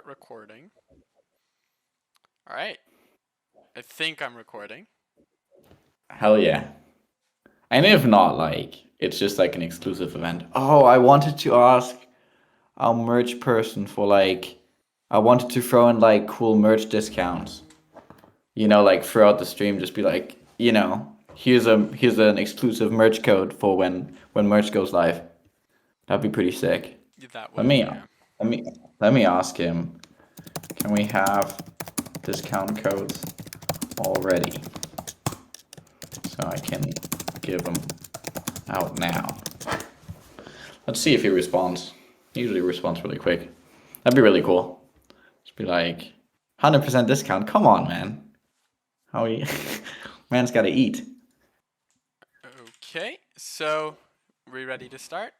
Recording. All right. I think I'm recording. Hell yeah. And if not, it's just like an exclusive event. Oh, I wanted to ask our merch person for I wanted to throw in cool merch discounts. Throughout the stream, just be here's an exclusive merch code for when merch goes live. That'd be pretty sick. That Let would, me yeah. let me let me ask him. Can we have discount codes already? So I can give them out now. Let's see if he responds. He usually responds really quick. That'd be really cool. Just be like, 100% discount. Come on, man. How he man's gotta eat. Okay, so we ready to start?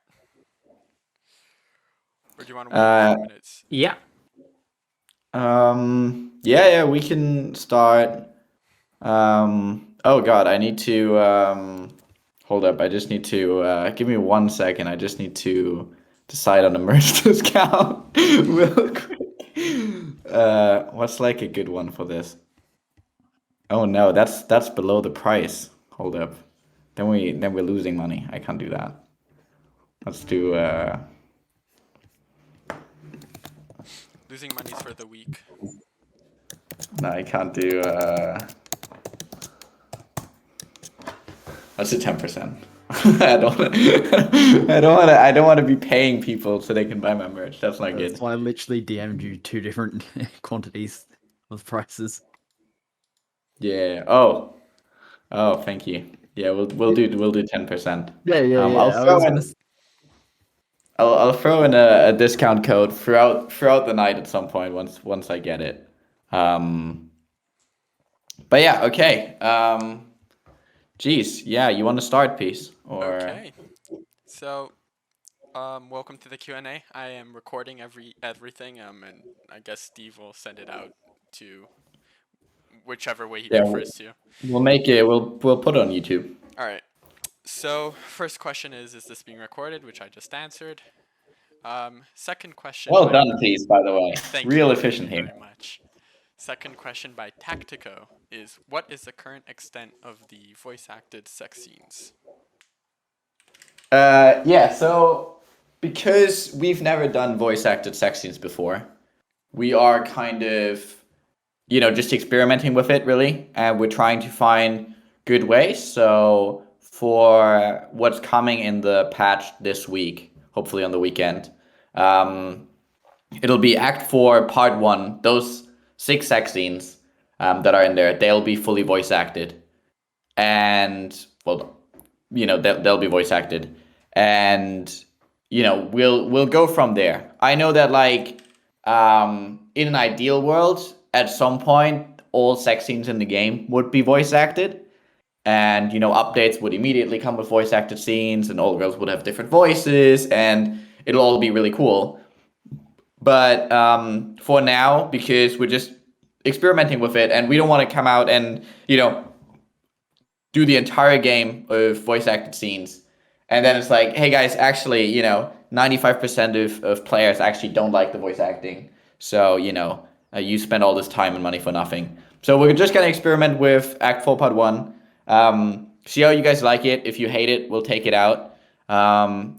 Or do you want to wait a few minutes? Yeah. Yeah, we can start. Oh god, I need to hold up. I just need to give me 1 second. I just need to decide on a merch discount real quick. What's a good one for this? Oh no, that's below the price. Hold up. Then we're losing money. I can't do that. Let's do Losing money's for the week. no, I can't do let's do 10%. I don't want to be paying people so they can buy my merch. That's not good. That's why I literally DM'd you 2 different quantities of prices. Yeah. Oh, thank you. Yeah, we'll do 10%. Yeah. I'll throw in a discount code throughout the night at some point once I get it. But yeah, okay. Geez, yeah, you want to start, Peace? Or Okay. So, welcome to the Q&A. I am recording everything, and I guess Steve will send it out to whichever way he prefers to. We'll make it. We'll put it on YouTube. All right. So, first question is this being recorded? Which I just answered. Second question. Well done, Peace. By the way, Thank real you. efficient Thank you here. very much. Second question by Tactico is, what is the current extent of the voice-acted sex scenes? Yeah. So because we've never done voice-acted sex scenes before, we are kind of, just experimenting with it really, and we're trying to find good ways. So for what's coming in the patch this week, hopefully on the weekend, it'll be Act 4, Part 1. Those 6 sex scenes that are in there, they'll be fully voice acted, and well, they'll be voice acted, and we'll go from there. I know that in an ideal world, at some point, all sex scenes in the game would be voice acted, and updates would immediately come with voice acted scenes, and all girls would have different voices, and it'll all be really cool. But for now, because we're just experimenting with it, and we don't want to come out and do the entire game of voice acted scenes, and then it's like, hey guys, actually 95% of players actually don't like the voice acting, so you spend all this time and money for nothing. So we're just gonna experiment with Act 4 Part 1. See how you guys like it. If you hate it, we'll take it out.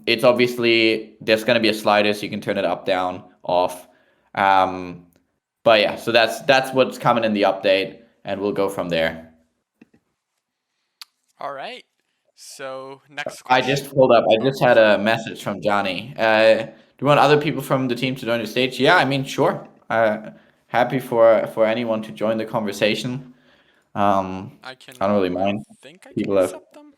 It's obviously, there's gonna be a slider so you can turn it up, down, off. But yeah, so that's what's coming in the update, and we'll go from there. All right. So next question. I just had a message from Johnny. Do you want other people from the team to join the stage? Yeah, I mean, sure. Happy for anyone to join the conversation. I don't really mind. Think I People can have- accept them.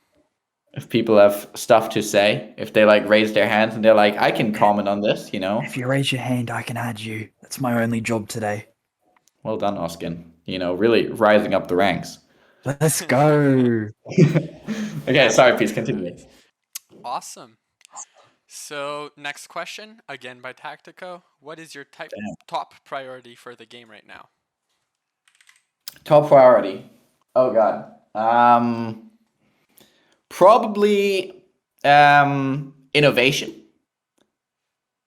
If people have stuff to say, if they raise their hands and they're like, I can comment on this, If you raise your hand, I can add you. That's my only job today. Well done, Oskin. Really rising up the ranks. Let's go. Okay, sorry, please continue. Awesome. So next question, again by Tactico. What is your top priority for the game right now? Top priority. Oh god. Probably innovation.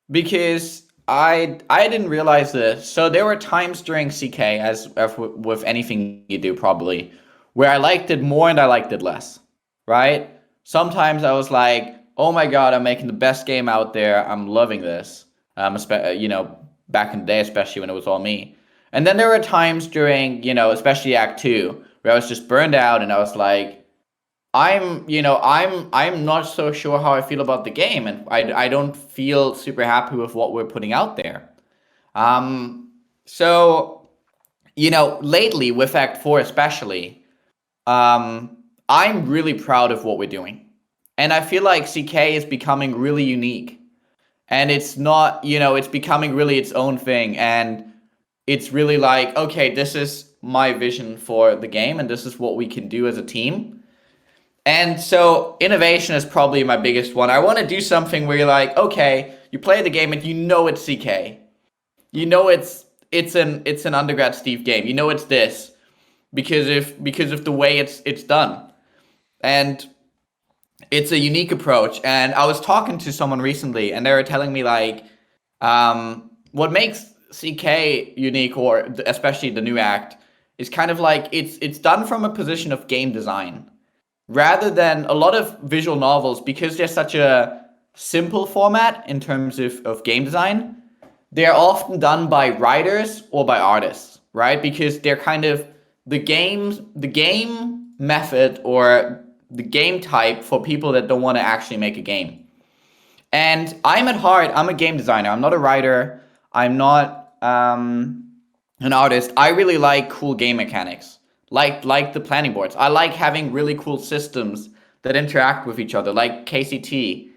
Because I didn't realize this. So there were times during CK, as with anything you do probably, where I liked it more and I liked it less, right? Sometimes I was like, oh my God, I'm making the best game out there. I'm loving this. Back in the day, especially when it was all me. And then there were times during, especially Act 2, where I was just burned out and I was like, I'm not so sure how I feel about the game, and I don't feel super happy with what we're putting out there. So lately with Act 4 especially, I'm really proud of what we're doing, and I feel like CK is becoming really unique, and it's not, it's becoming really its own thing, and it's really like, okay, this is my vision for the game, and this is what we can do as a team. And so innovation is probably my biggest one. I want to do something where you're like, okay, you play the game and you know it's CK. You know it's an Undergrad Steve game. You know it's this because of the way it's done. And it's a unique approach. And I was talking to someone recently and they were telling me like what makes CK unique, or especially the new act, is kind of like it's done from a position of game design. Rather than a lot of visual novels, because they're such a simple format in terms of game design, they're often done by writers or by artists, right? Because they're kind of the game method or the game type for people that don't want to actually make a game. And I'm at heart, I'm a game designer. I'm not a writer. I'm not an artist. I really like cool game mechanics. Like the planning boards. I like having really cool systems that interact with each other, like KCT.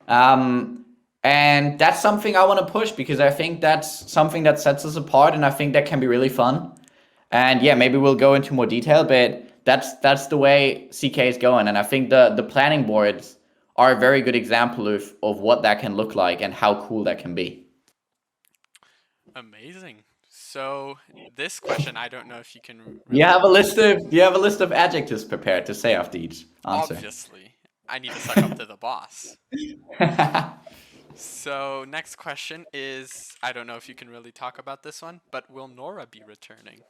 And that's something I want to push because I think that's something that sets us apart, and I think that can be really fun. And yeah, maybe we'll go into more detail, but that's the way CK is going. And I think the planning boards are a very good example of what that can look like and how cool that can be. Amazing. So this question, I don't know if you can. You have a list of adjectives prepared to say after each answer. Obviously, I need to suck up to the boss. So next question is, I don't know if you can really talk about this one, but will Nora be returning?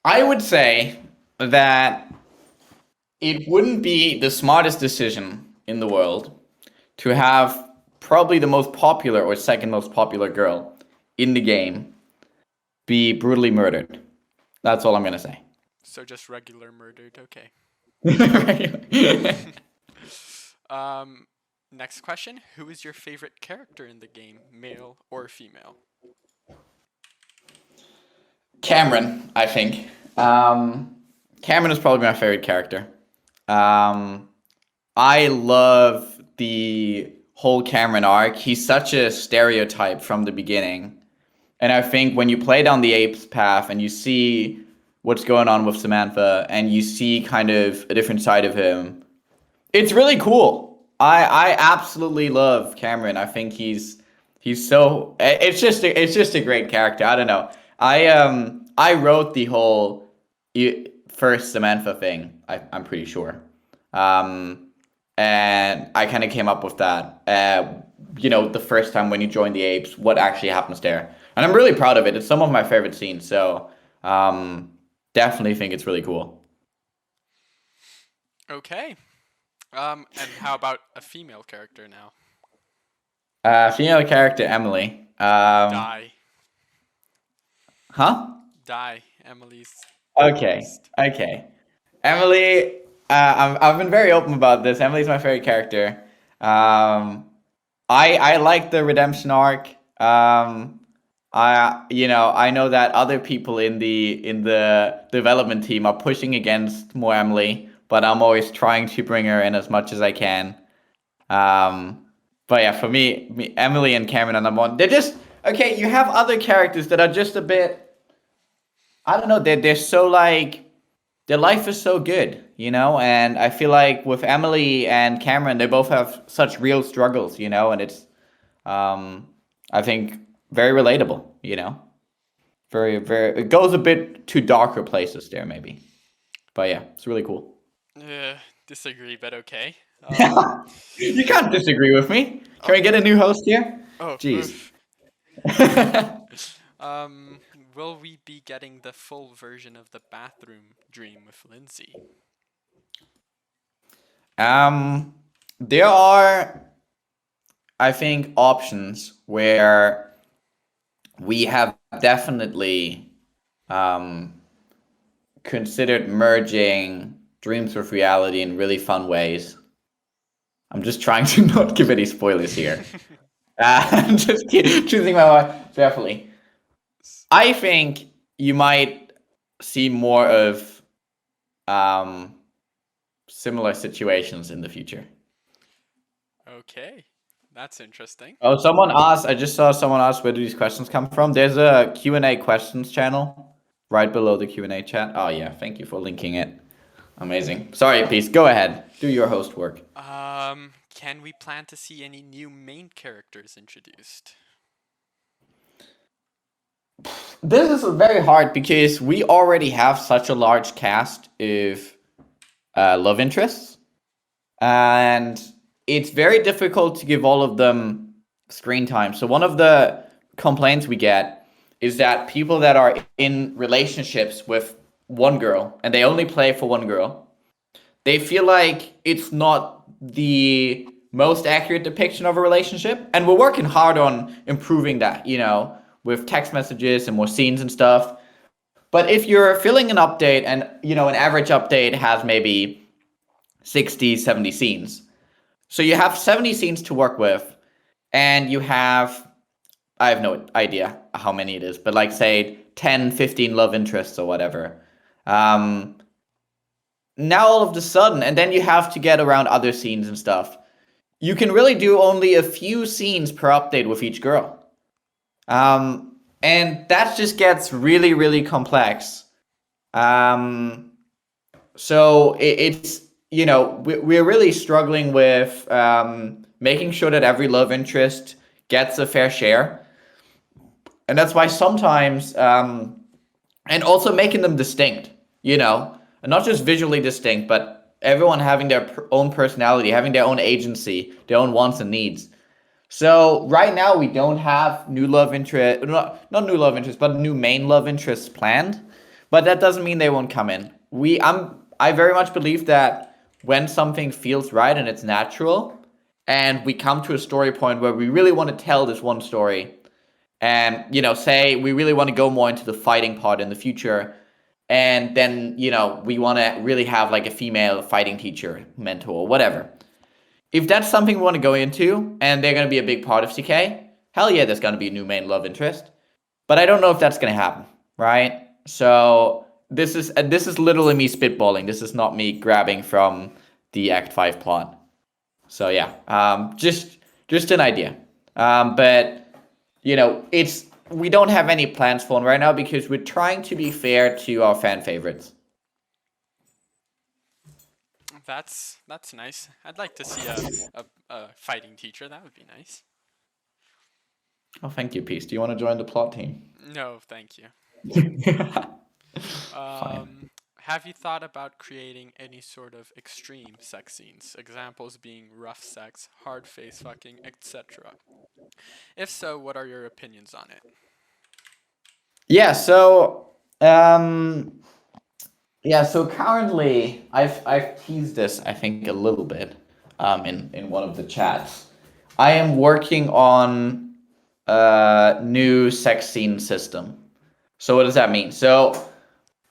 I would say that it wouldn't be the smartest decision in the world to have probably the most popular or second most popular girl in the game be brutally murdered. That's all I'm gonna say. So just regular murdered, okay. Next question, who is your favorite character in the game, male or female? Cameron, I think. Cameron is probably my favorite character. I love the whole Cameron arc. He's such a stereotype from the beginning. And I think when you play down the apes path and you see what's going on with Samantha and you see kind of a different side of him, it's really cool. I absolutely love Cameron. I think he's so it's just a great character. I don't know. I wrote the whole first Samantha thing. I'm pretty sure. And I kind of came up with that. The first time when you join the apes, what actually happens there. And I'm really proud of it. It's some of my favorite scenes. So definitely think it's really cool. Okay. And how about a female character now? Female character, Emily. Die. Huh? Die. Emily's. Okay. Emily, I've been very open about this. Emily's my favorite character. I like the redemption arc. I know that other people in the development team are pushing against more Emily, but I'm always trying to bring her in as much as I can. But yeah, for me, Emily and Cameron are number one. They're just okay. You have other characters that are just a bit. I don't know. They're so like their life is so good, and I feel like with Emily and Cameron, they both have such real struggles, and it's I think very relatable, very, very, it goes a bit to darker places there maybe, but yeah, it's really cool. Disagree, but okay. You can't disagree with me. Can we get a new host here? Oh, Jeez. Will we be getting the full version of the bathroom dream with Lindsey? There are, I think, options where we have definitely considered merging dreams with reality in really fun ways. I'm just trying to not give any spoilers here. I'm just choosing my word carefully. I think you might see more of similar situations in the future. Okay, that's interesting. Oh, someone asked, I just saw someone ask where do these questions come from. There's a Q&A questions channel right below the Q&A chat. Oh yeah, thank you for linking it. Amazing. Sorry, please, go ahead. Do your host work. Can we plan to see any new main characters introduced? This is very hard because we already have such a large cast of love interests. And it's very difficult to give all of them screen time. So one of the complaints we get is that people that are in relationships with one girl and they only play for one girl, they feel like it's not the most accurate depiction of a relationship. And we're working hard on improving that, with text messages and more scenes and stuff. But if you're filling an update and, an average update has maybe 60, 70 scenes. So you have 70 scenes to work with, and you have, I have no idea how many it is, but like say 10, 15 love interests or whatever. Now all of a sudden, and then you have to get around other scenes and stuff. You can really do only a few scenes per update with each girl. And that just gets really, really complex. So it's, we're really struggling with making sure that every love interest gets a fair share. And that's why sometimes, and also making them distinct, and not just visually distinct, but everyone having their own personality, having their own agency, their own wants and needs. So right now we don't have new love interest, not new love interest, but new main love interests planned. But that doesn't mean they won't come in. I very much believe that when something feels right and it's natural, and we come to a story point where we really want to tell this one story, and say we really want to go more into the fighting part in the future, and then we want to really have like a female fighting teacher, mentor, whatever. If that's something we want to go into, and they're going to be a big part of CK, hell yeah, there's going to be a new main love interest. But I don't know if that's going to happen, right? So this is literally me spitballing. This is not me grabbing from the Act 5 plot. So yeah, just an idea. But we don't have any plans for it right now because we're trying to be fair to our fan favorites. That's nice. I'd like to see a fighting teacher. That would be nice. Oh, thank you, Peace. Do you want to join the plot team? No, thank you. Have you thought about creating any sort of extreme sex scenes? Examples being rough sex, hard face fucking, etc. If so, what are your opinions on it? Yeah, so currently I've teased this I think a little bit in one of the chats. I am working on a new sex scene system. So what does that mean? So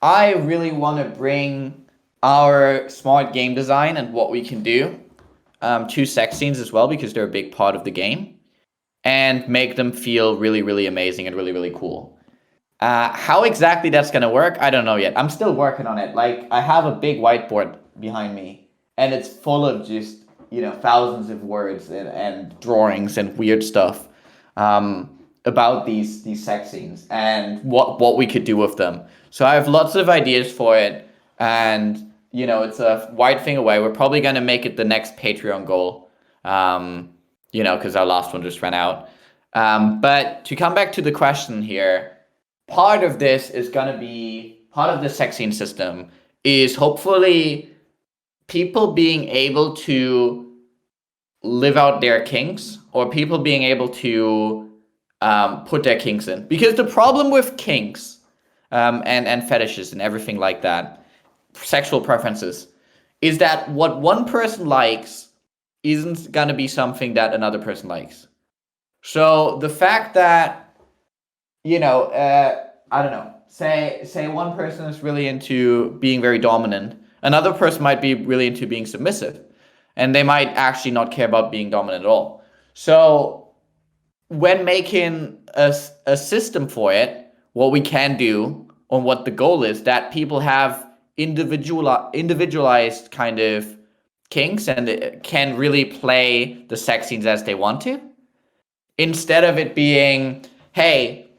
I really want to bring our smart game design and what we can do to sex scenes as well because they're a big part of the game and make them feel really, really amazing and really, really cool. How exactly that's going to work, I don't know yet. I'm still working on it. Like, I have a big whiteboard behind me, and it's full of just, thousands of words and drawings and weird stuff about these sex scenes and what we could do with them. So I have lots of ideas for it, and, it's a wide thing away. We're probably going to make it the next Patreon goal, because our last one just ran out. But to come back to the question here, part of this is going to be, part of the sex scene system is hopefully people being able to live out their kinks, or people being able to put their kinks in. Because the problem with kinks and fetishes and everything like that, sexual preferences, is that what one person likes isn't going to be something that another person likes. So the fact that, I don't know, say one person is really into being very dominant, another person might be really into being submissive, and they might actually not care about being dominant at all. So when making a system for it, what we can do, or what the goal is, that people have individualized kind of kinks and can really play the sex scenes as they want to, instead of it being, hey,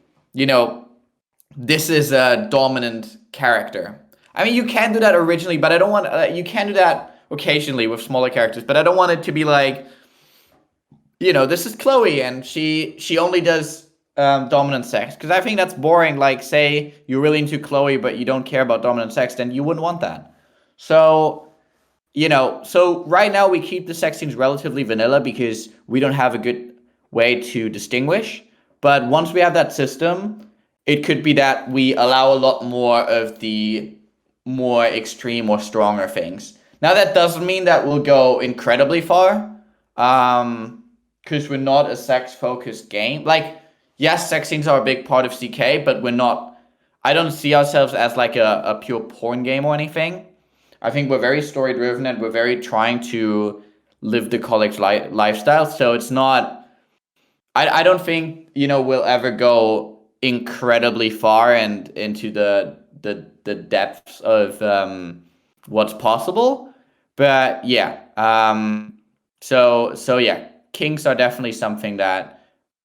this is a dominant character. I mean, you can do that originally, but I don't want. You can do that occasionally with smaller characters, but I don't want it to be like, this is Chloe and she only does dominant sex, because I think that's boring. Like, say you're really into Chloe, but you don't care about dominant sex, then you wouldn't want that. So, so right now we keep the sex scenes relatively vanilla because we don't have a good way to distinguish. But once we have that system, it could be that we allow a lot more of the more extreme or stronger things. Now, that doesn't mean that we'll go incredibly far, because we're not a sex-focused game. Like, yes, sex scenes are a big part of CK, but we're not. I don't see ourselves as like a pure porn game or anything. I think we're very story-driven and we're very trying to live the college lifestyle. So it's not. I don't think we'll ever go incredibly far and into the depths of what's possible. But yeah, so yeah, kinks are definitely something that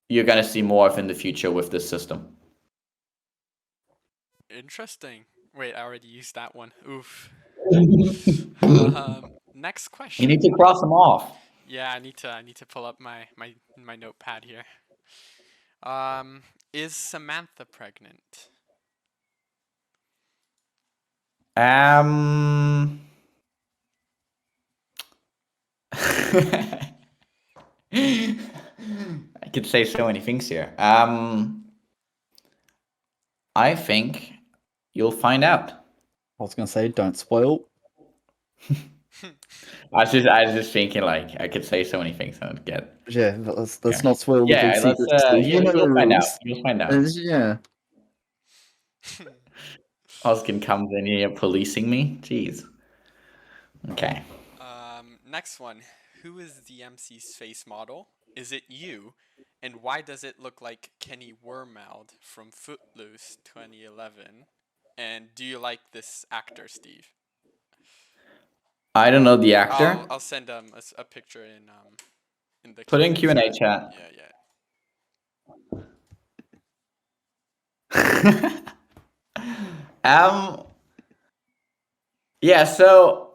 you're gonna see more of in the future with this system. Interesting. Wait, I already used that one. Oof. Next You question. need to cross them off. Yeah, I need to pull up my notepad here. Is Samantha pregnant? I could say so many things here. I think you'll find out. I was gonna say, don't spoil. I was just thinking, like, I could say so many things and I'd get. Yeah, but let's Yeah. not spoil the Yeah, big let's. secret. Steve. You know the You'll find out. rules. You'll find out. Yeah. Oskin comes in here policing me. Jeez. Okay. Next one. Who is the MC's face model? Is it you? And why does it look like Kenny Wormald from Footloose 2011? And do you like this actor, Steve? I don't know the actor. I'll send a picture in the Put in Q&A chat. Yeah. Yeah, so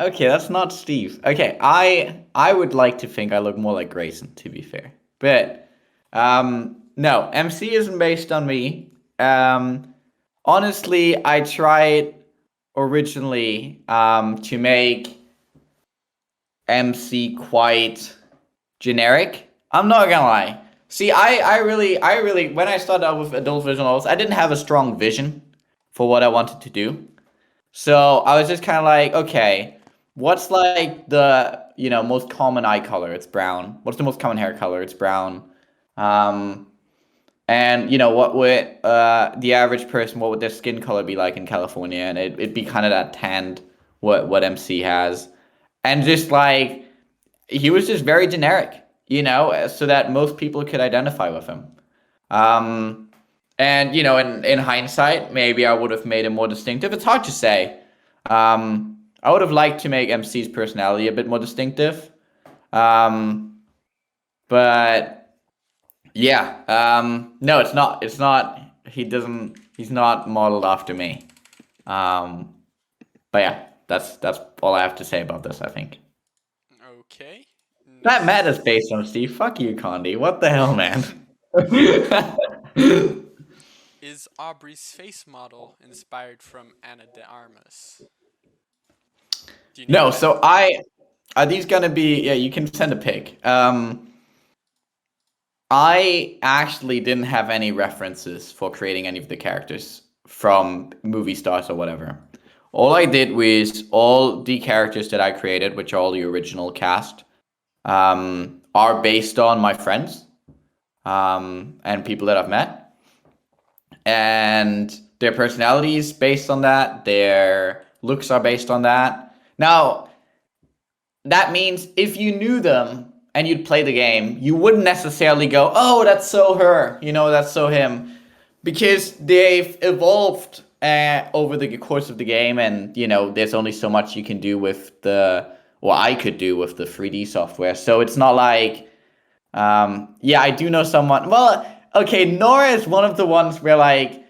okay, that's not Steve. Okay, I would like to think I look more like Grayson, to be fair. But no, MC isn't based on me. Honestly, I tried originally to make MC quite generic. I'm not gonna lie. See, I really, when I started out with adult visual novels, I didn't have a strong vision for what I wanted to do. So I was just kind of like, okay, what's like the, most common eye color? It's brown. What's the most common hair color? It's brown. And, what would the average person, what would their skin color be like in California? And it'd be kind of that tanned, what MC has. And just like, he was just very generic, so that most people could identify with him. And, in hindsight, maybe I would have made him more distinctive. It's hard to say. I would have liked to make MC's personality a bit more distinctive. But yeah, no, it's not. It's not. He's not modeled after me. But yeah, that's all I have to say about this, I think. Okay. That matters based on Steve. Fuck you, Condi. What the hell, man? Is Aubrey's face model inspired from Ana de Armas? Do you need No, a so are these gonna be? Yeah, you can send a pic. I actually didn't have any references for creating any of the characters from movie stars or whatever. All I did was all the characters that I created, which are all the original cast, are based on my friends and people that I've met, and their personalities based on that, their looks are based on that. Now, that means if you knew them and you'd play the game, you wouldn't necessarily go, "Oh, that's so her," that's so him, because they've evolved over the course of the game, and there's only so much you can do with I could do with the 3D software. So it's not like, I do know someone. Well, okay, Nora is one of the ones where like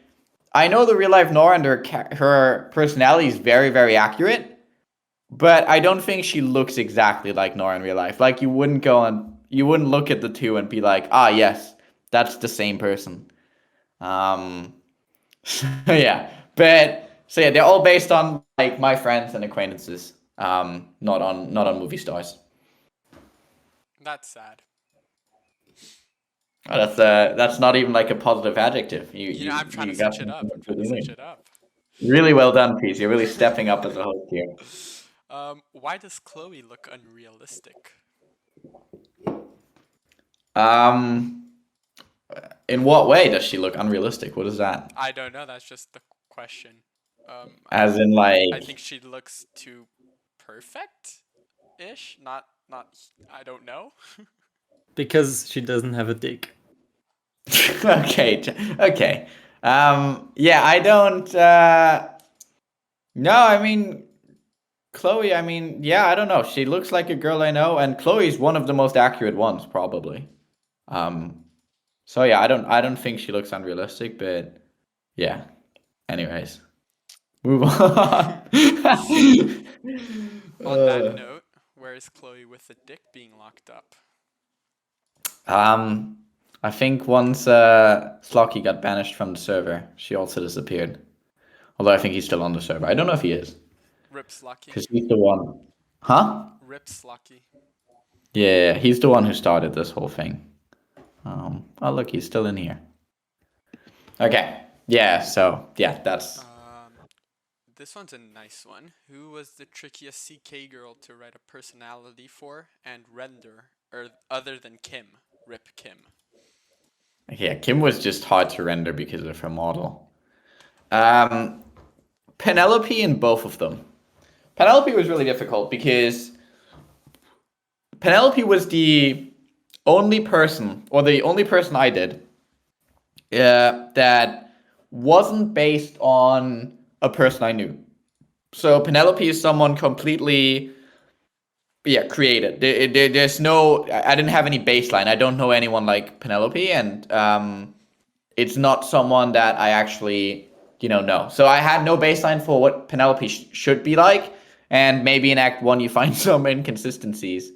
I know the real life Nora, and her personality is very, very accurate. But I don't think she looks exactly like Nora in real life. Like you wouldn't look at the two and be like, ah, yes, that's the same person. They're all based on like my friends and acquaintances. Not on movie stars. That's sad. Oh, that's not even like a positive adjective. I'm trying to got switch it up. something. Really well done, Peace. You're really stepping up as a host here. Why does Chloe look unrealistic? In what way does she look unrealistic? What is that? I don't know. That's just the question. As in, like, I think she looks too perfect-ish. Not. I don't know. Because she doesn't have a dick. Okay. I don't. No, I mean, Chloe. I mean, I don't know. She looks like a girl I know, and Chloe's one of the most accurate ones, probably. So I don't think she looks unrealistic, but yeah. Anyways, move on. On that note, where is Chloe with the dick being locked up? I think once Slocky got banished from the server, she also disappeared. Although I think he's still on the server. I don't know if he is. Rip Slocky. Because he's the one. Huh? Rip Slocky. Yeah, he's the one who started this whole thing. Oh, look, he's still in here. Okay. Yeah, so, that's... This one's a nice one. Who was the trickiest CK girl to write a personality for and render, other than Kim? Rip Kim. Yeah, Kim was just hard to render because of her model. Penelope in both of them. Penelope was really difficult because Penelope was the only person I did that wasn't based on a person I knew. So Penelope is someone completely created. There's no, I didn't have any baseline. I don't know anyone like Penelope, and it's not someone that I actually know. So I had no baseline for what Penelope should be like, and maybe in Act 1 you find some inconsistencies.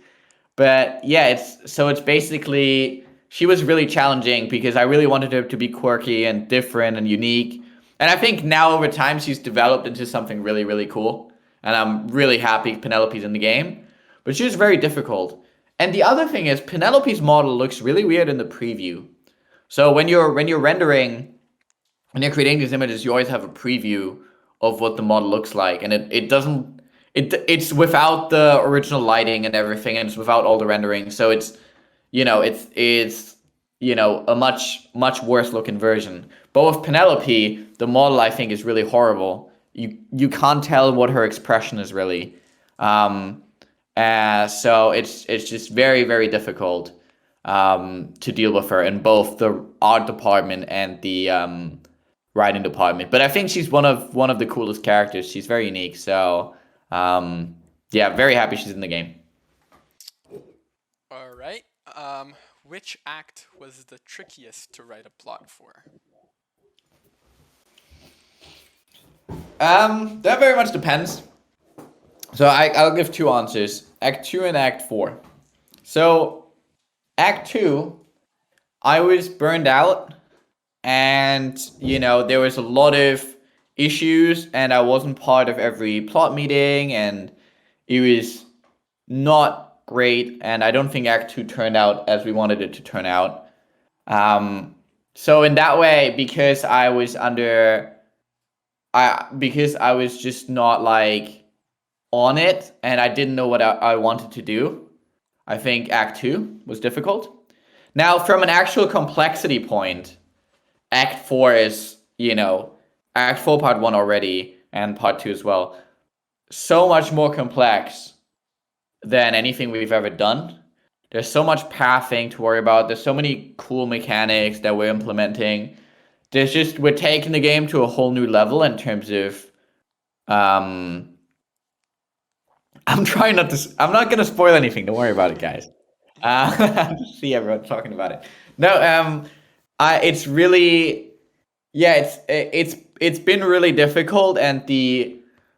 But it's basically, she was really challenging because I really wanted her to be quirky and different and unique. And I think now over time she's developed into something really, really cool. And I'm really happy Penelope's in the game. But she was very difficult. And the other thing is Penelope's model looks really weird in the preview. So when you're rendering, when you're creating these images, you always have a preview of what the model looks like. And it's without the original lighting and everything, and it's without all the rendering. So it's a much worse looking version. But with Penelope, the model I think is really horrible. You can't tell what her expression is really. So it's just very, very difficult to deal with her in both the art department and the writing department. But I think she's one of the coolest characters. She's very unique. So very happy she's in the game. All right. Which act was the trickiest to write a plot for? That very much depends. So I'll give two answers. Act 2 and Act 4. So Act 2, I was burned out, and there was a lot of issues, and I wasn't part of every plot meeting, and it was not great, and I don't think Act 2 turned out as we wanted it to turn out. So in that way, because I was just not like on it, and I didn't know what I wanted to do, I think Act 2 was difficult. Now, from an actual complexity point, Act 4 is, Act 4 Part 1 already, and Part 2 as well, so much more complex than anything we've ever done. There's so much pathing to worry about. There's so many cool mechanics that we're implementing. We're taking the game to a whole new level in terms of, I'm not going to spoil anything. Don't worry about it, guys. I see everyone talking about it. No, it's really, it's been really difficult, and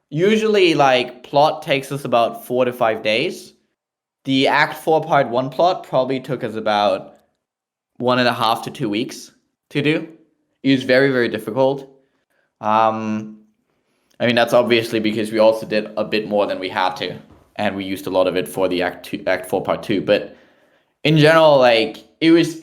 usually like plot takes us about 4 to 5 days. The Act 4 Part 1 plot probably took us about 1.5 to 2 weeks to do. It was very, very difficult. That's obviously because we also did a bit more than we had to, and we used a lot of it for the Act 4 Part 2. But in general, like, it was,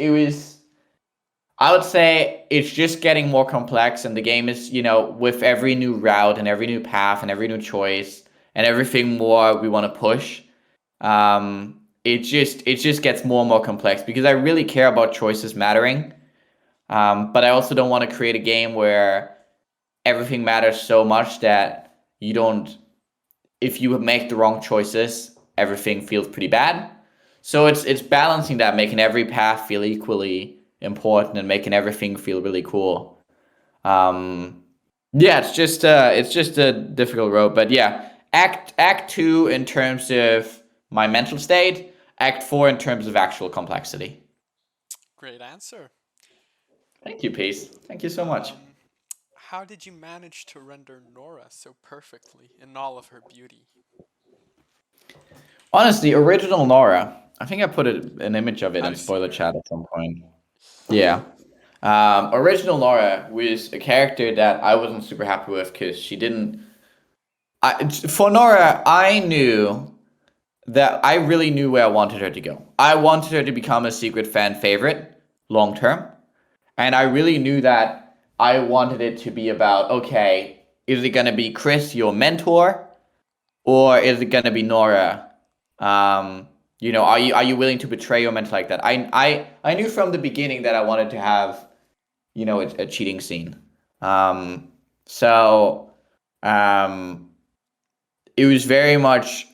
I would say it's just getting more complex, and the game is, with every new route and every new path and every new choice and everything more we want to push, it just gets more and more complex, because I really care about choices mattering. But I also don't want to create a game where everything matters so much that if you make the wrong choices, everything feels pretty bad. So it's balancing that, making every path feel equally important and making everything feel really cool. It's just a difficult road. But yeah, Act 2 in terms of my mental state, Act 4 in terms of actual complexity. Great answer. Thank you, Peace. Thank you so much. How did you manage to render Nora so perfectly in all of her beauty? Honestly, original Nora, I think I put an image of it in I've spoiler seen chat at some point. Yeah. Original Nora was a character that I wasn't super happy with, because she didn't... for Nora, I really knew where I wanted her to go. I wanted her to become a secret fan favorite long term. And I really knew that I wanted it to be about, okay, is it going to be Chris, your mentor, or is it going to be Nora? Are you willing to betray your mentor like that? I knew from the beginning that I wanted to have, a cheating scene. It was very much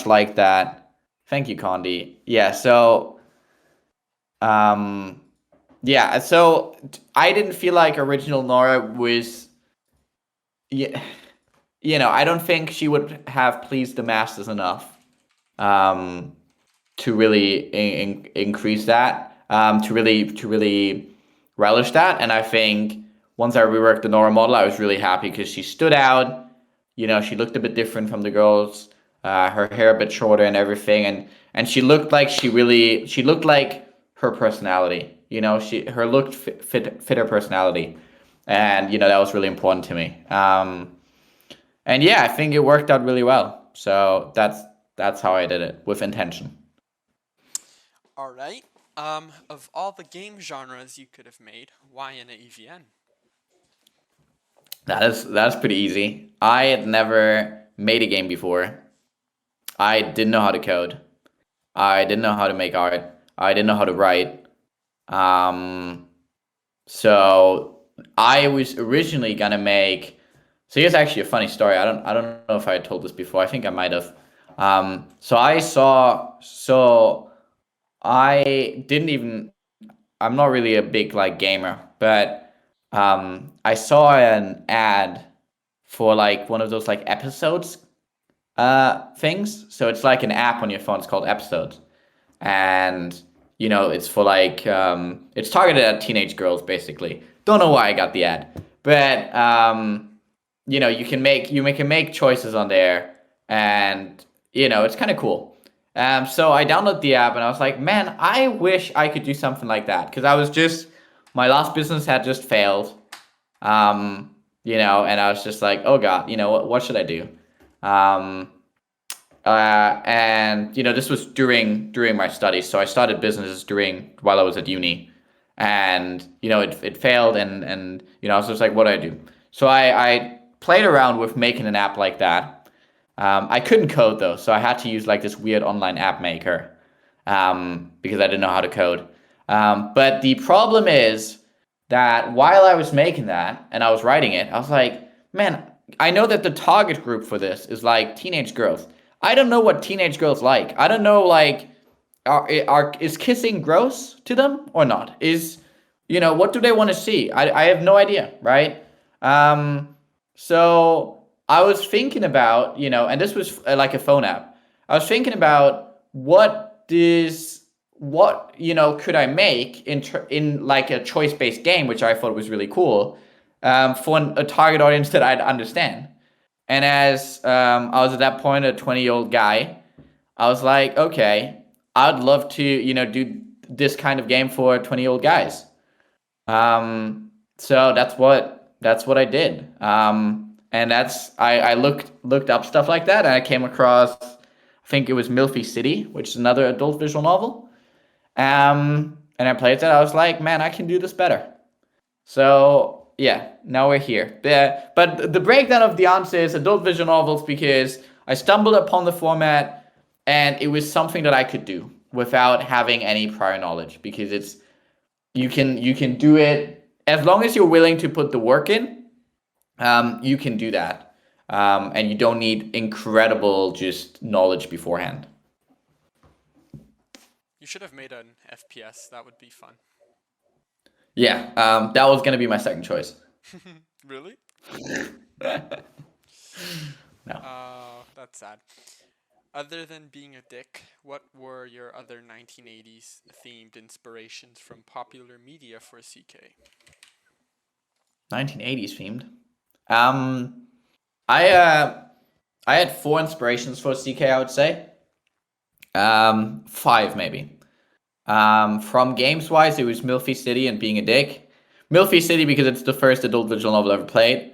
like that. Thank you, Condi. Yeah. So I didn't feel like original Nora was, I don't think she would have pleased the masses enough to really increase that, to really relish that. And I think once I reworked the Nora model, I was really happy, because she stood out. She looked a bit different from the girls. Her hair a bit shorter and everything, and she looked like she looked like her personality. Her look fit her personality, and that was really important to me. And yeah, I think it worked out really well. So that's how I did it, with intention. All right. Of all the game genres you could have made, why an EVN? That's pretty easy. I had never made a game before. I didn't know how to code. I didn't know how to make art. I didn't know how to write. So I was originally gonna make. So here's actually a funny story. I don't know if I had told this before. I think I might have. I didn't even. I'm not really a big like gamer, but I saw an ad for like one of those like episodes things. So it's like an app on your phone. It's called Episodes, and it's for like it's targeted at teenage girls basically. Don't know why I got the ad, but you can make choices on there, and it's kind of cool. So I downloaded the app, and I was like, man, I wish I could do something like that, because my last business had just failed, and I was just like, oh god, what should I do? And this was during my studies. So I started businesses while I was at uni, and it failed, and I was just like, what do I do? So I played around with making an app like that. I couldn't code though, so I had to use like this weird online app maker, because I didn't know how to code. But the problem is that while I was making that and I was writing it, I was like, man, I know that the target group for this is like teenage girls. I don't know what teenage girls like. I don't know, like, is kissing gross to them or not? What do they want to see? I have no idea, right? So I was thinking about, and this was like a phone app. I was thinking about what could I make in like a choice-based game, which I thought was really cool, for a target audience that I'd understand. And as I was at that point a 20-year-old guy, I was like, okay, I'd love to, do this kind of game for 20-year-old guys. So that's what I did. And I looked up stuff like that, and I came across, I think it was Milfy City, which is another adult visual novel. And I played that. I was like, man, I can do this better. So yeah, now we're here. But the breakdown of the answer is adult visual novels, because I stumbled upon the format and it was something that I could do without having any prior knowledge, because you can do it as long as you're willing to put the work in. You can do that, and you don't need incredible just knowledge beforehand. You should have made an FPS. That would be fun. Yeah, that was gonna be my second choice. Really? No. That's sad. Other than being a dick, what were your other 1980s themed inspirations from popular media for CK? 1980s themed. I had 4 inspirations for CK, I would say. 5 maybe. From games wise, it was Milfy City and Being a Dick. Milfy City because it's the first adult visual novel I ever played,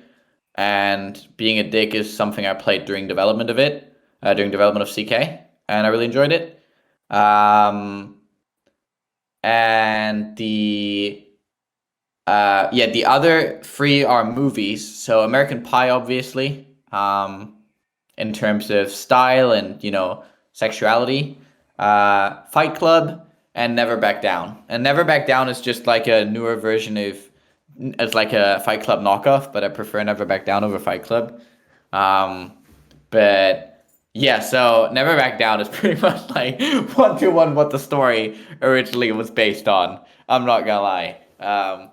and Being a Dick is something I played during development of it, during development of CK, and I really enjoyed it. And the other 3 are movies. So American Pie, obviously, in terms of style and sexuality. Fight Club. And Never Back Down. And Never Back Down is just like a newer version it's like a Fight Club knockoff, but I prefer Never Back Down over Fight Club. But yeah, so Never Back Down is pretty much like 1-to-1 what the story originally was based on. I'm not gonna lie.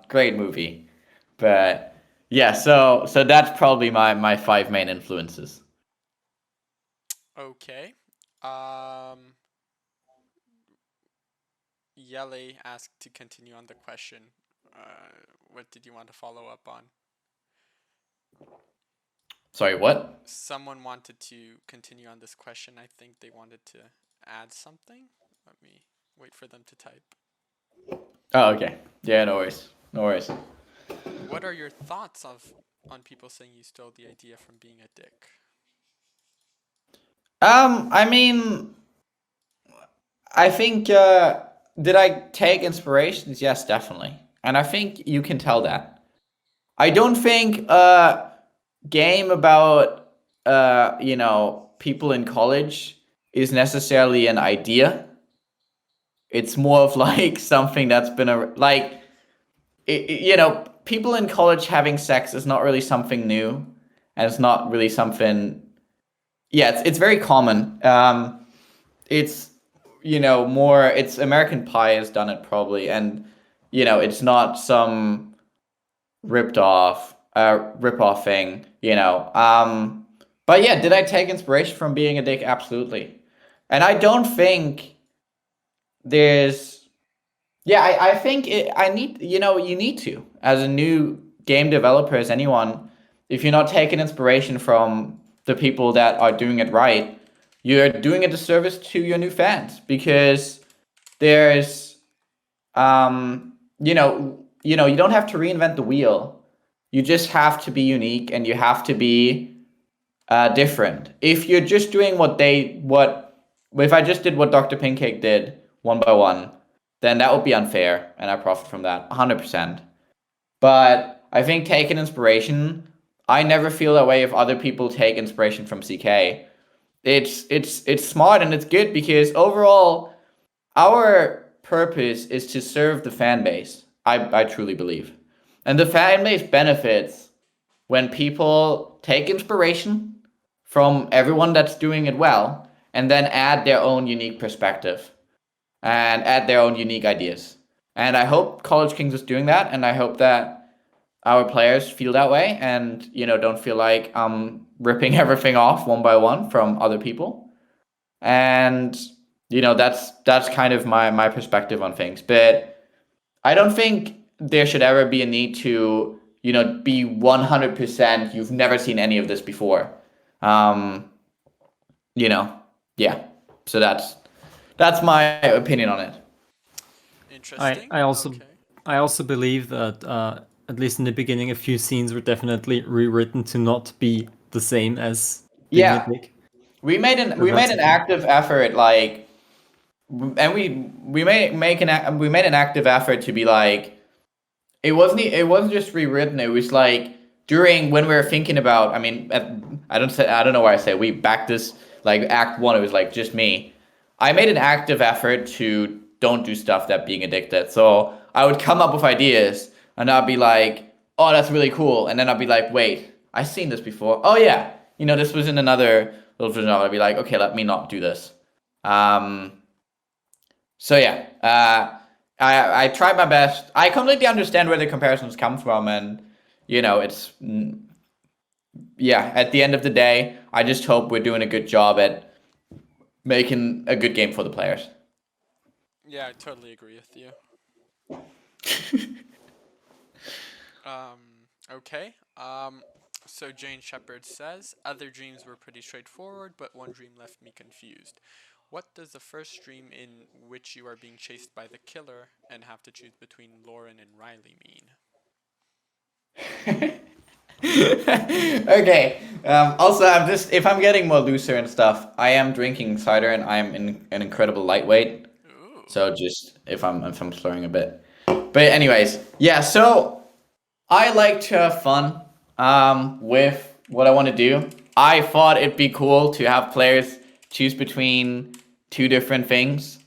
Great movie. But yeah, so that's probably my 5 main influences. Okay. Yele asked to continue on the question. What did you want to follow up on? Sorry, what? Someone wanted to continue on this question. I think they wanted to add something. Let me wait for them to type. Oh, okay. Yeah, no worries. No worries. What are your thoughts on people saying you stole the idea from Being a Dick? I mean, I think, did I take inspirations? Yes, definitely. And I think you can tell that. I don't think a game about, people in college is necessarily an idea. It's more of like something that's been people in college having sex is not really something new, and it's not really something. Yeah, it's very common. It's it's American Pie has done it probably, and it's not some rip off thing. But yeah, did I take inspiration from Being a Dick? Absolutely, and I don't think there's. Yeah, I think you need to, as a new game developer, as anyone, if you're not taking inspiration from the people that are doing it right, you're doing a disservice to your new fans, because there's you don't have to reinvent the wheel. You just have to be unique, and you have to be different. If you're just doing if I just did what Dr. Pinkcake did one by one, then that would be unfair, and I profit from that 100%. But I think taking inspiration, I never feel that way if other people take inspiration from CK. It's smart and it's good because overall, our purpose is to serve the fan base. I truly believe, and the fan base benefits when people take inspiration from everyone that's doing it well, and then add their own unique perspective and add their own unique ideas. And I hope College Kings is doing that, and I hope that our players feel that way and don't feel like ripping everything off one by one from other people. And that's kind of my perspective on things. But I don't think there should ever be a need to be 100%. You've never seen any of this before. Yeah. So that's my opinion on it. Interesting. I also Okay. I also believe that at least in the beginning, a few scenes were definitely rewritten to not be the same as being Yeah. a dick. We made that's an okay. active effort, like, and we made an active effort to be like, it wasn't just rewritten. It was like during when we were thinking about. I mean, I don't know why I say we back this, like Act 1. It was like just me. I made an active effort to don't do stuff that being addicted. So I would come up with ideas and I'd be like, oh, that's really cool. And then I'd be like, wait, I've seen this before. Oh yeah, this was in another little version. I'd be like, okay, let me not do this. So yeah, I tried my best. I completely understand where the comparisons come from, and it's at the end of the day, I just hope we're doing a good job at making a good game for the players. Yeah, I totally agree with you. Okay. So Jane Shepard says, other dreams were pretty straightforward, but one dream left me confused. What does the first dream in which you are being chased by the killer and have to choose between Lauren and Riley mean? Okay. Also, if I'm getting more looser and stuff, I am drinking cider and I'm an incredible lightweight. Ooh. So just if I'm slurring a bit. But anyways, yeah. So I like to have fun with what I want to do. I thought it'd be cool to have players choose between two different things,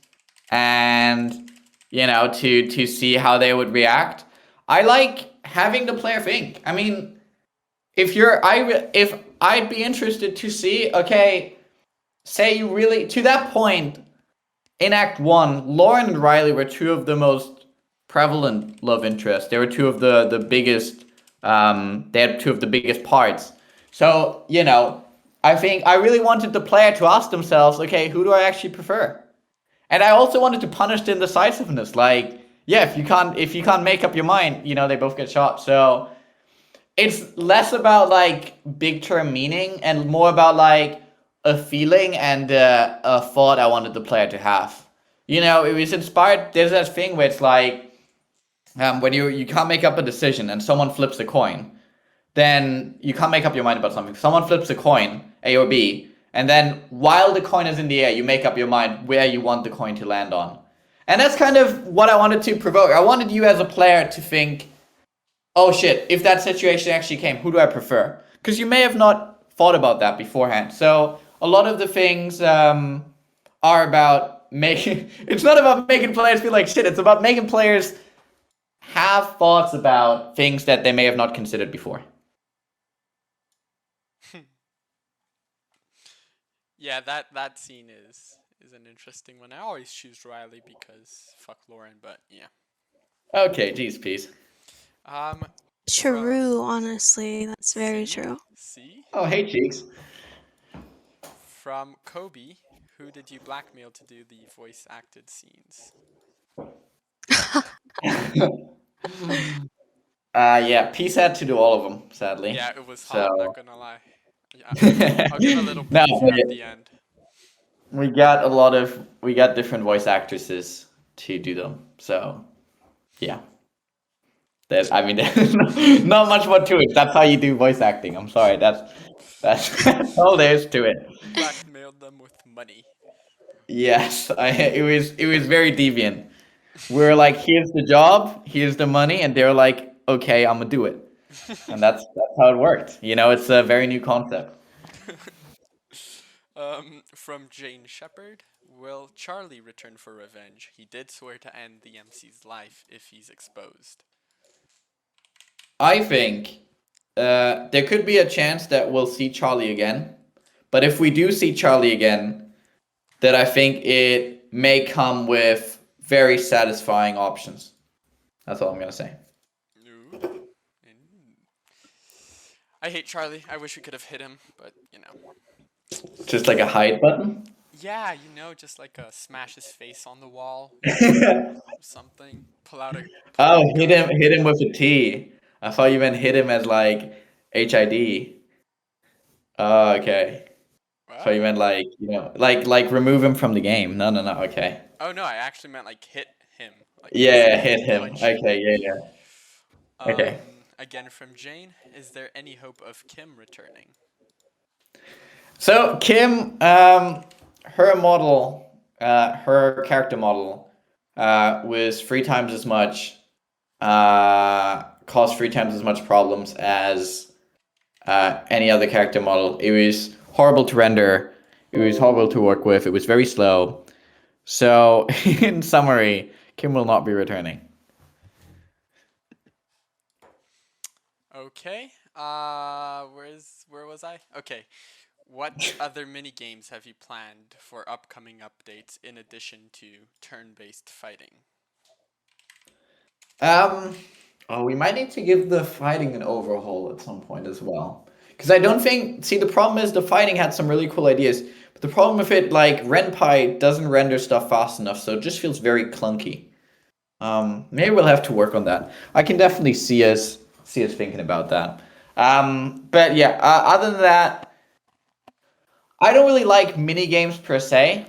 and to see how they would react. I like having the player think. I mean, if I'd be interested to see, okay, say you really, to that point in Act 1, Lauren and Riley were two of the most prevalent love interests. They were two of the biggest, they had two of the biggest parts. So, I think I really wanted the player to ask themselves, okay, who do I actually prefer? And I also wanted to punish the indecisiveness. Like, yeah, if you can't make up your mind, they both get shot. So it's less about like big term meaning and more about like a feeling and a thought I wanted the player to have. It was inspired. There's that thing where it's like when you can't make up a decision and someone flips a coin, then you can't make up your mind about something. Someone flips a coin, A or B, and then while the coin is in the air, you make up your mind where you want the coin to land on. And that's kind of what I wanted to provoke. I wanted you as a player to think, oh shit, if that situation actually came, who do I prefer? Because you may have not thought about that beforehand. So a lot of the things are about making, it's not about making players feel like shit, it's about making players have thoughts about things that they may have not considered before. Yeah, that scene is an interesting one. I always choose Riley because fuck Lauren, but yeah. Okay, geez, peace. True, honestly, that's very See? true. See? Oh, hey, cheeks. From Kobe, who did you blackmail to do the voice acted scenes? Yeah, peace had to do all of them, sadly. Yeah, it was hard, So not gonna lie. Yeah, I'll give a little no, preview at the end. we got different voice actresses to do them. So yeah. There's not much more to it. That's how you do voice acting. I'm sorry. That's all there is to it. Blackmailed them with money. Yes, it was very deviant. We're like, here's the job, here's the money, and they're like, okay, I'm gonna do it, and that's how it worked. You know, it's a very new concept. From Jane Shepherd, will Charli return for revenge? He did swear to end the MC's life if he's exposed. I think there could be a chance that we'll see Charli again, but if we do see Charli again, then I think it may come with very satisfying options. That's all I'm gonna say. Ooh. I hate Charli. I wish we could have hit him, but you know. Just like a hide button. Yeah, you know, just like smash his face on the wall or something. Pull out a. Oh, hit him with a T. I thought you meant hit him as like HID. Oh, okay. So you meant like, you know, like remove him from the game. No, okay. Oh no, I actually meant like hit him. Like Yeah, hit him. punch him. Okay, yeah. Okay. Again from Jane, is there any hope of Kim returning? So Kim, her model, her character model, was 3 times as much, caused 3 times as much problems as any other character model. It was horrible to render. It was horrible to work with. It was very slow. So, in summary, Kim will not be returning. Okay. Where was I? Okay. What other mini games have you planned for upcoming updates in addition to turn-based fighting? Oh, we might need to give the fighting an overhaul at some point as well. Because I don't think, see, the problem is the fighting had some really cool ideas, but the problem with it, like, RenPy doesn't render stuff fast enough, so it just feels very clunky. Maybe we'll have to work on that. I can definitely see us thinking about that. But yeah, other than that, I don't really like mini games per se.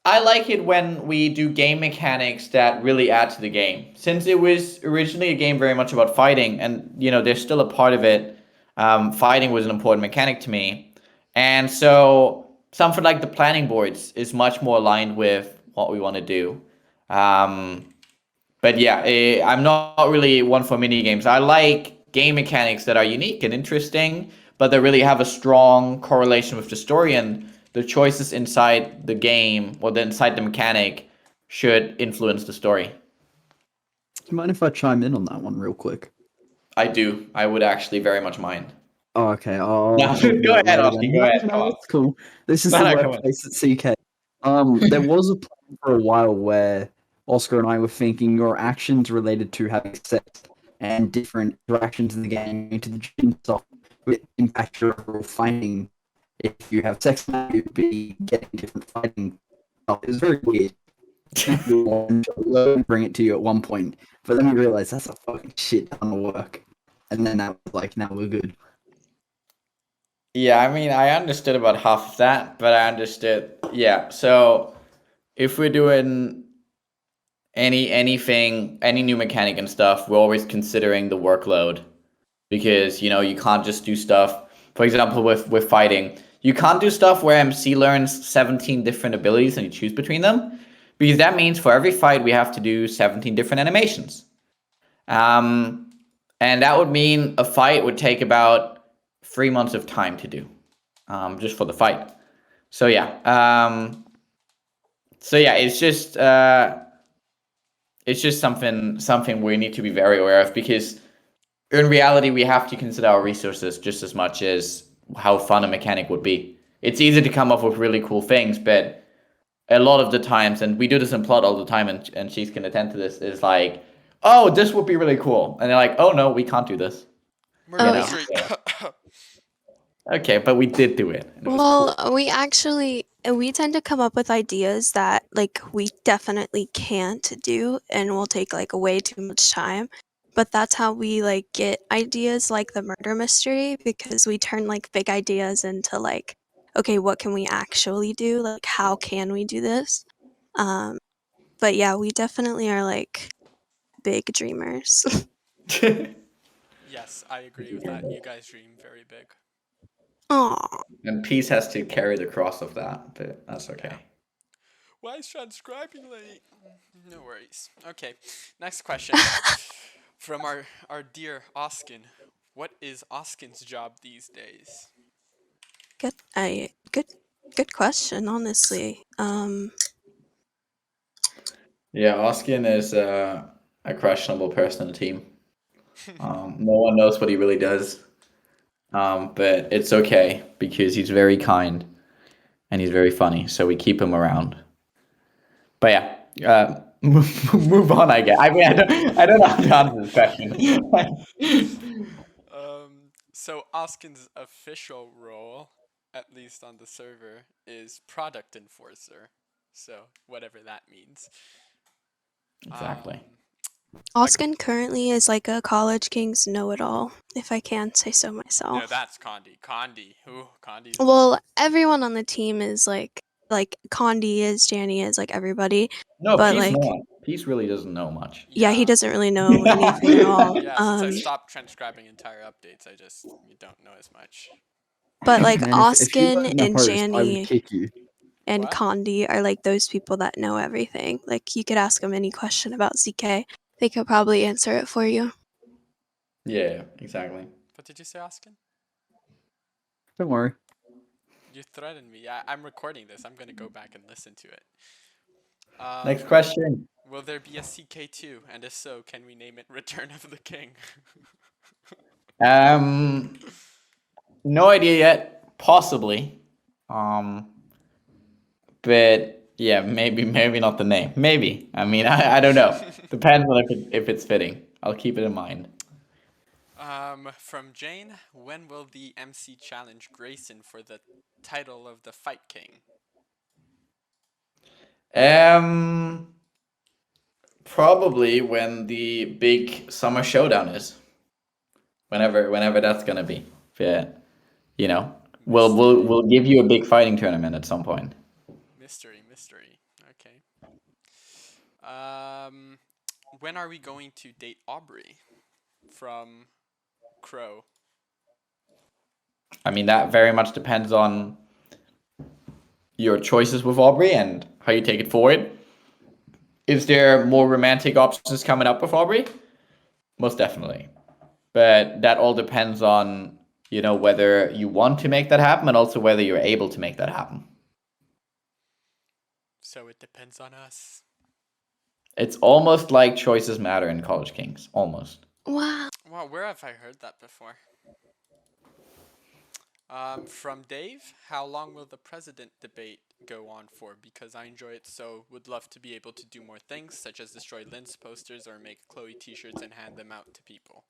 I like it when we do game mechanics that really add to the game. Since it was originally a game very much about fighting, and you know, there's still a part of it. Fighting was an important mechanic to me, and so something like the planning boards is much more aligned with what we want to do. But yeah, I'm not really one for mini games. I like game mechanics that are unique and interesting, but that really have a strong correlation with the story, and the choices inside the game or inside the mechanic should influence the story. Do you mind if I chime in on that one real quick? I do. I would actually very much mind. Oh, okay. No, go ahead, Oskin. Go ahead. Come on. That's cool. This is No, the come on. workplace at CK. There was a plan for a while where Oscar and I were thinking your actions related to having sex and different interactions in the game into the gym stuff would impact your overall fighting. If you have sex now, you'd be getting different fighting stuff. It was very weird. Bring it to you at one point, but then we realized that's a fucking shit ton of work. And then I was like, now we're good. Yeah, I mean, I understood about half of that, but I understood. Yeah, so if we're doing anything, any new mechanic and stuff, we're always considering the workload, because you know you can't just do stuff. For example, with fighting, you can't do stuff where MC learns 17 different abilities and you choose between them, because that means for every fight we have to do 17 different animations. And that would mean a fight would take about 3 months of time to do, just for the fight. So yeah, it's just something we need to be very aware of, because in reality we have to consider our resources just as much as how fun a mechanic would be. It's easy to come up with really cool things, but a lot of the times, and we do this in plot all the time, and she can attend to this, is like, oh, this would be really cool, and they're like, oh no, we can't do this. Murder yeah. Street. Okay, but we did do it. And it was Well, cool. we tend to come up with ideas that like we definitely can't do and will take like way too much time. But that's how we like get ideas like the murder mystery, because we turn like big ideas into like, okay, what can we actually do? Like, how can we do this? But yeah, we definitely are like big dreamers. Yes, I agree with that. You guys dream very big. Aw. And Peace has to carry the cross of that, but that's okay. Why is transcribing late? No worries. Okay, next question from our dear Oskin. What is Oskin's job these days? Good question, honestly. Yeah, Oskin is a questionable person on the team. No one knows what he really does. But it's okay because he's very kind and he's very funny, so we keep him around. But yeah, move on. I guess. I mean, I don't know how to answer this question. So Oskin's official role, at least on the server, is product enforcer. So whatever that means. Exactly. Oskin currently is like a college king's know-it-all, if I can say so myself. No, that's Condi. Condi. Ooh, Condi's. Well, everyone on the team is like Condi is, Janny is, like everybody. No, but Peace like not. Peace really doesn't know much. yeah, he doesn't really know anything at all. Yeah, since I stopped transcribing entire updates, you don't know as much. But like Man, if you Oskin weren't the and host, I would Janny kick you. and What? Condi are like those people that know everything. Like you could ask them any question about ZK, they could probably answer it for you. Yeah, exactly. What did you say, Oskin? Don't worry. You threatened me. Yeah, I'm recording this. I'm gonna go back and listen to it. Next question. Will there be a CK2? And if so, can we name it Return of the King? No idea yet. Possibly. But yeah, maybe not the name. Maybe. I mean, I don't know. Depends on if it's fitting. I'll keep it in mind. From Jane, when will the MC challenge Grayson for the title of the Fight King? Probably when the big summer showdown is. Whenever that's gonna be. Yeah, you know, we'll give you a big fighting tournament at some point. Mystery. Okay. When are we going to date Aubrey? From Crow. I mean, that very much depends on your choices with Aubrey and how you take it forward. Is there more romantic options coming up with Aubrey? Most definitely. But that all depends on, whether you want to make that happen and also whether you're able to make that happen. So it depends on us. It's almost like choices matter in College Kings. Almost. Wow. Wow, where have I heard that before? From Dave, how long will the president debate go on for? Because I enjoy it, so would love to be able to do more things, such as destroy Linds posters or make Chloe t-shirts and hand them out to people.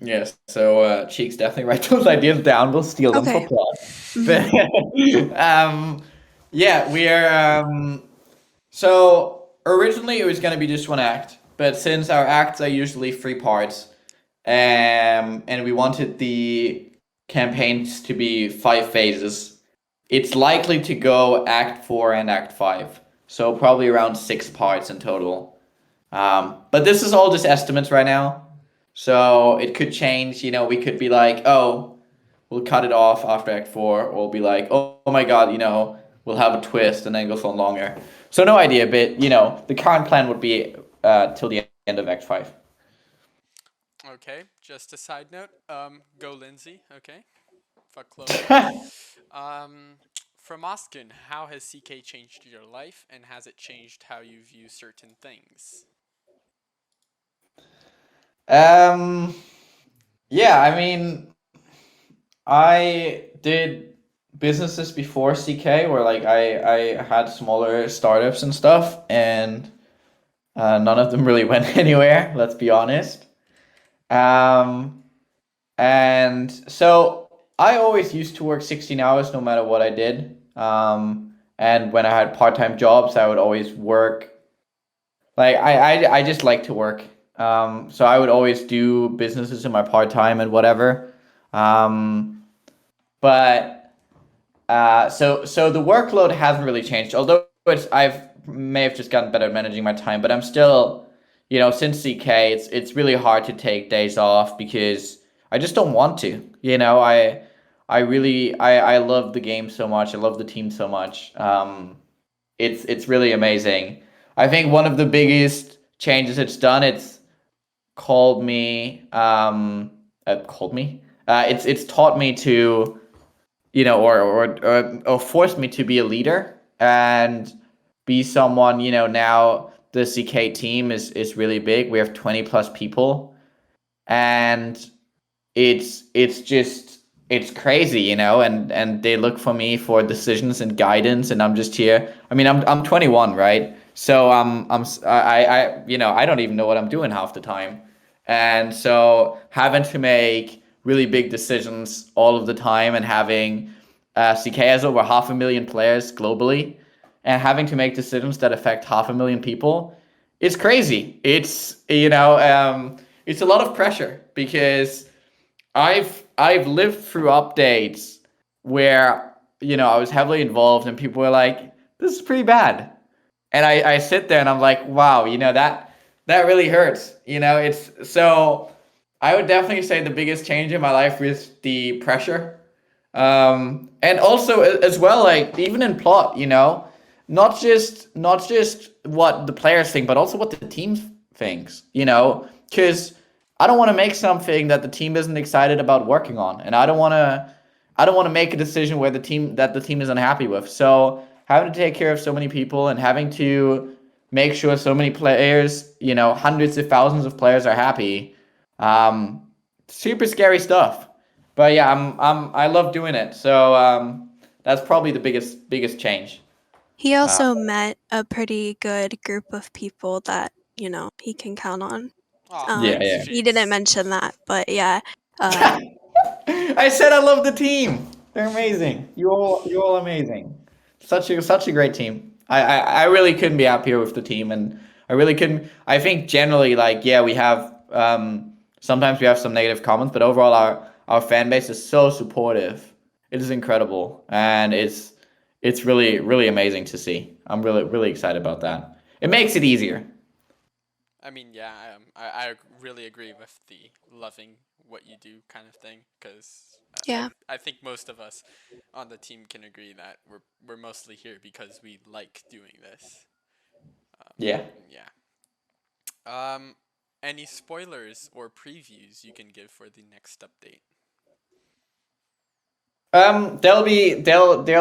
Yes, so Cheeks, definitely write those ideas down. We'll steal them for plot. Yeah, we are. So originally it was going to be just one act, but since our acts are usually 3 parts, and we wanted the campaigns to be 5 phases, it's likely to go Act 4 and Act 5. So probably around 6 parts in total. But this is all just estimates right now. So it could change, we could be like, oh, we'll cut it off after Act 4, or we'll be like, oh my god, we'll have a twist and then go on longer. So no idea, but, the current plan would be till the end of Act 5. Okay, just a side note, go Lindsey, okay? Fuck Chloe. From Oskin, how has CK changed your life, and has it changed how you view certain things? Yeah, I mean, I did businesses before CK where like I had smaller startups and stuff, and none of them really went anywhere, let's be honest. And so I always used to work 16 hours no matter what I did. And when I had part-time jobs, I would always work. Like I just like to work. So I would always do businesses in my part-time and whatever. But so the workload hasn't really changed. Although may have just gotten better at managing my time, but I'm still, since CK, it's really hard to take days off because I just don't want to. I love the game so much. I love the team so much. It's really amazing. I think one of the biggest changes it's done, it's called me called me. It's taught me to, or forced me to be a leader and be someone. Now the CK team is really big. We have 20 plus people, and it's crazy, and they look for me for decisions and guidance, and I'm just here. I mean, I'm 21, right? So I don't even know what I'm doing half the time, and so having to make really big decisions all of the time, and having CK has over 500,000 players globally, and having to make decisions that affect 500,000 people, it's crazy. It's a lot of pressure because I've lived through updates where I was heavily involved and people were like, "This is pretty bad," and I sit there and I'm like, "Wow, that really hurts." It's so I would definitely say the biggest change in my life was the pressure, and also as well, like even in plot, not just what the players think, but also what the team thinks, because I don't want to make something that the team isn't excited about working on, and I don't want to make a decision where the team is unhappy with. So having to take care of so many people and having to make sure so many players, hundreds of thousands of players are happy, super scary stuff. But yeah, I love doing it. So that's probably the biggest change. He also met a pretty good group of people that, he can count on. Aw, Yeah, thanks, yeah. He didn't Cheeks. mention that, but yeah. I said I love the team. They're amazing. You all amazing. Such a great team. I really couldn't be happier with the team, and I really couldn't. I think generally, like, yeah, we have sometimes we have some negative comments, but overall our fan base is so supportive. It is incredible, and it's really amazing to see. I'm really excited about that. It makes it easier. I mean, yeah, I really agree with the loving what you do kind of thing, because Yeah. I think most of us on the team can agree that we're mostly here because we like doing this. Yeah. Yeah. Any spoilers or previews you can give for the next update? There'll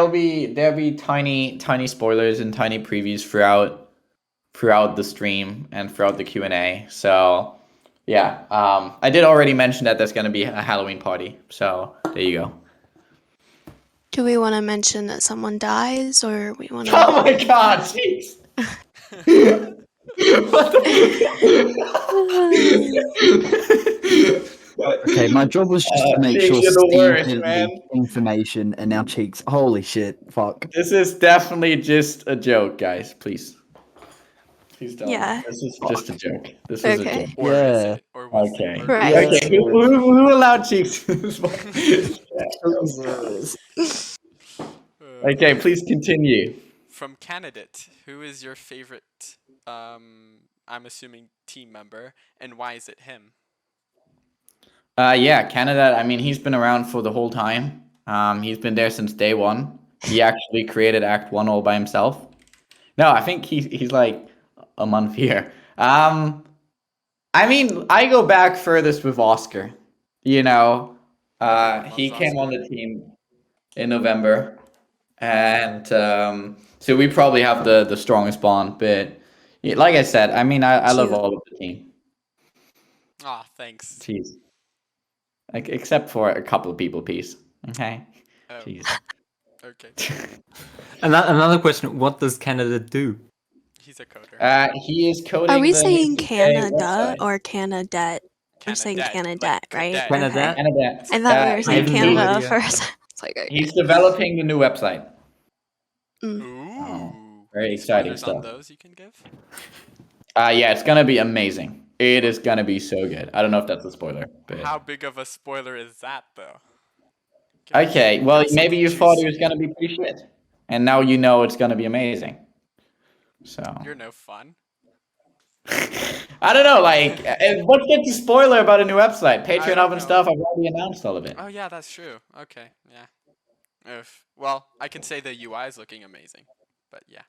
be tiny spoilers and tiny previews throughout the stream and throughout the Q&A. So yeah, I did already mention that there's gonna be a Halloween party. So there you go. Do we want to mention that someone dies, or we want Oh to? my God, jeez. What Okay, my job was just to make Cheeks, sure you're the Steve worst, didn't man. leak information, and now Cheeks. Holy shit, fuck. This is definitely just a joke, guys. Please don't. Yeah. This is just a joke. This is a Okay. joke. Or Yeah. is it? Or was Okay. it? Or Right. is it? Okay. Who allowed Cheeks to this one? Okay, please continue. From Kanadet, who is your favorite, I'm assuming, team member, and why is it him? Yeah, Canada. I mean, he's been around for the whole time. He's been there since day one. He actually created Act 1 all by himself. No, I think he's like a month here. I mean, I go back furthest with Oscar. He Everyone came loves on Oscar. the team in November, and so we probably have the strongest bond. But yeah, like I said, I mean, I love Cute. all of the team. Ah, thanks. Jeez. Like, except for a couple of people, please. Okay. Oh, Jeez. okay. Another question: what does Canada do? He's a coder. He is coding. Are we the saying CK Canada website. or Kanadet? We're saying Kanadet, Kanadet, like right? cadet. Canada? Okay. Canada. I thought we were I saying have no Canada idea. first. It's like, okay. He's developing the new website. Ooh. Very Any exciting spoilers on stuff. those you can give? Yeah, it's gonna be amazing. It is gonna be so good. I don't know if that's a spoiler, but How big of a spoiler is that, though? Give us- okay. give Well, us maybe something you thought it juicy. was gonna be pretty shit, and now you know it's gonna be amazing. So You're no fun. I don't know, like, what's the spoiler about a new website? Patreon don't up and know. stuff. I've already announced all of it. Oh yeah, that's true. Okay, yeah. Well, I can say the UI is looking amazing, but yeah.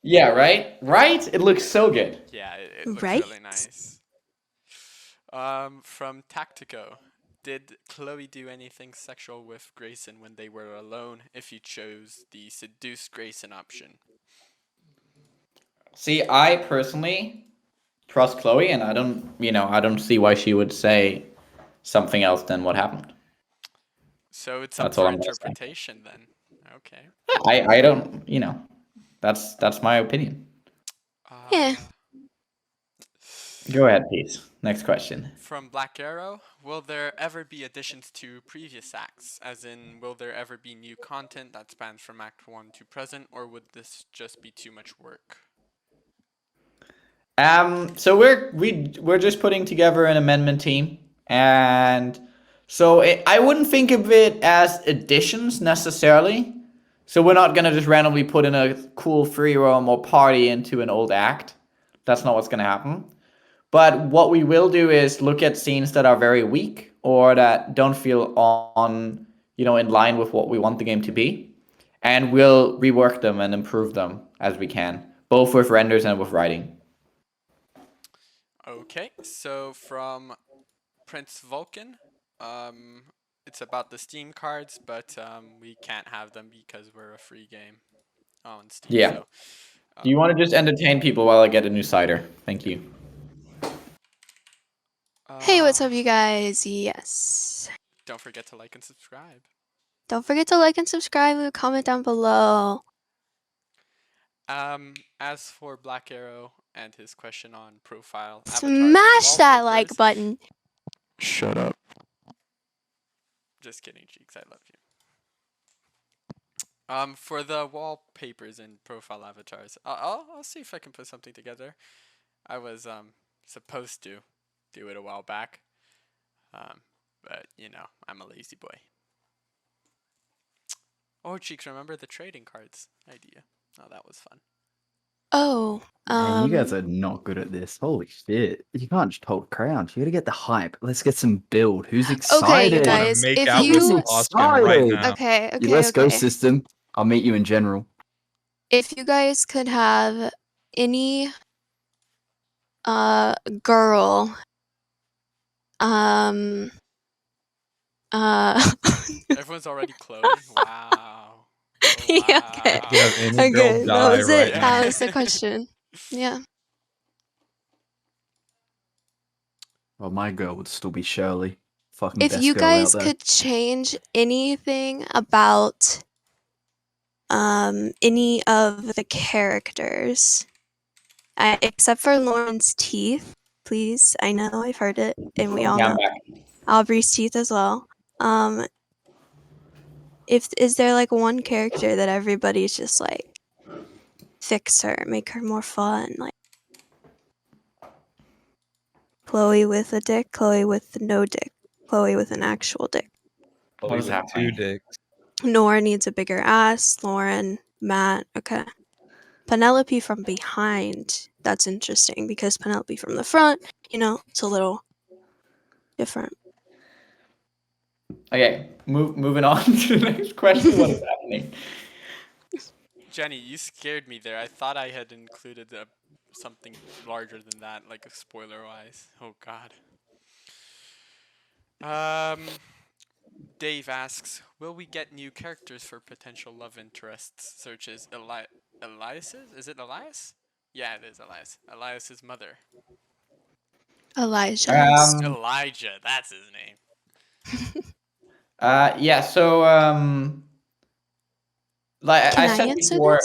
Yeah, right? Right? It looks so good. Yeah, it looks Right? really nice. From Tactico, did Chloe do anything sexual with Grayson when they were alone if you chose the seduce Grayson option? See, I personally trust Chloe, and I don't see why she would say something else than what happened. So it's up That's all for I'm gonna say. interpretation then. Okay. I don't, that's my opinion. Yeah. Go ahead, please. Next question. From Black Arrow, will there ever be additions to previous acts? As in, will there ever be new content that spans from Act 1 to present, or would this just be too much work? So we're just putting together an amendment team, and so I wouldn't think of it as additions necessarily. So we're not gonna just randomly put in a cool free roam or party into an old act. That's not what's gonna happen. But what we will do is look at scenes that are very weak or that don't feel in line with what we want the game to be, and we'll rework them and improve them as we can, both with renders and with writing. Okay, so from Prince Vulcan, it's about the Steam cards, but we can't have them because we're a free game on Steam. Yeah. So, Do you want to just entertain people while I get a new cider? Thank you. Hey, what's up, you guys? Yes. Don't forget to like and subscribe. Don't forget to like and subscribe, leave a comment down below. As for Black Arrow and his question on profile, Smash that like button. Shut up. Just kidding, Cheeks. I love you. For the wallpapers and profile avatars, I'll see if I can put something together. I was supposed to do it a while back, but I'm a lazy boy. Oh, Cheeks, remember the trading cards idea? Oh, that was fun. Oh, Man, you guys are not good at this. Holy shit. You can't just hold crowns. You gotta get the hype. Let's get some build. Who's excited? Okay, you I wanna guys, make if out with you some Oskin right excited? now. okay, You Let's go okay. system. I'll meet you in general. If you guys could have any girl Everyone's already Chloe. Wow. yeah, okay. You have any girl Okay, that die was right it. now. That was the question. Yeah. Well, my girl would still be Shirley. Fucking If best you girl out guys there. could change anything about any of the characters, except for Lauren's teeth, please. I know I've heard it, and we all Yeah, I'm know back. Aubrey's teeth as well. Is there like one character that everybody's just like fix her, make her more fun, like Chloe with a dick, Chloe with no dick, Chloe with an actual dick. What is With happening? 2 dicks. Nora needs a bigger ass. Lauren, Matt, okay. Penelope from behind. That's interesting because Penelope from the front, it's a little different. Okay, moving on to the next question. What is happening? Jenny, you scared me there. I thought I had included something larger than that, like a spoiler-wise. Oh God. Dave asks, will we get new characters for potential love interests, such as Elias's? Is it Elias? Yeah, it is Elias. Elias's mother. Elijah's. Elijah, that's his name. Yeah. So like Can I I said answer before,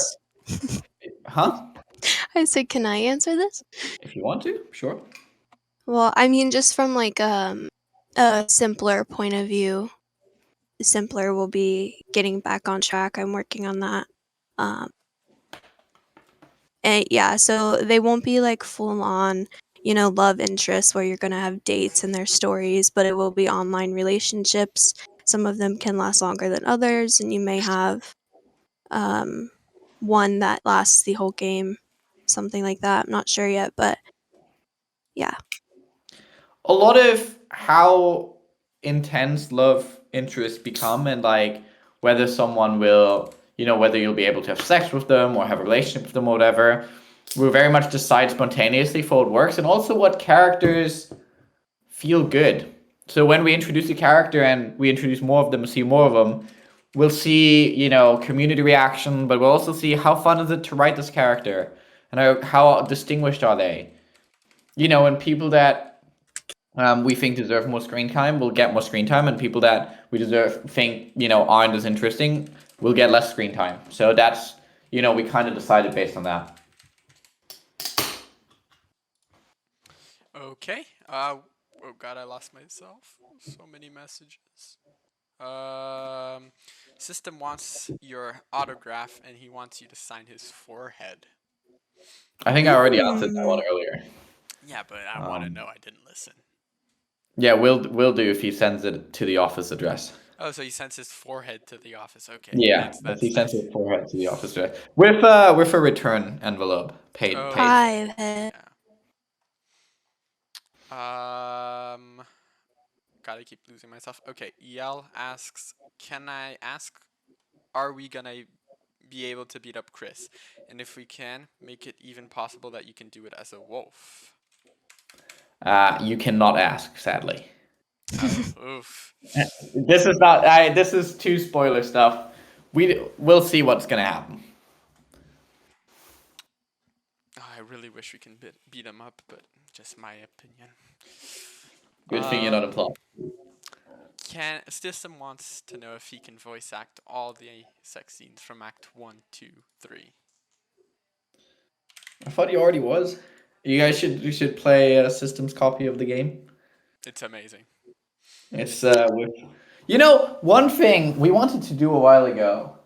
this? huh? I said, can I answer this? If you want to, sure. Well, I mean, just from like a simpler point of view, the simpler will be getting back on track. I'm working on that. And yeah, so they won't be like full on, love interests where you're going to have dates and their stories, but it will be online relationships. Some of them can last longer than others, and you may have one that lasts the whole game, something like that. I'm not sure yet, but Yeah. A lot of how intense love interests become, and like whether someone will, whether you'll be able to have sex with them or have a relationship with them or whatever, will very much decide spontaneously for what works, and also what characters feel good. So when we introduce a character and we introduce more of them and see more of them, we'll see, community reaction, but we'll also see how fun is it to write this character and how distinguished are they. And people that we think deserve more screen time will get more screen time, and people that we think aren't as interesting will get less screen time. So that's we kind of decided based on that. Okay. Oh God, I lost myself. So many messages. System wants your autograph, and he wants you to sign his forehead. I think I already answered that one earlier. Yeah, but I want to know. I didn't listen. Yeah, we'll do if he sends it to the office address. Oh, so he sends his forehead to the office. Okay. Yeah, that's he sends nice. his forehead to the office address with a return envelope paid. Oh. 5 head. Yeah. Gotta keep losing myself. Okay, Yell asks, can I ask, are we gonna be able to beat up Chris? And if we can, make it even possible that you can do it as a wolf. You cannot ask, sadly. Oh, oof. This is not. This is too spoiler stuff. We'll see what's gonna happen. Oh, I really wish we can beat him up, but just my opinion. Good thing you're not a plot. System wants to know if he can voice act all the sex scenes from Act 1, 2, 3. I thought he already was. You guys should play a System's copy of the game. It's amazing. It's one thing we wanted to do a while ago.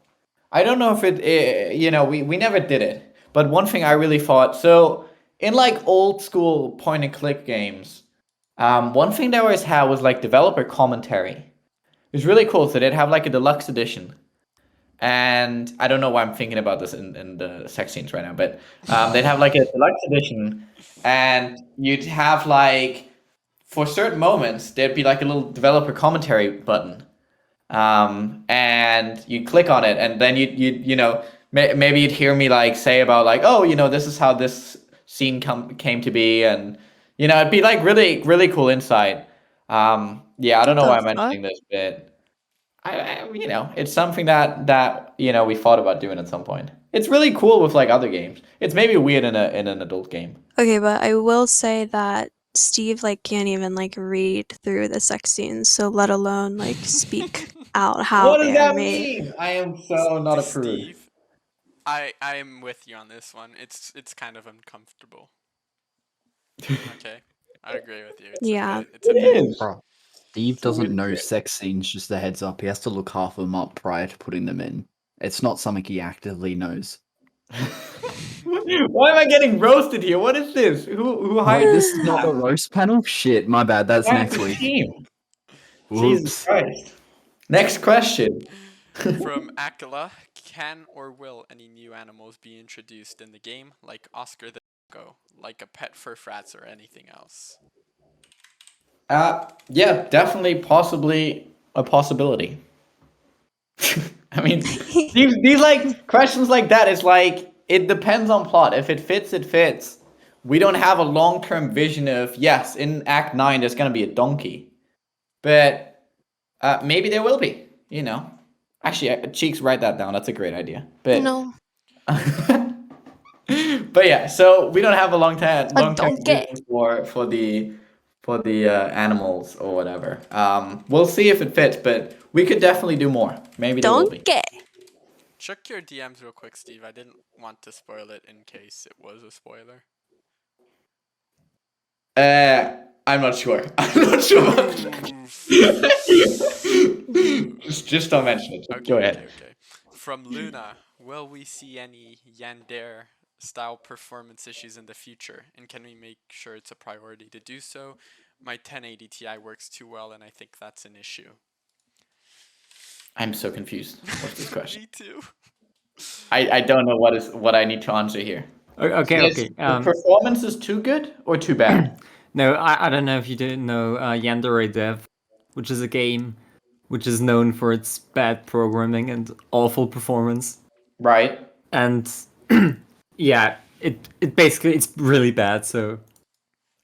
I don't know if we never did it, but one thing I really thought, so in like old school point and click games, one thing they always had was like developer commentary. It was really cool. So they'd have like a deluxe edition, and I don't know why I'm thinking about this in the sex scenes right now, but they'd have like a deluxe edition, and you'd have like, for certain moments, there'd be like a little developer commentary button, and you click on it, and then maybe you'd hear me like say about like, oh, this is how this scene came to be, and it'd be like really really cool insight. Yeah, I don't know why I'm mentioning this, but it's something that we thought about doing at some point. It's really cool with like other games. It's maybe weird in an adult game. Okay, but I will say that Steve can't even read through the sex scenes, so let alone speak out how What does they're that made. mean? I am so not a prude. Steve, I am with you on this one. It's kind of uncomfortable. Okay, I agree with you. Yeah. It's a bit. Bro, Steve doesn't know sex scenes, just a heads up. He has to look half of them up prior to putting them in. It's not something he actively knows. Why am I getting roasted here? What is this? Who hired Wait, this is not the roast panel? Shit, my bad. That's next week. Team. Whoops. Jesus Christ. Next question. From Akela, can or will any new animals be introduced in the game, like Oscar the doggo, like a pet for frats or anything else? Yeah, definitely, possibly a possibility. I mean, these like questions like that is like, it depends on plot. If it fits, it fits. We don't have a long-term vision of, yes, in Act 9 there's gonna be a donkey, but maybe there will be. Actually, Cheeks, write that down. That's a great idea. But No. but yeah, so we don't have a long-term donkey. vision for the animals or whatever. We'll see if it fits, but we could definitely do more. Maybe there will be. Donkey. Check your DMs real quick, Steve. I didn't want to spoil it in case it was a spoiler. I'm not sure. I'm not sure. just don't mention it. Okay, Go ahead. Okay. From Luna, will we see any yandere style performance issues in the future? And can we make sure it's a priority to do so? My 1080 Ti works too well, and I think that's an issue. I'm so confused. What's this question? Me too. I don't know what I need to answer here. Okay. The performance is too good or too bad? No, I don't know if you didn't know Yandere Dev, which is a game which is known for its bad programming and awful performance. Right. And yeah, it basically it's really bad. So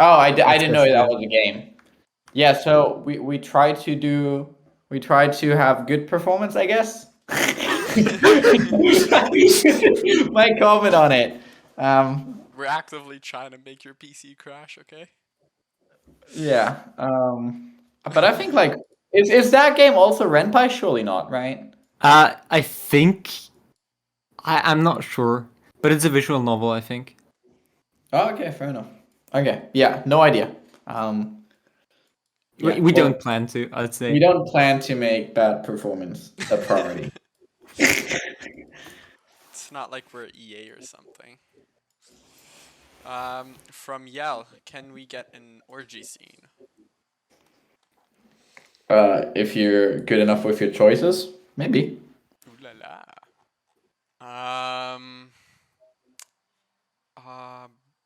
Oh, I didn't know basically that it. was a game. Yeah, so we try to have good performance, I guess. My comment on it. We're actively trying to make your PC crash, okay? Yeah. But I think like is that game also Renpai? Surely not, right? I think I'm not sure, but it's a visual novel, I think. Oh, okay, fair enough. Okay, yeah, no idea. Yeah, We well, don't plan to, I'd say. we don't plan to make bad performance a priority. It's not like we're EA or something. From Yell, can we get an orgy scene? If you're good enough with your choices, maybe. Ooh la la.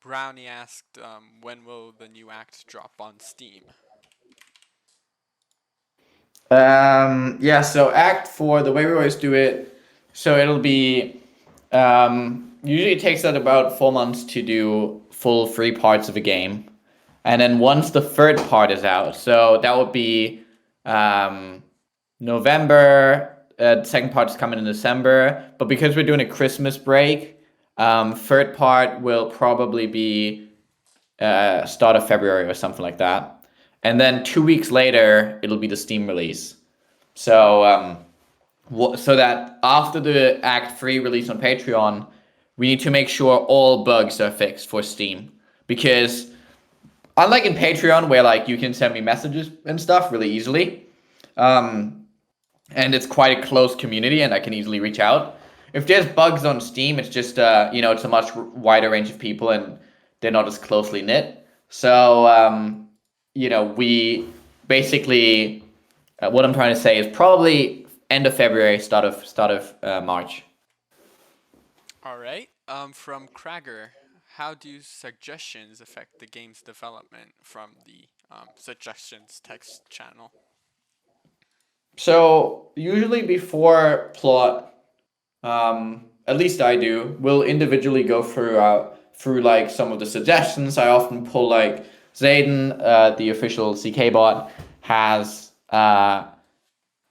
Brownie asked, when will the new act drop on Steam? Yeah, so Act 4, the way we always do it, so it'll be, usually it takes us about 4 months to do full 3 parts of a game. And then once the third part is out, so that would be November, the second part's coming in December, but because we're doing a Christmas break, third part will probably be start of February or something like that. And then 2 weeks later, it'll be the Steam release. So, so that after the Act 3 release on Patreon, we need to make sure all bugs are fixed for Steam. Because unlike in Patreon, where like you can send me messages and stuff really easily, and it's quite a close community and I can easily reach out. If there's bugs on Steam, it's just, it's a much wider range of people and they're not as closely knit. So, we basically, what I'm trying to say is probably end of February, start of March. All right. From Krager, how do suggestions affect the game's development from the suggestions text channel? So usually before plot, at least I do, we'll individually go through like some of the suggestions. I often pull like Zayden, the official CK bot, has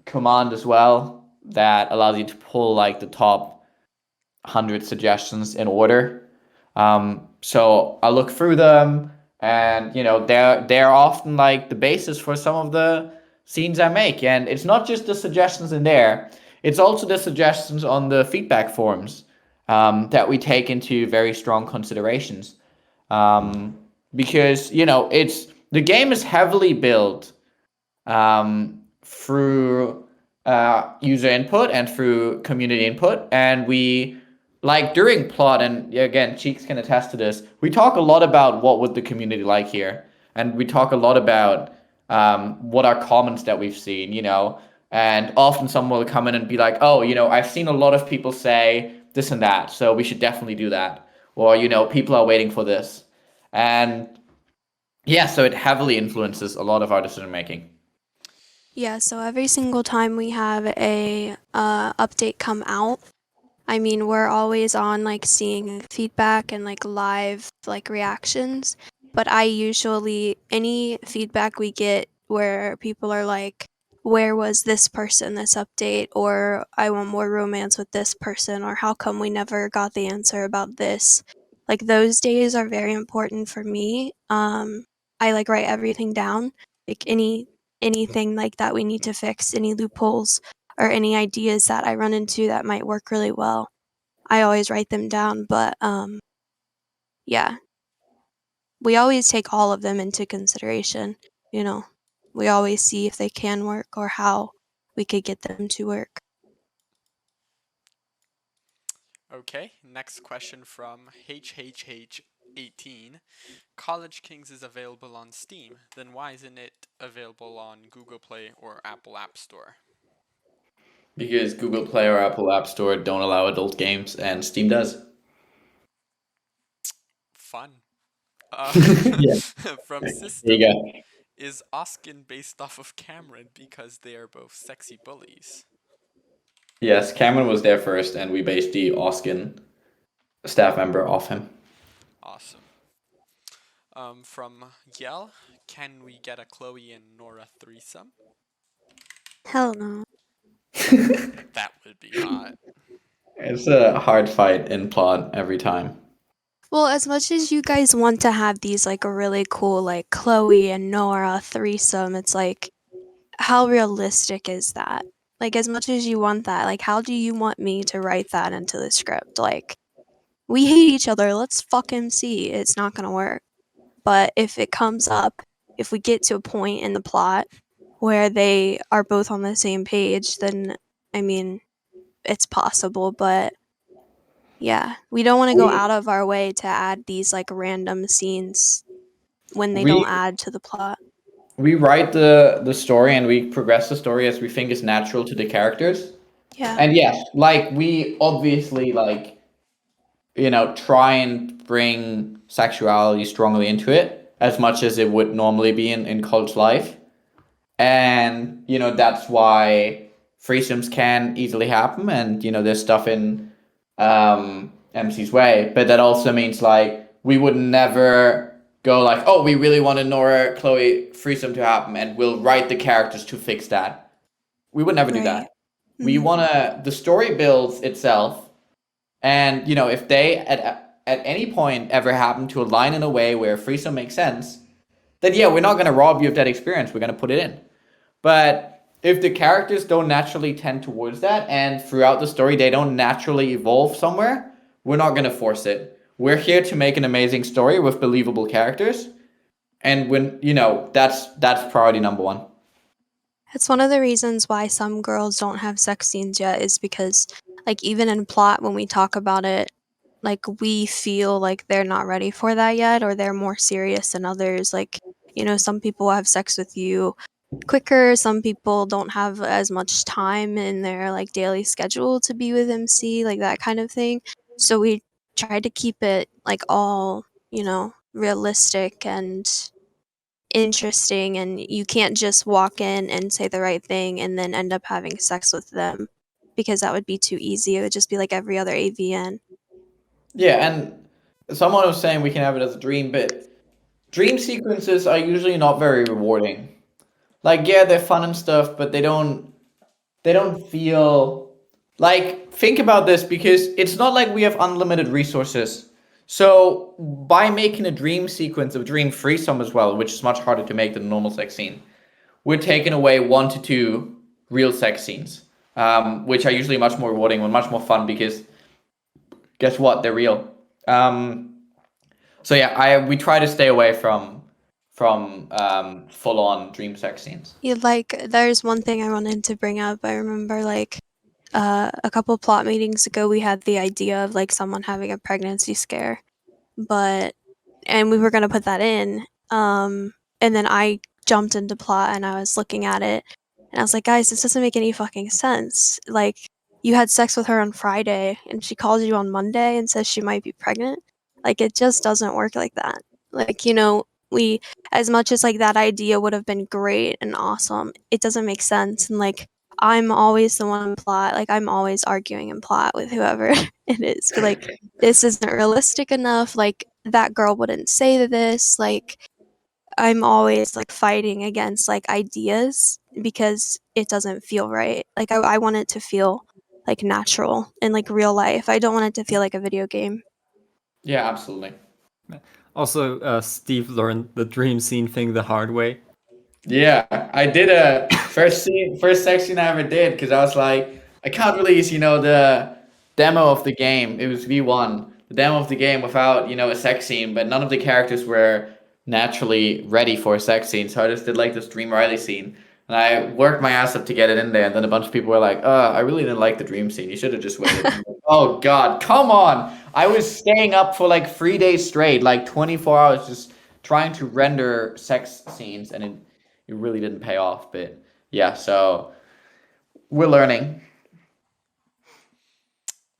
command as well that allows you to pull like the top 100 suggestions in order. So I look through them, and they're often like the basis for some of the scenes I make. And it's not just the suggestions in there; it's also the suggestions on the feedback forums that we take into very strong considerations. Because it's the game is heavily built through user input and through community input, and we like during plot, and again Cheeks can attest to this, we talk a lot about what would the community like here, and we talk a lot about what are comments that we've seen, and often someone will come in and be like, oh, I've seen a lot of people say this and that, so we should definitely do that, or people are waiting for this. And yeah, so it heavily influences a lot of our decision making. Yeah, so every single time we have a update come out, I mean, we're always on like seeing feedback and like live like reactions, but I usually any feedback we get where people are like, where was this person this update, or I want more romance with this person, or how come we never got the answer about this, like those days are very important for me. I like write everything down, like anything like that we need to fix, any loopholes or any ideas that I run into that might work really well. I always write them down, but yeah. We always take all of them into consideration, We always see if they can work or how we could get them to work. Okay, next question from HHH18. College Kings is available on Steam, then why isn't it available on Google Play or Apple App Store? Because Google Play or Apple App Store don't allow adult games, and Steam does. Fun. Uh, Yeah. from There System, you go. is Oskin based off of Cameron because they are both sexy bullies? Yes, Cameron was there first, and we based the Oskin staff member off him. Awesome. From Yell, can we get a Chloe and Nora threesome? Hell no. That would be hot. It's a hard fight in plot every time. Well, as much as you guys want to have these like a really cool like Chloe and Nora threesome, it's like how realistic is that? Like as much as you want that, like how do you want me to write that into the script? Like we hate each other, let's fucking see. It's not gonna work. But if it comes up, if we get to a point in the plot where they are both on the same page, then I mean, it's possible, but yeah, we don't want to go out of our way to add these like random scenes when they don't We add to the plot. we write the story and we progress the story as we think is natural to the characters. Yeah. And yes, like we obviously like try and bring sexuality strongly into it as much as it would normally be in college life. And that's why threesomes can easily happen, and there's stuff in MC's way, but that also means like we would never go like, oh, we really want a Nora Chloe threesome to happen, and we'll write the characters to fix that. We would never do that. Right. We Mhm. wanna the story builds itself, and if they at any point ever happen to align in a way where threesome makes sense, then yeah, we're not gonna rob you of that experience. We're gonna put it in. But if the characters don't naturally tend towards that, and throughout the story they don't naturally evolve somewhere, we're not going to force it. We're here to make an amazing story with believable characters, and that's priority number one. It's one of the reasons why some girls don't have sex scenes yet is because, like, even in plot, when we talk about it, like, we feel like they're not ready for that yet, or they're more serious than others. Like, some people have sex with you quicker, some people don't have as much time in their, like, daily schedule to be with MC, like, that kind of thing. So we try to keep it, like, all, realistic and interesting, and you can't just walk in and say the right thing and then end up having sex with them because that would be too easy. It would just be like every other AVN. Yeah, and someone was saying we can have it as a dream, but dream sequences are usually not very rewarding. Like, yeah, they're fun and stuff, but they don't feel like, think about this, because it's not like we have unlimited resources. So by making a dream sequence of dream threesome as well, which is much harder to make than a normal sex scene, we're taking away 1 to 2 real sex scenes, which are usually much more rewarding and much more fun because guess what, they're real. So yeah, we try to stay away from full on dream sex scenes. Yeah, like there's one thing I wanted to bring up. I remember like a couple plot meetings ago we had the idea of like someone having a pregnancy scare, and we were gonna put that in. And then I jumped into plot and I was looking at it and I was like, guys, this doesn't make any fucking sense. Like, you had sex with her on Friday and she calls you on Monday and says she might be pregnant. Like, it just doesn't work like that. Like, we, as much as like that idea would have been great and awesome, it doesn't make sense. And like, I'm always the one in plot. Like, I'm always arguing in plot with whoever it is. But like, this isn't realistic enough. Like, that girl wouldn't say this. Like, I'm always like fighting against like ideas because it doesn't feel right. Like I want it to feel like natural and like real life. I don't want it to feel like a video game. Yeah, absolutely. Also, Steve learned the dream scene thing the hard way. Yeah, I did a first sex scene I ever did because I was like, I can't release, the demo of the game. It was V1, the demo of the game without, a sex scene, but none of the characters were naturally ready for a sex scene. So I just did like this Dream Riley scene, and I worked my ass up to get it in there. And then a bunch of people were like, I really didn't like the dream scene. You should have just waited. I'm like, oh God, come on! I was staying up for like 3 days straight, like 24 hours, just trying to render sex scenes, and it really didn't pay off. But yeah, so we're learning.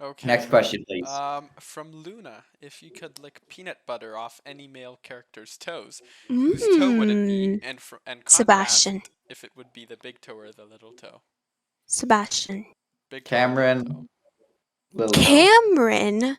Okay. Next question, please. From Luna, if you could lick peanut butter off any male character's toes, whose toe would it be? And contrast Sebastian. if it would be the big toe or the little toe. Sebastian. Big toe or little toe? Cameron. Little toe. Cameron?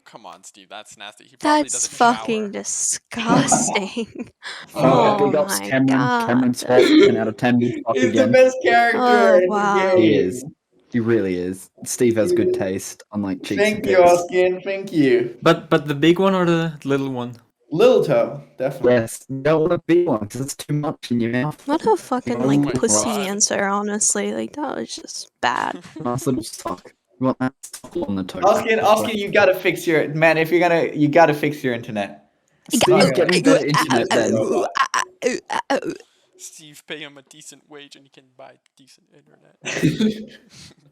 Come on, Steve, that's nasty. He probably That's doesn't fucking shower. disgusting. Oh, Oh big ups, my Cameron. god. Cameron's hot. 10 out of 10. Fuck He's the again. best character Oh, in wow. the game. He is. He really is. Steve has good taste, unlike cheeks and Thank you, tits. Oskin. Thank you. But the big one or the little one? Little toe, definitely. Yes, you don't want to be one because it's too much in your mouth. What a fucking Oh like my pussy God. answer, honestly. Like that was just bad. Nice little sock. You want that stipple on the toe. Oskin, you gotta fix your man. If you're gonna, you gotta fix your internet. Steve, get me better internet then. Steve, pay him a decent wage and he can buy decent internet.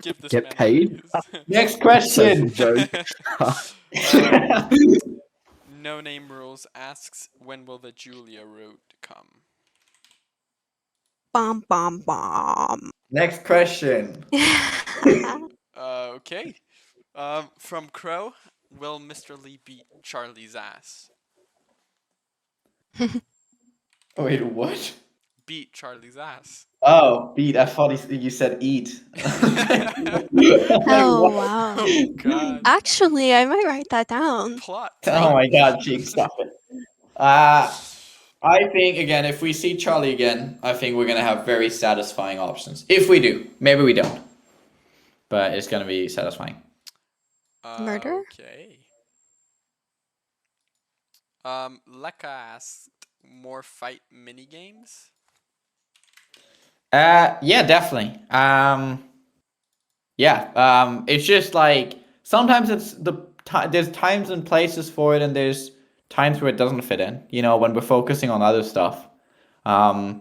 Give this Get man a paid? raise. Next So question. joke. No Name Rules asks, when will the Julia road come? Bomb bomb bomb. Next question. Okay. From Crow, will Mr. Lee beat Charlie's ass? Wait, what? Beat Charlie's ass. Oh, beat. I thought you said eat. Oh wow. Oh god. Actually, I might write that down. Plot. Oh my god, Cheek, stop it. I think, again, if we see Charli again, I think we're going to have very satisfying options. If we do. Maybe we don't. But it's going to be satisfying. Murder? Okay. Lekka asked, more fight minigames? Yeah, definitely. It's just like, sometimes it's there's times and places for it, and there's times where it doesn't fit in, when we're focusing on other stuff. We're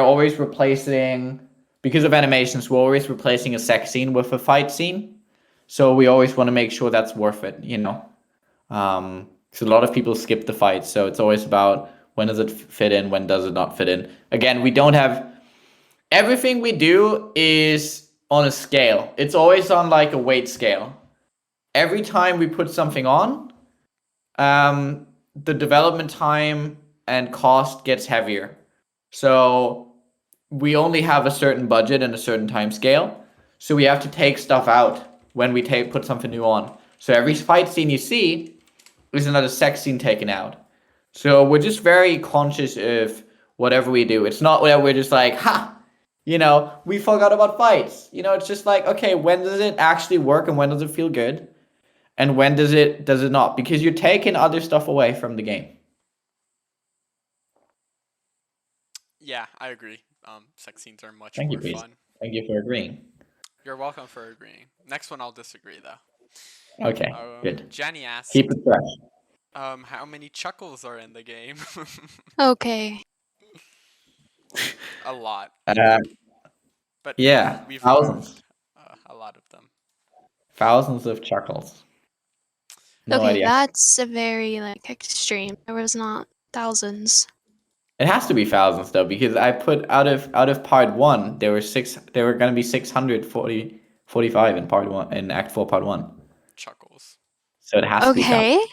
always replacing, because of animations, we're always replacing a sex scene with a fight scene. So we always want to make sure that's worth it, because a lot of people skip the fight. So it's always about, when does it fit in, when does it not fit in. Again, we don't have, everything we do is on a scale. It's always on like a weight scale. Every time we put something on, the development time and cost gets heavier. So we only have a certain budget and a certain time scale. So we have to take stuff out when we put something new on. So every fight scene you see is another sex scene taken out. So we're just very conscious of whatever we do. It's not that we're just like, we forgot about fights. It's just like, okay, when does it actually work and when does it feel good? And when does it not? Because you're taking other stuff away from the game. Yeah, I agree. Sex scenes are much Thank you, more Breeze. fun. Thank you for agreeing. You're welcome for agreeing. Next one, I'll disagree though. Okay, good. Jenny asked, Keep it fresh. how many chuckles are in the game? Okay. A lot. But Yeah, we've thousands. found, a lot of them. Thousands of chuckles. No Okay, idea. that's a very extreme. There was not thousands. It has to be thousands though, because I put out of part 1, there were gonna be 645 in part 1, in Act 4 part 1. Chuckles. So it has to be thousands. Okay.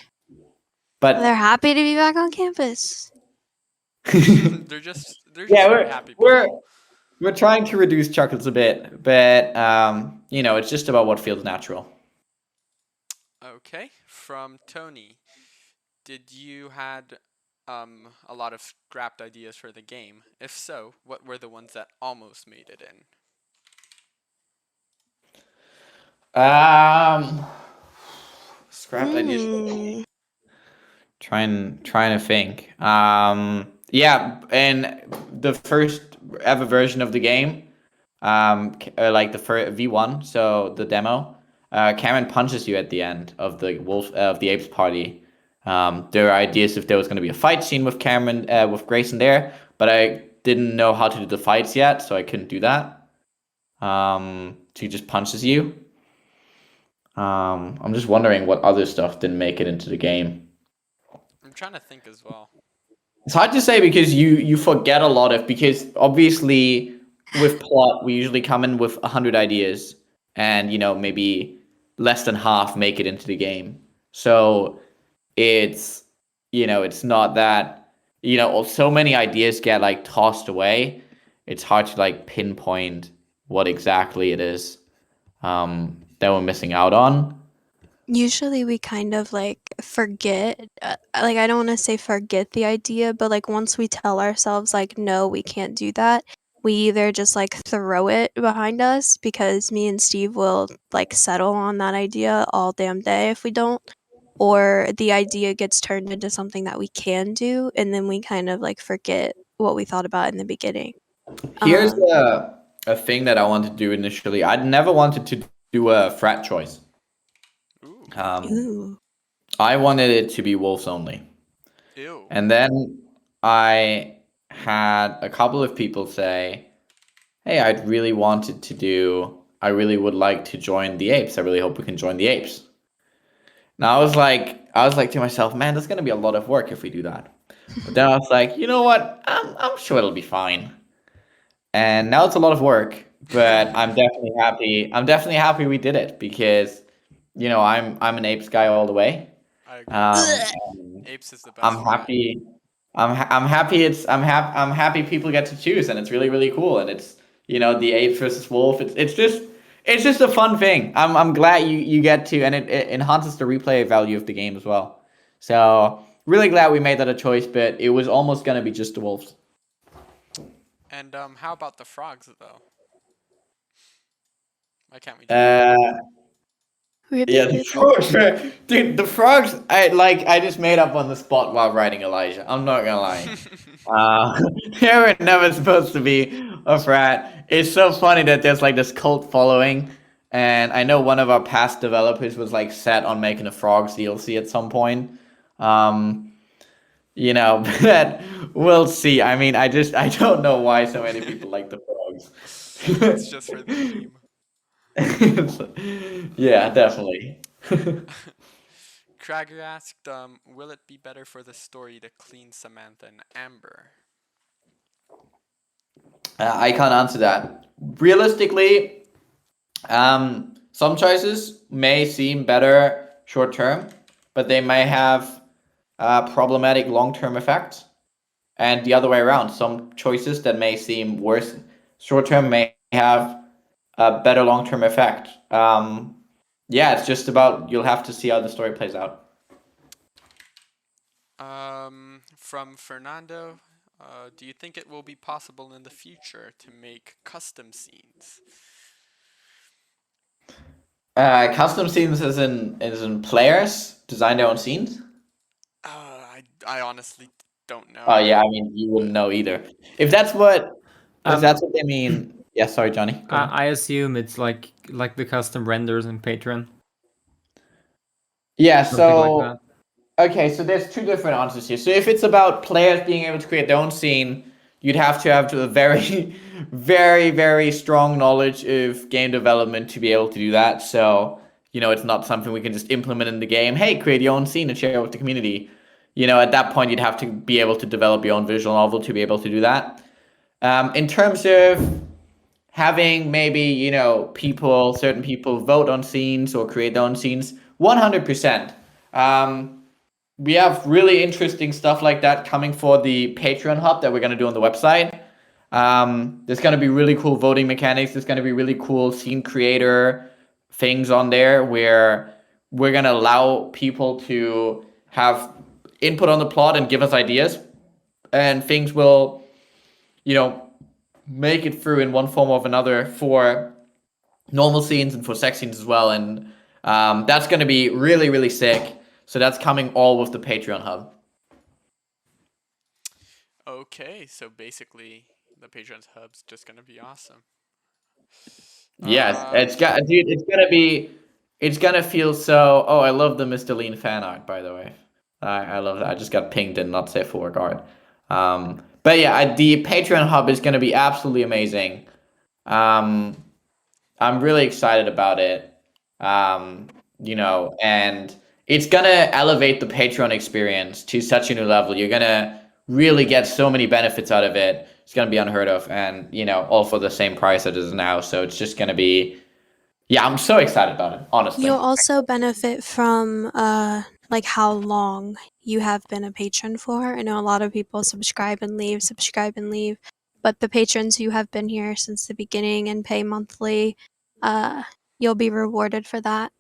But They're happy to be back on campus. They're just very happy people. we're trying to reduce chuckles a bit, but it's just about what feels natural. Okay, from Tony, did you had a lot of scrapped ideas for the game? If so, what were the ones that almost made it in? Scrapped ideas. Trying to think. Yeah, and the first ever version of the game, like the first V1, so the demo, Cameron punches you at the end of the Apes party. There are ideas if there was going to be a fight scene with Cameron, with Grayson there, but I didn't know how to do the fights yet, so I couldn't do that. So he just punches you. I'm just wondering what other stuff didn't make it into the game. I'm trying to think as well. It's hard to say because you forget a lot because obviously with plot we usually come in with 100 ideas and maybe less than half make it into the game. So it's it's not that so many ideas get like tossed away. It's hard to like pinpoint what exactly it is that we're missing out on. Usually we kind of like forget, like I don't want to say forget the idea, but like once we tell ourselves like no, we can't do that, we either just like throw it behind us because me and Steve will like settle on that idea all damn day if we don't, or the idea gets turned into something that we can do and then we kind of like forget what we thought about in the beginning. Here's Um, a thing that I wanted to do initially. I'd never wanted to do a frat choice. Ooh. ooh. I wanted it to be wolves only. Ew. And then I had a couple of people say, hey, I really would like to join the apes. I really hope we can join the apes. Now I was like to myself, man, there's gonna be a lot of work if we do that. But then I was like, you know what? I'm sure it'll be fine. And now it's a lot of work, but I'm definitely happy. I'm definitely happy we did it because, I'm an apes guy all the way. I agree. And Apes is the best. I'm frat. happy. I'm happy. I'm happy people get to choose, and it's really really cool. And it's the apes versus wolf. It's just a fun thing. I'm glad you get to, and it enhances the replay value of the game as well. So really glad we made that a choice, but it was almost gonna be just the wolves. And how about the frogs though? Why can't we do that? Yeah, the frogs, dude. The frogs, I just made up on the spot while writing Elijah. I'm not gonna lie. They were never supposed to be a frat. It's so funny that there's like this cult following, and I know one of our past developers was like set on making a frogs DLC at some point. But we'll see. I mean, I don't know why so many people like the frogs. It's just for the meme. Yeah, definitely. Cragger asked, will it be better for the story to clean Samantha and Amber? I can't answer that. Realistically, some choices may seem better short term, but they may have problematic long term effects. And the other way around, some choices that may seem worse short term may have a better long term effect. Yeah, it's just about you'll have to see how the story plays out. From Fernando, do you think it will be possible in the future to make custom scenes? Custom scenes is in players design their own scenes. I honestly don't know. Oh yeah, I mean you wouldn't know either. If that's what they mean. Yeah, sorry, Johnny. Go ahead. I assume it's like the custom renders in Patreon. Yeah, Something so like that. okay, so there's two different answers here. So if it's about players being able to create their own scene, you'd have a very, very, very strong knowledge of game development to be able to do that. So, it's not something we can just implement in the game. Hey, create your own scene and share it with the community. At that point, you'd have to be able to develop your own visual novel to be able to do that. In terms of having maybe, certain people vote on scenes or create their own scenes, 100%. We have really interesting stuff like that coming for the Patreon hub that we're going to do on the website. There's going to be really cool voting mechanics. There's going to be really cool scene creator things on there where we're going to allow people to have input on the plot and give us ideas. And things will, make it through in one form or another for normal scenes and for sex scenes as well. And that's going to be really, really sick. So that's coming all with the Patreon hub. Okay, so basically the Patreon hub's just gonna be awesome. Yes, it's gonna feel so. Oh, I love the Mr. Lean fan art, by the way. I love that. I just got pinged and not safe for work art. But yeah, the Patreon hub is gonna be absolutely amazing. I'm really excited about it. And it's gonna elevate the Patreon experience to such a new level. You're gonna really get so many benefits out of it. It's gonna be unheard of, and all for the same price that it is now. So it's just gonna be, yeah, I'm so excited about it, honestly. You'll also benefit from like how long you have been a patron for. I know a lot of people subscribe and leave, but the patrons who have been here since the beginning and pay monthly, you'll be rewarded for that.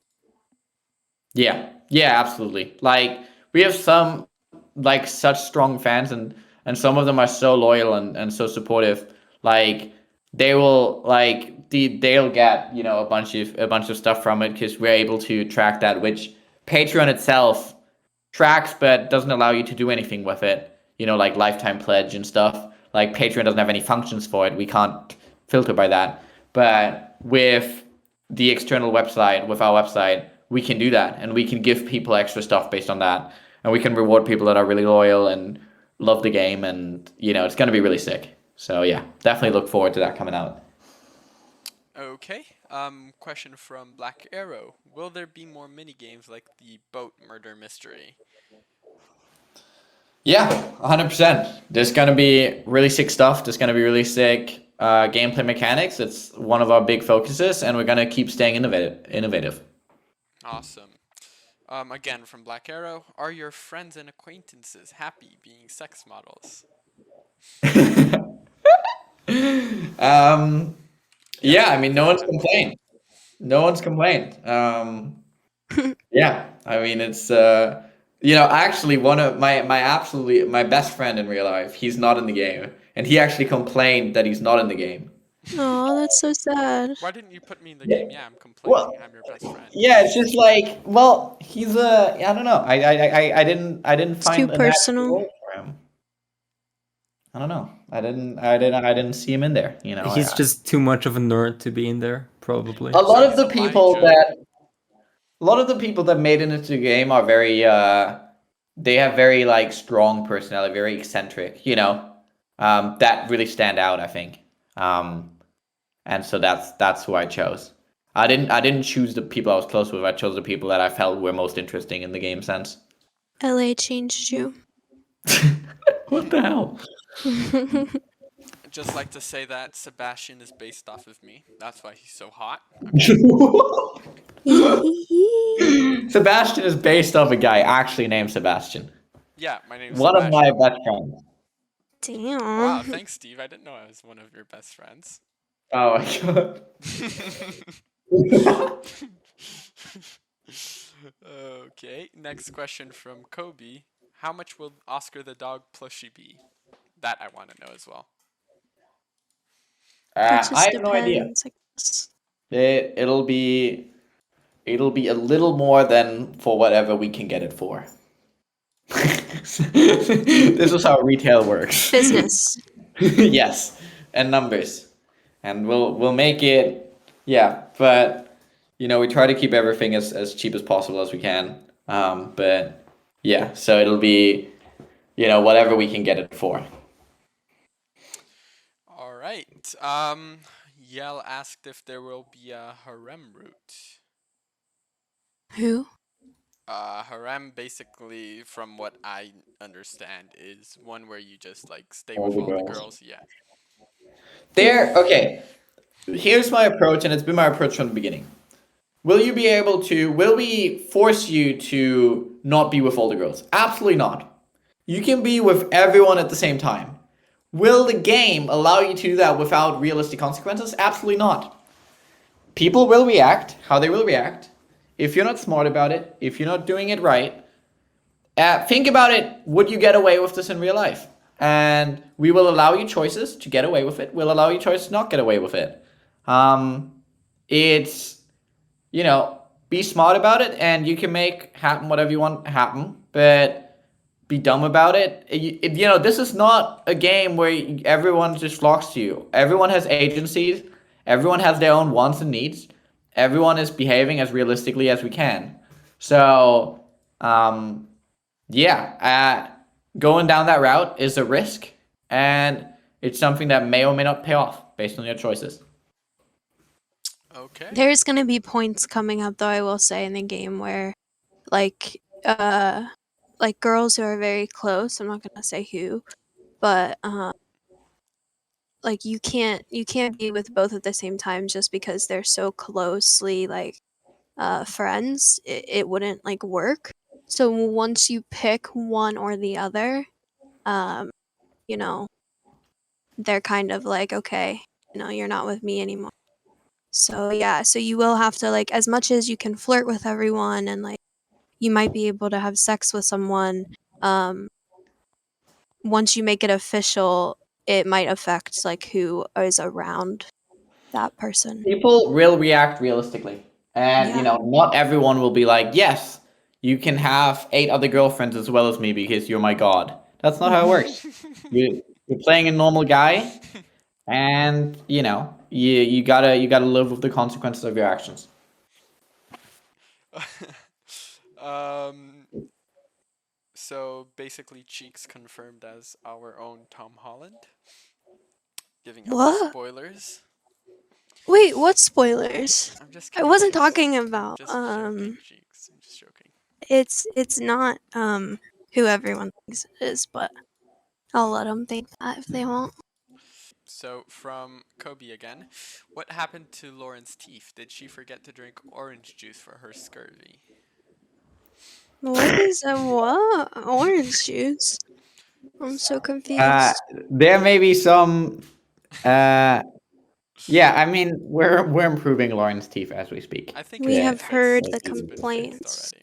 Yeah, yeah, absolutely. Like we have some like such strong fans, and some of them are so loyal and so supportive. Like they will they'll get a bunch of stuff from it because we're able to track that, which Patreon itself tracks but doesn't allow you to do anything with it. Like lifetime pledge and stuff. Like Patreon doesn't have any functions for it. We can't filter by that. But with the external website, with our website, we can do that, and we can give people extra stuff based on that, and we can reward people that are really loyal and love the game, and it's going to be really sick. So yeah, definitely look forward to that coming out. Okay. Question from Black Arrow. Will there be more mini games like the boat murder mystery? Yeah, 100%. There's going to be really sick stuff. There's going to be really sick gameplay mechanics. It's one of our big focuses, and we're going to keep staying innovative. Awesome. Again from Black Arrow. Are your friends and acquaintances happy being sex models? Yeah, I mean, no one's complained. No one's complained. Yeah, I mean, it's actually one of my best friend in real life. He's not in the game, and he actually complained that he's not in the game. Oh, that's so sad. Why didn't you put me in the Yeah. game? Yeah, I'm complaining. Well, I'm your best friend. yeah, it's just like, well, he's I don't know. I didn't It's find too a natural personal. role for him. I don't know. I didn't see him in there. He's just too much of a nerd to be in there, probably. A lot of he's the a people Elijah. that made it into the game are very they have very like strong personality, very eccentric, that really stand out, I think. And so that's who I chose. I didn't choose the people I was close with. I chose the people that I felt were most interesting in the game sense. LA changed you. What the hell? I'd just like to say that Sebastian is based off of me. That's why he's so hot. Sebastian is based off a guy actually named Sebastian. Yeah, my name's One of Sebastian. my best friends. Damn. Wow, thanks, Steve. I didn't know I was one of your best friends. Oh my god. Okay, next question from Kobe. How much will Oscar the dog plushie be? That I want to know as well. That just I have no idea. depends, I guess. It'll be a little more than for whatever we can get it for. This is how retail works. Business. Yes, and numbers, and we'll make it. Yeah, but we try to keep everything as cheap as possible as we can. But yeah, so it'll be whatever we can get it for. All right. Yell asked if there will be a harem route. Who? Harem, basically, from what I understand, is one where you just like stay All with the all the girls. girls. Yeah. Okay. Here's my approach, and it's been my approach from the beginning. Will we force you to not be with all the girls? Absolutely not. You can be with everyone at the same time. Will the game allow you to do that without realistic consequences? Absolutely not. People will react how they will react. If you're not smart about it, if you're not doing it right, think about it. Would you get away with this in real life? And we will allow you choices to get away with it. We'll allow you choices to not get away with it. It's, be smart about it, and you can make happen whatever you want happen, but be dumb about it. This is not a game where everyone just flocks to you. Everyone has agencies. Everyone has their own wants and needs. Everyone is behaving as realistically as we can. So, going down that route is a risk, and it's something that may or may not pay off based on your choices. Okay. There's gonna be points coming up, though, I will say, in the game where, like girls who are very close, I'm not gonna say who, but like you can't be with both at the same time just because they're so closely like friends. It wouldn't like work. So once you pick one or the other, um, you know, they're kind of like, okay, you're not with me anymore. So yeah, so you will have to like, as much as you can flirt with everyone and like you might be able to have sex with someone, once you make it official, it might affect like who is around that person. People will react realistically, and Yeah. not everyone will be like, yes, you can have 8 other girlfriends as well as me because you're my god. That's not how it works. You're playing a normal guy, and you gotta live with the consequences of your actions. um. So basically, Cheeks confirmed as our own Tom Holland, giving out the What? spoilers. Wait, what spoilers? I'm just I kidding. wasn't Cheeks. talking I'm about just joking, Cheeks. I'm just joking. it's not who everyone thinks it is, but I'll let them think that if they want. So from Kobe again, what happened to Lauren's teeth? Did she forget to drink orange juice for her scurvy? What is a what? Orange juice? I'm so Uh, confused. there may be some. Yeah, I mean, we're improving Lauren's teeth as we speak. I think We it's Yeah, have been fixed. heard the It's been complaints. fixed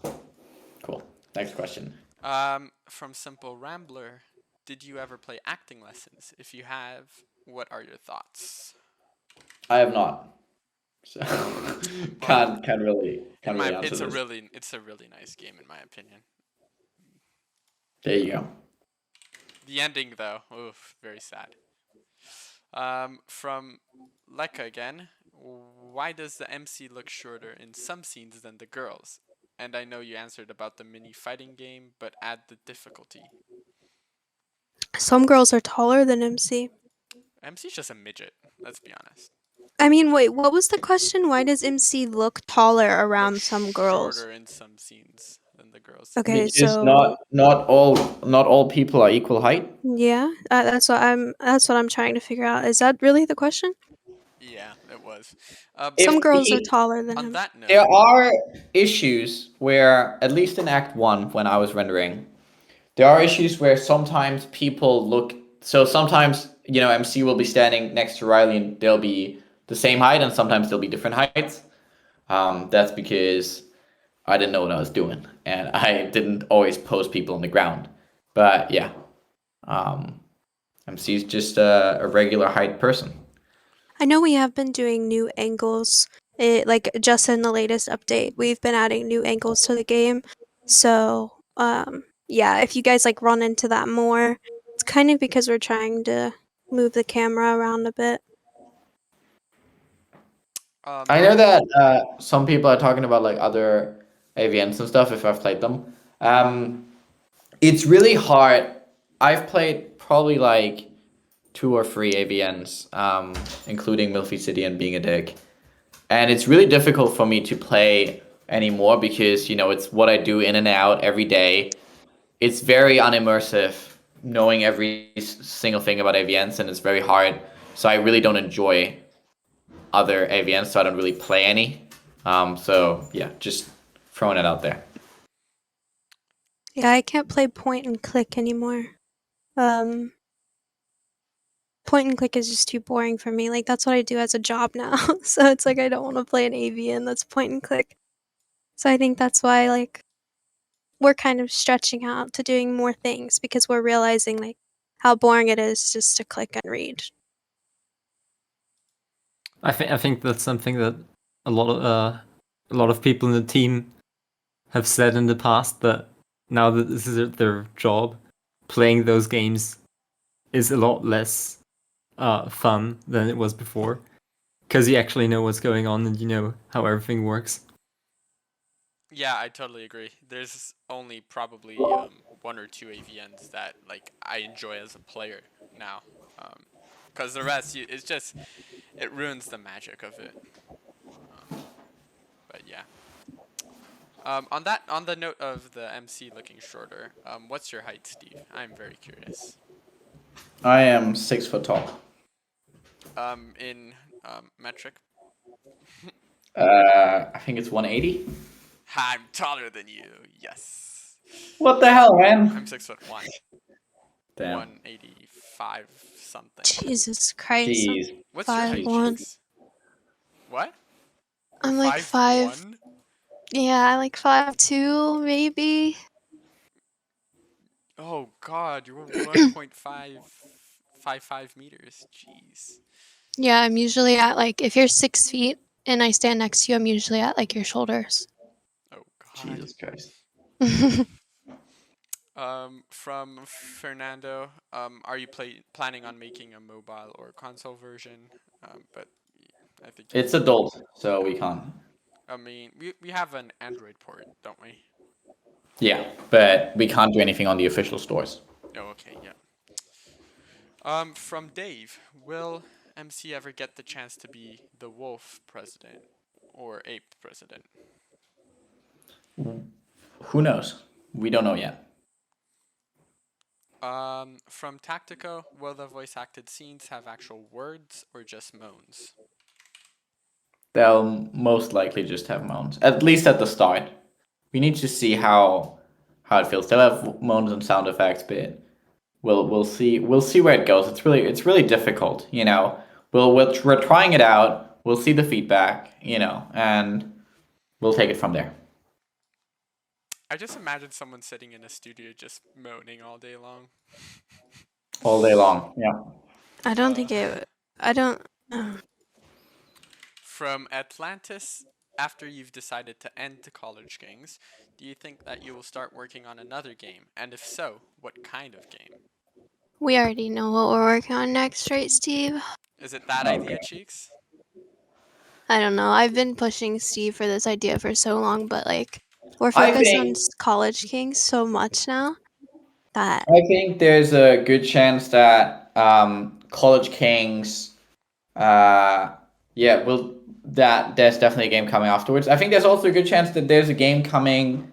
already. cool. Next question. From Simple Rambler, did you ever play acting lessons? If you have, what are your thoughts? I have not, so Well, can't really answer it's a this. really nice game in my opinion. There you go. The ending though, oof, very sad. From Leka again, why does the MC look shorter in some scenes than the girls? And I know you answered about the mini fighting game, but add the difficulty. Some girls are taller than MC. MC's just a midget, let's be honest. I mean, wait, what was the question? Why does MC look taller Look around some girls? shorter in some scenes than the girls. Okay, Because so not all people are equal height. yeah, that's what I'm trying to figure out. Is that really the question? Yeah, it was. Some If girls are he, taller than On him. that note, there are issues where, at least in Act 1, when I was rendering, there are issues where sometimes people look. So sometimes, MC will be standing next to Riley and they'll be the same height, and sometimes they'll be different heights. That's because I didn't know what I was doing, and I didn't always pose people on the ground. But yeah, MC's just a regular height person. I know we have been doing new angles. Like just in the latest update, we've been adding new angles to the game. So, yeah, if you guys like run into that more, it's kind of because we're trying to move the camera around a bit. I know that some people are talking about like other AVNs and stuff if I've played them. It's really hard. I've played probably like 2 or 3 AVNs, including Milfy City and Being a Dick. And it's really difficult for me to play anymore because, it's what I do in and out every day. It's very unimmersive knowing every single thing about AVNs, and it's very hard. So I really don't enjoy other AVNs, so I don't really play any. So yeah, just throwing it out there. Yeah, I can't play point and click anymore. Point and click is just too boring for me. Like that's what I do as a job now. So it's like I don't want to play an AVN that's point and click. So I think that's why like we're kind of stretching out to doing more things because we're realizing like how boring it is just to click and read. I think that's something that a lot of people in the team have said in the past, that now that this is their job, playing those games is a lot less fun than it was before, because you actually know what's going on and you know how everything works. Yeah, I totally agree. There's only probably 1 or 2 AVNs that like I enjoy as a player now, because the rest it ruins the magic of it. But yeah. On the note of the MC looking shorter, what's your height, Steve? I'm very curious. I am 6 foot tall. In metric. I think it's 180. I'm taller than you. Yes. What the hell, man? I'm 6'1". Damn. 185 something. Jesus Christ. Jeez. What's your height, 5'1". Cheeks? What? I'm like 5. 5'1"? Yeah, like 5'2", maybe. Oh God, you're 1.55 meters. Jeez. Yeah, I'm usually at like, if you're 6 feet and I stand next to you, I'm usually at like your shoulders. Oh God. Jesus Christ. From Fernando, are you planning on making a mobile or console version? But I think It's adult, so we can't. I mean, we have an Android port, don't we? Yeah, but we can't do anything on the official stores. Oh, okay, yeah. From Dave, will MC ever get the chance to be the wolf president or ape president? Who knows? We don't know yet. From Tactico, will the voice acted scenes have actual words or just moans? They'll most likely just have moans, at least at the start. We need to see how it feels. They'll have moans and sound effects, but we'll see where it goes. It's really difficult, you know. We're trying it out. We'll see the feedback, you know, and we'll take it from there. I just imagine someone sitting in a studio just moaning all day long. All day long. Yeah. I don't think I don't. From Atlantis, after you've decided to end the College Kings, do you think that you will start working on another game? And if so, what kind of game? We already know what we're working on next, right, Steve? Is it that Okay. idea, Cheeks? I don't know. I've been pushing Steve for this idea for so long, but like, we're I focused on think College Kings so much now that I think there's a good chance that College Kings, yeah, that there's definitely a game coming afterwards. I think there's also a good chance that there's a game coming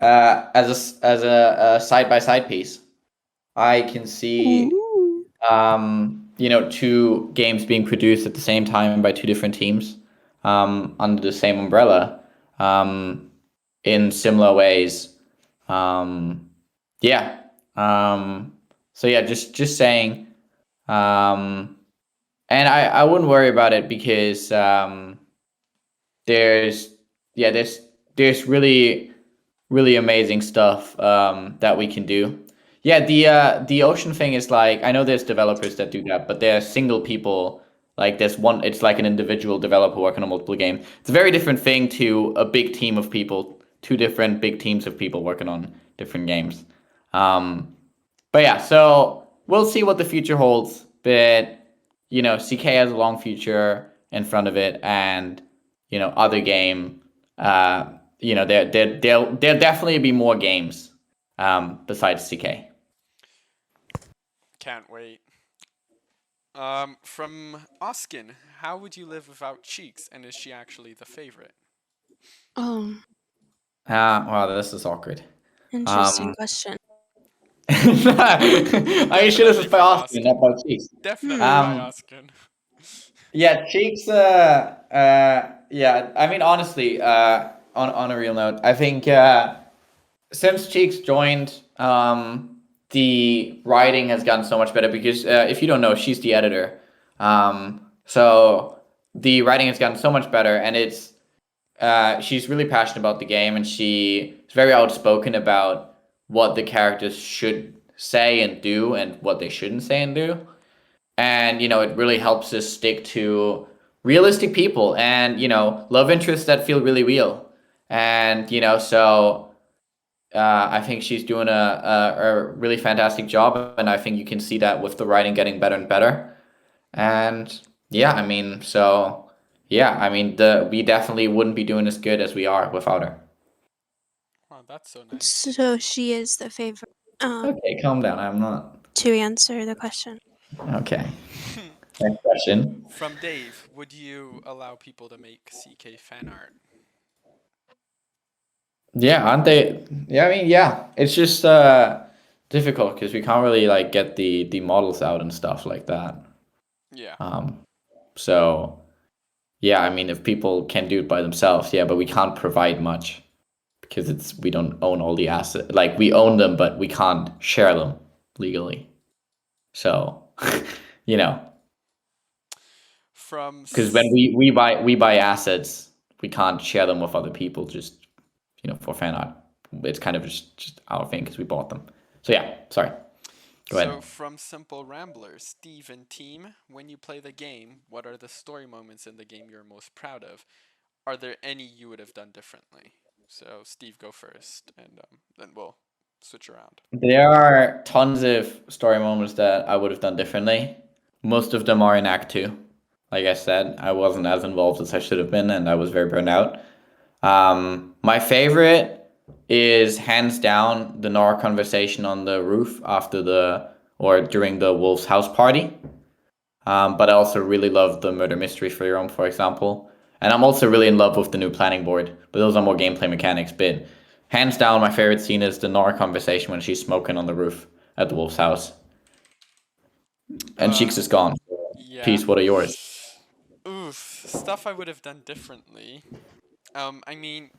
as a side by side piece. I can see you know, 2 games being produced at the same time by 2 different teams under the same umbrella in similar ways. Yeah. So yeah, just saying. And I wouldn't worry about it because there's really amazing stuff that we can do. Yeah, the ocean thing is like, I know there's developers that do that, but they're single people. Like there's one, it's like an individual developer working on multiple games. It's a very different thing to a big team of people, 2 different big teams of people working on different games. But yeah, so we'll see what the future holds. But you know, CK has a long future in front of it, and you know, other game, you know, there'll definitely be more games besides CK. Can't wait. From Oskin, how would you live without Cheeks, and is she actually the favorite? Wow, this is awkward. Interesting question. I should have by Oskin, not by Cheeks. Definitely by Oskin. Yeah, Cheeks. Yeah. I mean, honestly, on a real note, I think since Cheeks joined, the writing has gotten so much better because if you don't know, she's the editor. So the writing has gotten so much better, and it's she's really passionate about the game, and she is very outspoken about what the characters should say and do, and what they shouldn't say and do. And you know, it really helps us stick to realistic people, and you know, love interests that feel really real. And you know, so I think she's doing a really fantastic job, and I think you can see that with the writing getting better and better. And yeah, I mean, so yeah, I mean, we definitely wouldn't be doing as good as we are without her. Wow, that's so nice. So she is the favorite. Okay, calm down. I'm not. To answer the question. Okay. Next question. From Dave, would you allow people to make CK fan art? Yeah, aren't they? Yeah, I mean, yeah. It's just difficult because we can't really like get the models out and stuff like that. Yeah. So yeah, I mean, if people can do it by themselves, yeah, but we can't provide much because we don't own all the assets. Like we own them, but we can't share them legally. So, you know, From because when we buy assets, we can't share them with other people. Just for fan art, it's kind of just our thing because we bought them. So yeah, sorry. Go So ahead. from Simple Rambler, Steve and team, when you play the game, what are the story moments in the game you're most proud of? Are there any you would have done differently? So Steve, go first, and then we'll switch around. There are tons of story moments that I would have done differently. Most of them are in Act 2. Like I said, I wasn't as involved as I should have been, and I was very burned out. My favorite is hands down the Nora conversation on the roof during the wolf's house party. But I also really love the murder mystery forum, for example. And I'm also really in love with the new planning board, but those are more gameplay mechanics. But hands down, my favorite scene is the Nora conversation when she's smoking on the roof at the wolf's house. And Cheeks is gone. Yeah. Peace, what are yours? Oof, stuff I would have done differently. I mean,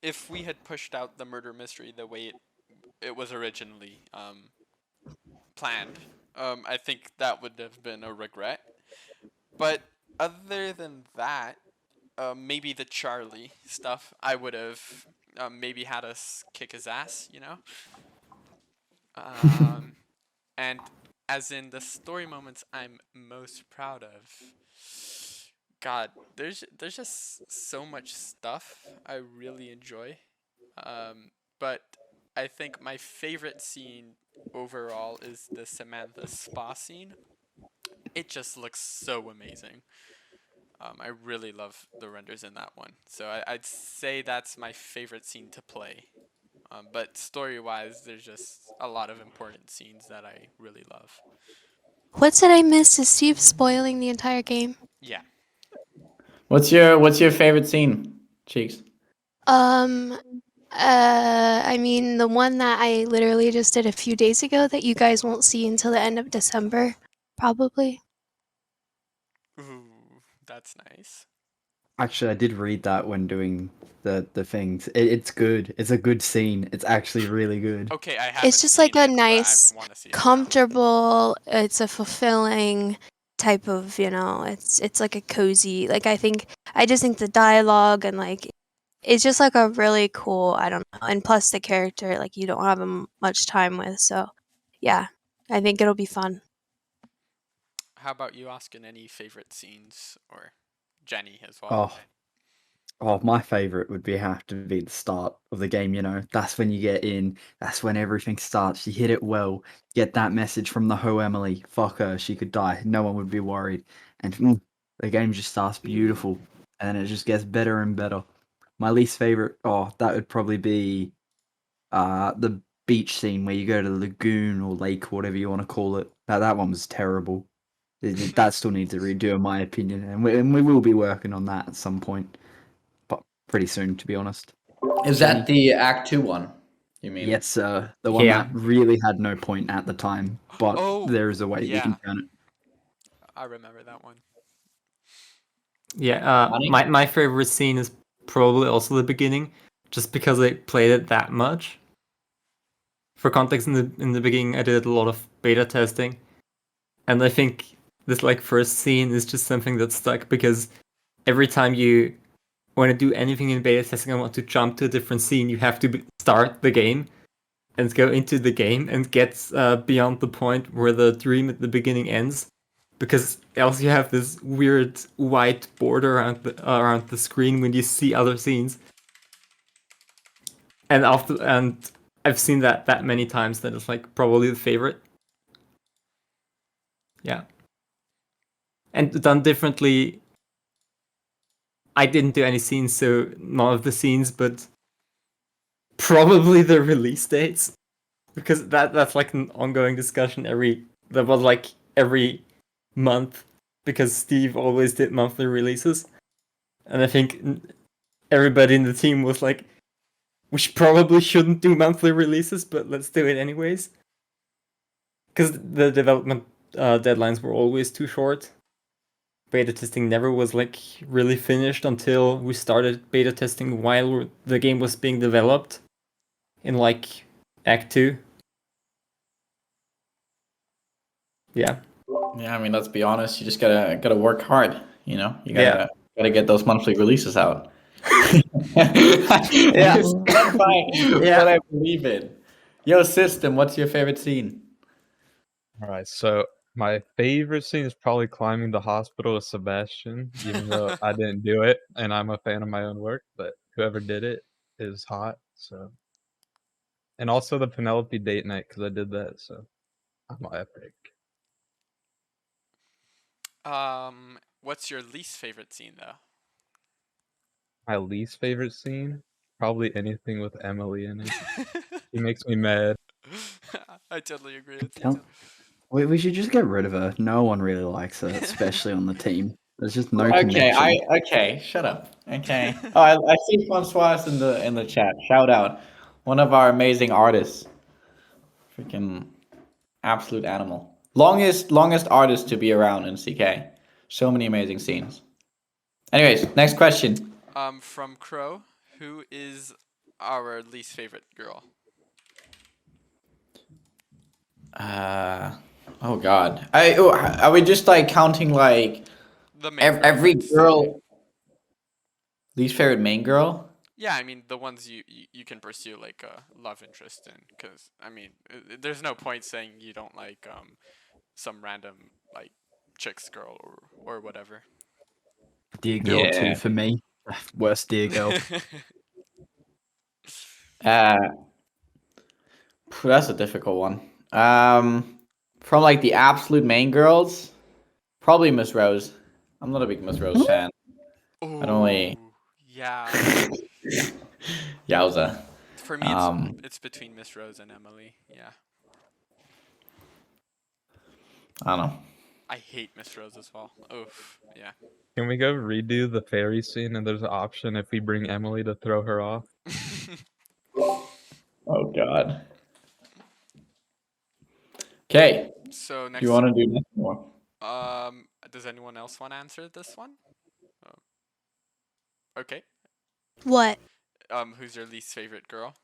if we had pushed out the murder mystery the way it was originally planned, I think that would have been a regret. But other than that, maybe the Charli stuff, I would have maybe had us kick his ass, and as in the story moments I'm most proud of. God, there's just so much stuff I really enjoy. But I think my favorite scene overall is the Samantha spa scene. It just looks so amazing. I really love the renders in that one. So I'd say that's my favorite scene to play. But story-wise, there's just a lot of important scenes that I really love. What did I miss? Is Steve spoiling the entire game? Yeah. What's your favorite scene, Cheeks? I mean, the one that I literally just did a few days ago that you guys won't see until the end of December, probably. Ooh, that's nice. Actually, I did read that when doing the things. It's good. It's a good scene. It's actually really good. Okay, I haven't It's just seen like a it, but I nice, want to see it now. comfortable, it's a fulfilling type of, it's like a cozy, like I just think the dialogue and like it's just like a really cool, I don't know, and plus the character like you don't have much time with, so yeah, I think it'll be fun. How about you, Oskin? Any favorite scenes, or Jenny as well? My favorite would have to be the start of the game. That's when you get in. That's when everything starts. You hit it well. Get that message from the hoe Emily. Fuck her. She could die. No one would be worried. And the game just starts beautiful, and it just gets better and better. My least favorite. That would probably be the beach scene where you go to the lagoon or lake, whatever you want to call it. That one was terrible. That still needs a redo, in my opinion, and we will be working on that at some point. But pretty soon, to be honest. Is that the Act 2 one? You mean? Yes, the one Yeah. that really had no point at the time, but Oh, there is a way we yeah. can turn it. I remember that one. Yeah, Money? my favorite scene is probably also the beginning, just because I played it that much. For context, in the beginning, I did a lot of beta testing, and I think this like first scene is just something that stuck because every time you want to do anything in beta testing and want to jump to a different scene, you have to start the game and go into the game and get beyond the point where the dream at the beginning ends, because else you have this weird white border around the screen when you see other scenes. And I've seen that many times that it's like probably the favorite. Yeah. And done differently, I didn't do any scenes, so none of the scenes, but probably the release dates, because that's like an ongoing discussion every month, because Steve always did monthly releases, and I think everybody in the team was like, which probably shouldn't do monthly releases, but let's do it anyways. Because the development deadlines were always too short. Beta testing never was like really finished until we started beta testing while the game was being developed in like Act 2. Yeah. Yeah, I mean, let's be honest. You just gotta work hard. You know, you Yeah. gotta get those monthly releases out. Yeah. But I believe it. Yo, system, what's your favorite scene? All right, so my favorite scene is probably climbing the hospital with Sebastian, even though I didn't do it, and I'm a fan of my own work. But whoever did it is hot. So, and also the Penelope date night because I did that. So, I'm epic. What's your least favorite scene though? My least favorite scene, probably anything with Emily in it. She makes me mad. I totally agree with you. Don't- We should just get rid of her. No one really likes her, especially on the team. There's just no Okay, connection. okay, shut up. Okay. Oh, I see Francois in the chat. Shout out, one of our amazing artists. Freaking absolute animal. Longest artist to be around in CK. So many amazing scenes. Anyways, next question. From Crow, who is our least favorite girl? Oh God. Are we just like counting like The main every girls. girl? Least favorite main girl? Yeah, I mean the ones you can pursue like a love interest in, because I mean there's no point saying you don't like some random like chick's girl or whatever. Dear girl Yeah. 2 for me. Worst dear girl. That's a difficult one. From like the absolute main girls, probably Miss Rose. I'm not a big Miss Rose fan. Ooh, only- yeah. Yowza. For me, it's between Miss Rose and Emily. Yeah, I don't know. I hate Miss Rose as well. Oof. Yeah. Can we go redo the fairy scene? And there's an option if we bring Emily to throw her off. Oh God. Okay. So next. Do you want to do next one? Does anyone else want to answer this one? Okay. What? Who's your least favorite girl?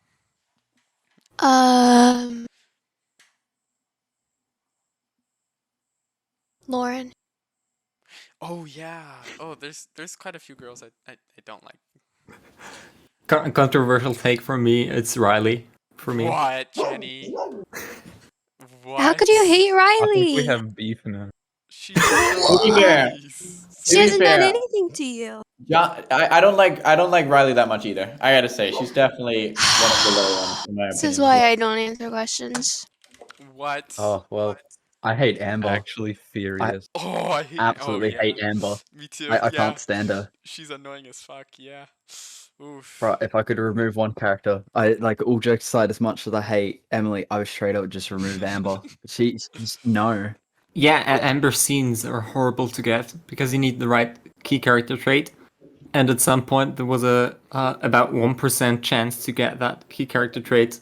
Lauren. Oh yeah. Oh, there's quite a few girls I don't like. Controversial take from me. It's Riley for me. What, Jenny? What? How could you hate I think we Riley? have beef now. She's so To be fair. nice. She To be hasn't done fair, anything to you. Yeah, I don't like Riley that much either. I gotta say, she's definitely one of the lower ones in my This is opinion. why I don't answer questions. What? Oh, well, I hate Amber. Actually furious. Oh, I hate. Absolutely oh, yeah. hate Amber. Me too. I yeah. can't stand her. She's annoying as fuck. Yeah. Oof. Right, if I could remove one character, I like all jokes aside, as much as I hate Emily, I would straight up just remove Amber. She's just no. Yeah, Amber scenes are horrible to get because you need the right key character trait, and at some point there was a about 1% chance to get that key character trait.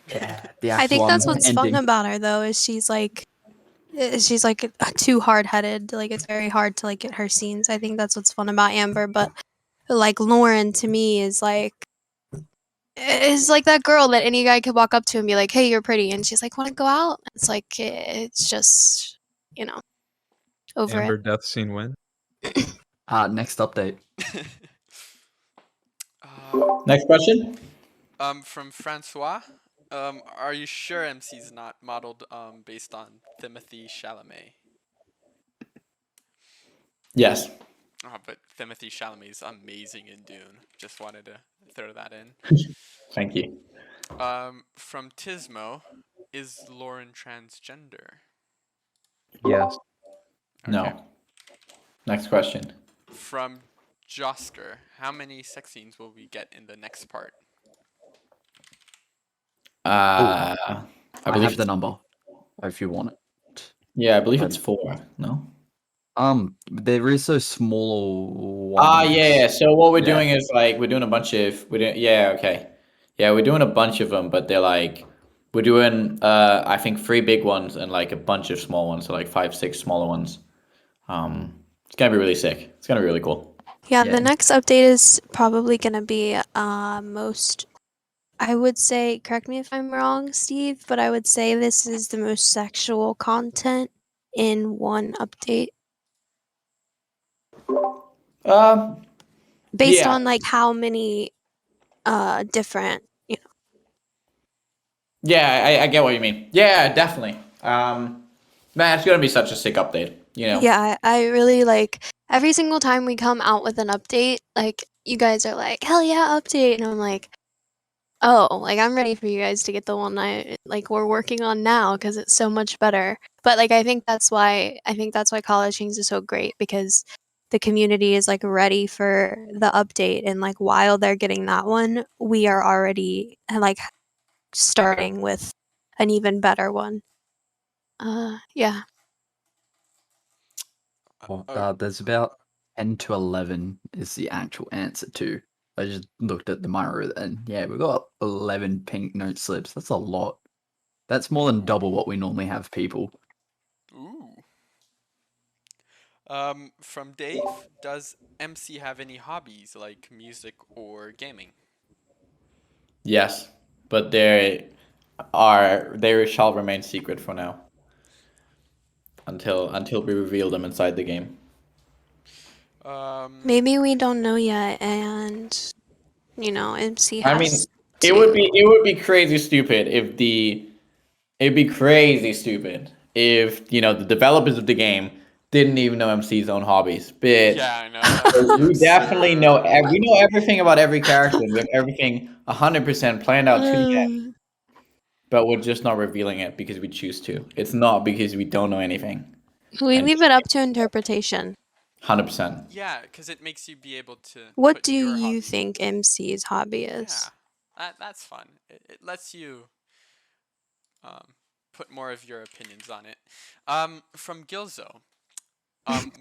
Yeah, I think that's what's fun ending. about her though, is she's like too hard-headed. Like it's very hard to like get her scenes. I think that's what's fun about Amber, but like Lauren to me is like that girl that any guy could walk up to and be like, "Hey, you're pretty," and she's like, "Want to go out?" It's like it's just over Amber it. death scene win. Next update. Next question. From Francois. Are you sure MC's not modeled based on Timothée Chalamet? Yes. Oh, but Timothée Chalamet is amazing in Dune. Just wanted to throw that in. Thank you. From Tismo, is Lauren transgender? Yes. No. Next question. From Josker, how many sex scenes will we get in the next part? I I believe have the number, if you want it. Yeah, I believe it's 4. No. There is a smaller one. Yeah. So what we're Yeah. doing is like we're doing a bunch of yeah. Okay. Yeah, we're doing a bunch of them, but they're like we're doing I think 3 big ones and like a bunch of small ones, so like 5, 6 smaller ones. It's gonna be really sick. It's gonna be really cool. Yeah, Yeah. the next update is probably gonna be most. I would say, correct me if I'm wrong, Steve, but I would say this is the most sexual content in one update Um, based yeah, on like how many different. yeah, I get what you mean. Yeah, definitely. Man, it's gonna be such a sick update. You know. Yeah, I really like every single time we come out with an update, like you guys are like, hell yeah, update. And I'm like, oh, like I'm ready for you guys to get the one we're working on now because it's so much better. But like I think that's why College Kings is so great because the community is like ready for the update and like while they're getting that one, we are already like starting with an even better one. Yeah. There's about 10 to 11 is the actual answer to. I just looked at the mirror and yeah, we've got 11 pink note slips. That's a lot. That's more than double what we normally have people. Ooh. From Dave, does MC have any hobbies like music or gaming? Yes, but they shall remain secret for now until we reveal them inside the game. Maybe we don't know yet and MC I has mean, to. it would be crazy stupid if it'd be crazy stupid if the developers of the game didn't even know MC's own hobbies. Bitch. Yeah, I know. That's We definitely know absurd. we know everything about every character. We have everything 100% planned out to the end, but we're just not revealing it because we choose to. It's not because we don't know anything. We And leave it up to interpretation. 100%. Yeah, because it makes you be able to What put do your you hobby. think MC's hobby is? Yeah, that's fun. It lets you put more of your opinions on it. From Gilzo,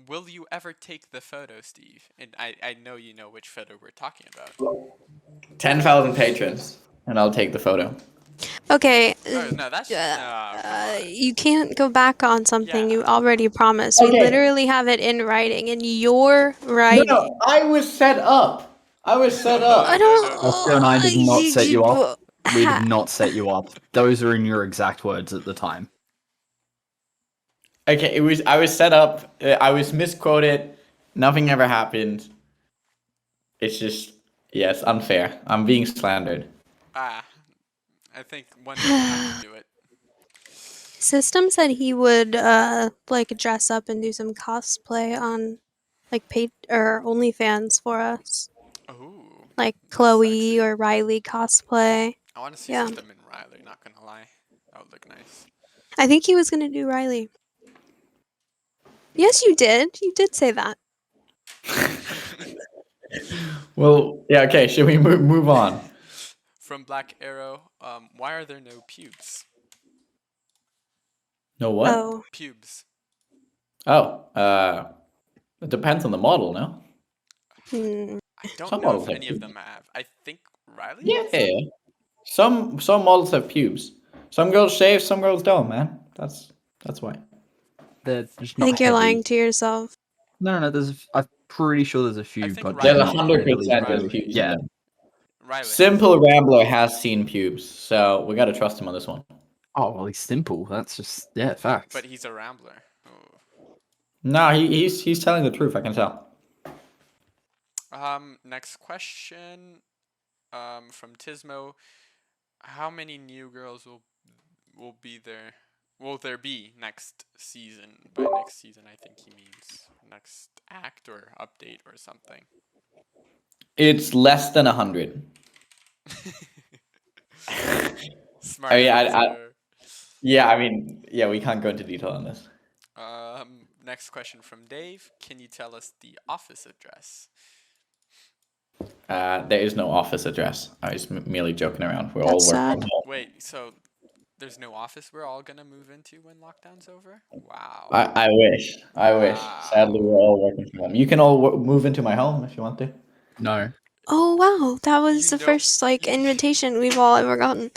will you ever take the photo, Steve? And I know you know which photo we're talking about. 10,000 patrons, and I'll take the photo. Okay. Oh no, that's come on. You can't go back on something Yeah. you already promised. We Okay. literally have it in writing, and you're writing. No, I was set up. I don't. Oscar and I did not set you up. We Ha- did not set you up. Those are in your exact words at the time. Okay, I was set up. I was misquoted. Nothing ever happened. It's just it's unfair. I'm being slandered. I think one day we'll have to do it. System said he would like dress up and do some cosplay on like paid or OnlyFans for us. Ooh. Like that's Chloe sexy. or Riley cosplay. I want to see Yeah. System and Riley. Not gonna lie, that would look nice. I think he was gonna do Riley. Yes, you did. You did say that. Well, yeah. Okay, should we move on? From Black Arrow, why are there no pubes? No what? Oh, Pubes. Oh, it depends on the model, no? I don't Some know models if have any of pubes. them have. I think Riley Yeah. has. Some models have pubes. Some girls shave, some girls don't, man. That's why. They're just I not think you're heavy. lying to yourself. No. I'm pretty sure there's a few, think but Riley There's has not 100% heavily there's Riley. pubes. Yeah. Riley Simple has. Rambler has seen pubes, so we gotta trust him on this one. Oh, well, he's simple. That's just facts. But he's a rambler. Ooh. No, he's telling the truth. I can tell. Next question. From Tismo, how many new girls will be there? Will there be next season? By next season, I think he means next act or update or something. It's less than 100. Smart I mean, answer. yeah. I mean, yeah. We can't go into detail on this. Next question from Dave. Can you tell us the office address? There is no office address. I was merely joking around. We're all That's working sad. from home. Wait, so there's no office we're all gonna move into when lockdown's over? Wow. I wish. I wish. Wow. Sadly, we're all working from home. You can all move into my home if you want to. No. Oh wow, that was You the know- first like invitation we've all ever gotten.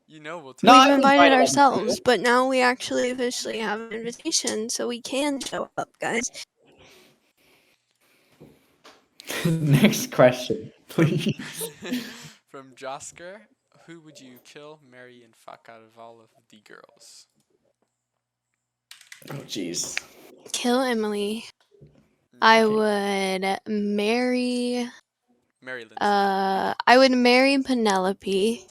You know we'll take No, We've I've invited invited ourselves, but now we actually officially have an invitation, so we can show up, guys. Next question, please. From Josker, who would you kill, marry, and fuck out of all of the girls? Oh, jeez. Kill Emily. I Okay. would marry. Marry Lindsay. I would marry Penelope,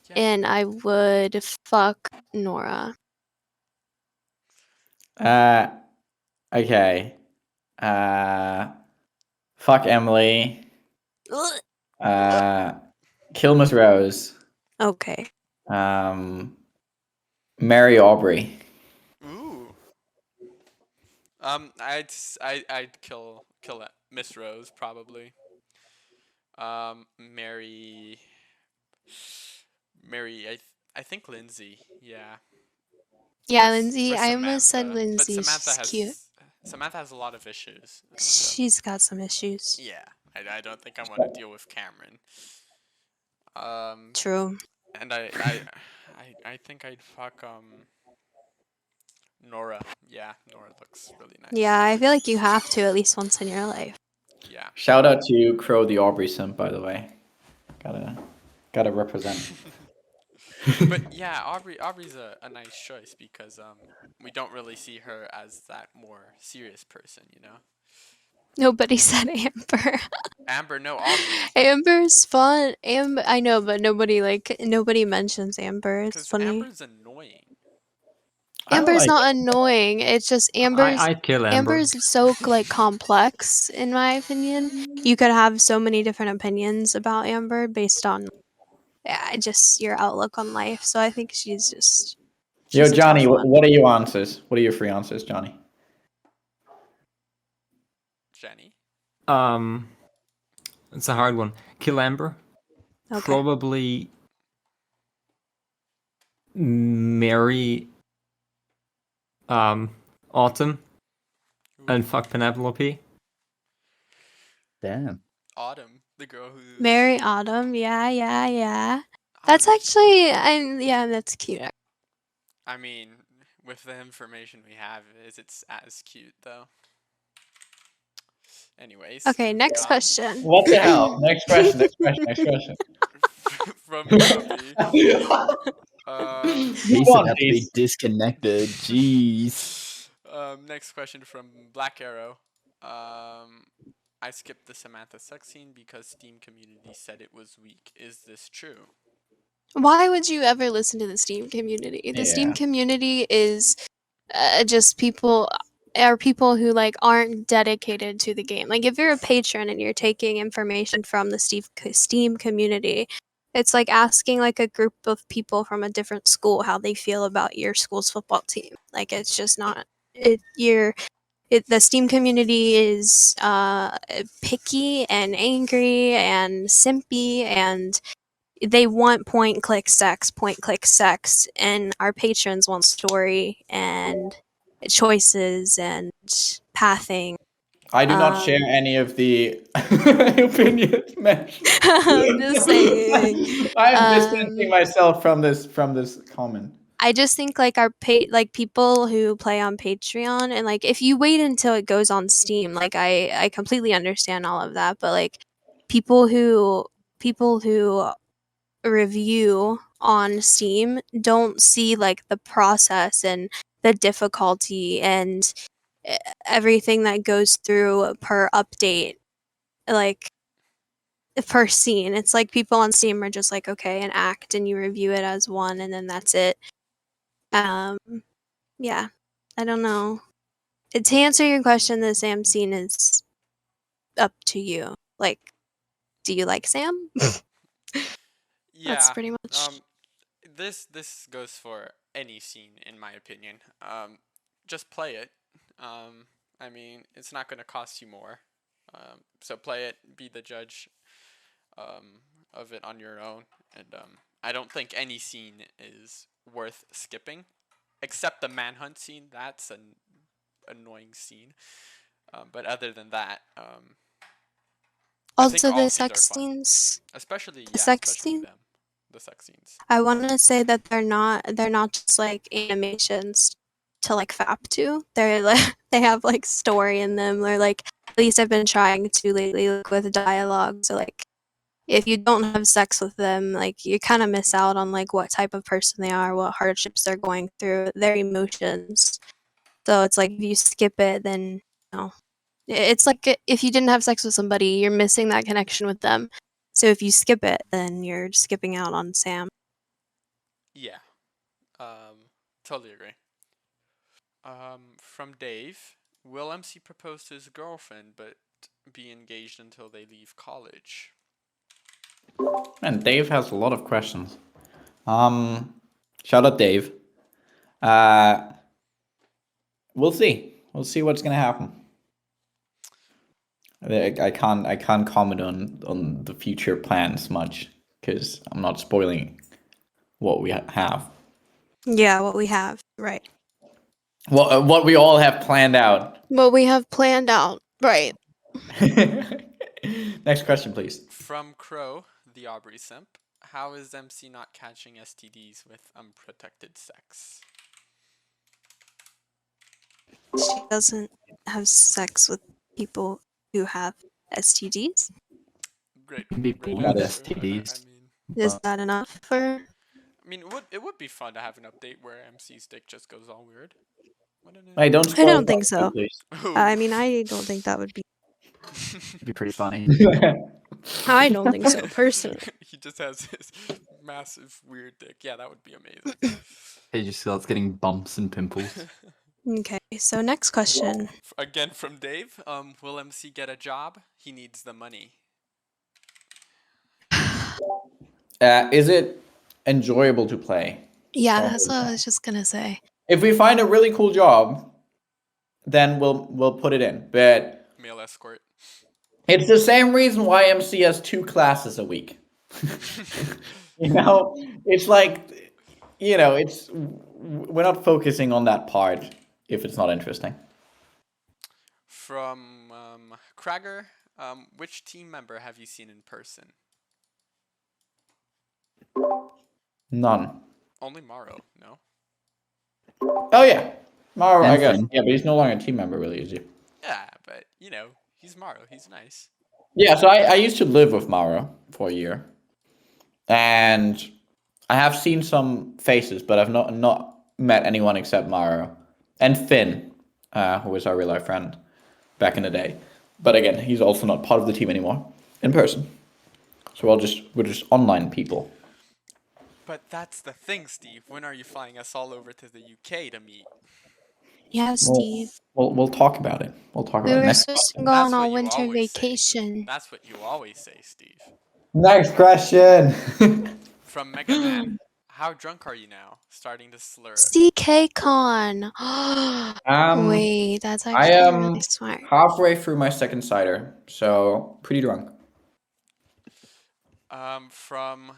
Yeah. and I would fuck Nora. Okay. Fuck Emily. Kill Miss Rose. Okay. Marry Aubrey. Ooh. I'd kill Miss Rose probably. Marry. I think Lindsay. Yeah. Yeah, Or Lindsay. I almost said Samantha. But Lindsay. Samantha She's has cute. Samantha has a lot of issues. So, She's got some issues. yeah, I don't think I want to deal with Cameron. True. And I think I'd fuck Nora. Yeah, Nora looks really nice. Yeah, I feel like you have to at least once in your life. Yeah. Shout out to Crow the Aubrey simp, by the way. Gotta represent. But yeah, Aubrey's a nice choice because we don't really see her as that more serious person, you know. Nobody said Amber. Amber, no, Aubrey. Amber's fun. I know, but nobody mentions Amber. It's Because funny. Amber's annoying. Amber's not annoying. It's just I'd kill Amber. Amber's so like complex in my opinion. You could have so many different opinions about Amber based on just your outlook on life. So I think she's Yo, a tough Johnny, one. what are your answers? What are your free answers, Johnny? Jenny. It's a hard one. Kill Amber. Okay. Probably marry Autumn and fuck Penelope. Damn. Autumn, the girl who. Mary Autumn, yeah. That's actually, that's cute. I mean, with the information we have, it's as cute though. Anyways. Okay, next question. What the hell? Next question. From Bobby. He said had to be disconnected. Jeez. Next question from Black Arrow. I skipped the Samantha sex scene because Steam community said it was weak. Is this true? Why would you ever listen to the Steam community? The Steam community is just people who like aren't dedicated to the game. Like if you're a patron and you're taking information from the Steam community, it's like asking like a group of people from a different school how they feel about your school's football team. Like it's just not the Steam community is picky and angry and simpy, and they want point click sex, and our patrons want story and choices and pathing. I do not share any of the opinions mentioned. I'm just saying. I'm distancing myself from this comment. I just think like people who play on Patreon, and like if you wait until it goes on Steam, like I completely understand all of that, but like people who review on Steam don't see like the process and the difficulty and everything that goes through per update, like per scene. It's like people on Steam are just like, okay, an act, and you review it as one, and then that's it. Yeah, I don't know. To answer your question, the Sam scene is up to you. Like, do you like Sam? Yeah. That's pretty much. This goes for any scene in my opinion. Just play it. I mean, it's not gonna cost you more. So play it, be the judge of it on your own. And I don't think any scene is worth skipping, except the manhunt scene. That's an annoying scene. But other than that, I think Also, all the scenes are sex fun. scenes. Especially The sex especially scene? them. The sex scenes. I want to say that they're not just like animations to like fap to. They're like they have like story in them. Or like at least I've been trying to lately, like, with dialogue. So like if you don't have sex with them, like you kind of miss out on like what type of person they are, what hardships they're going through, their emotions. So it's like if you skip it, then it's like if you didn't have sex with somebody, you're missing that connection with them. So if you skip it, then you're skipping out on Sam. Yeah. Totally agree. From Dave, will MC propose to his girlfriend but be engaged until they leave college? And Dave has a lot of questions. Shout out Dave. Uh, we'll see. We'll see what's gonna happen. I can't comment on the future plans much because I'm not spoiling what we have. Yeah, what we have, right. What we all have planned out. What we have planned out, right. Next question, please. From Crow, the Aubrey simp, how is MC not catching STDs with unprotected sex? She doesn't have sex with people who have STDs. Great. Can be Great born with answer. STDs. Is that enough for? I mean, it would be fun to have an update where MC's dick just goes all weird. Wouldn't it? Hey, don't I spoil don't it think for me, so. please. I mean, I don't think that would be. It'd be pretty funny. I don't think so personally. He just has his massive weird dick. Yeah, that would be amazing. He just starts getting bumps and pimples. Okay, so next question. Again from Dave. Will MC get a job? He needs the money. Is it enjoyable to play? Yeah, that's what I was just gonna say. If we find a really cool job, then we'll put it in. But Male escort. it's the same reason why MC has 2 classes a week. It's like, it's we're not focusing on that part if it's not interesting. From Krager, which team member have you seen in person? None. Only Morrow, no? Oh yeah, Maro. I guess. Finn. Yeah, but he's no longer a team member, really, is he? Yeah, but he's Morrow. He's nice. Yeah. So I used to live with Maro for a year, and I have seen some faces, but I've not met anyone except Maro and Finn, who was our real life friend back in the day. But again, he's also not part of the team anymore in person. So we're just online people. But that's the thing, Steve. When are you flying us all over to the UK to meet? Yeah, Steve. We'll talk about it. We'll talk We about it were next. supposed to go That's on what our you winter always say. vacation. That's what you always say, Steve. Next question. From Mega Man, how drunk are you now? Starting to slur. CKCon. Wait, that's I actually am really smart. halfway through my second cider, so pretty drunk. From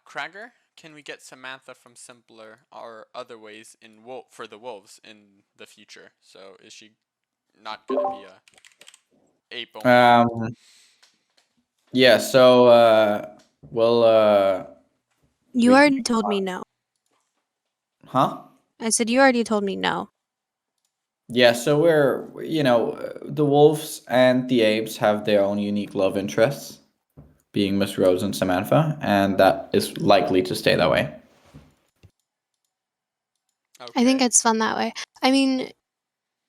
Krager, can we get Samantha from Simpler or other ways for the wolves in the future? So is she not gonna be a ape only? Yeah. So You we- already told me no. huh? I said you already told me no. Yeah. So we're the wolves and the apes have their own unique love interests, being Miss Rose and Samantha, and that is likely to stay that way. I think Okay. it's fun that way. I mean,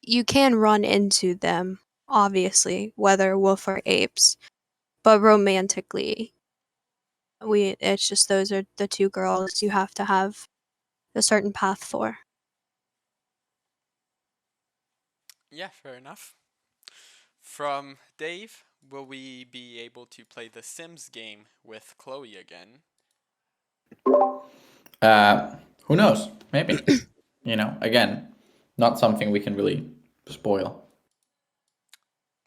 you can run into them, obviously, whether wolf or apes, but romantically, it's just those are the two girls you have to have a certain path for. Yeah, fair enough. From Dave, will we be able to play the Sims game with Chloe again? Who knows? Maybe. Again, not something we can really spoil.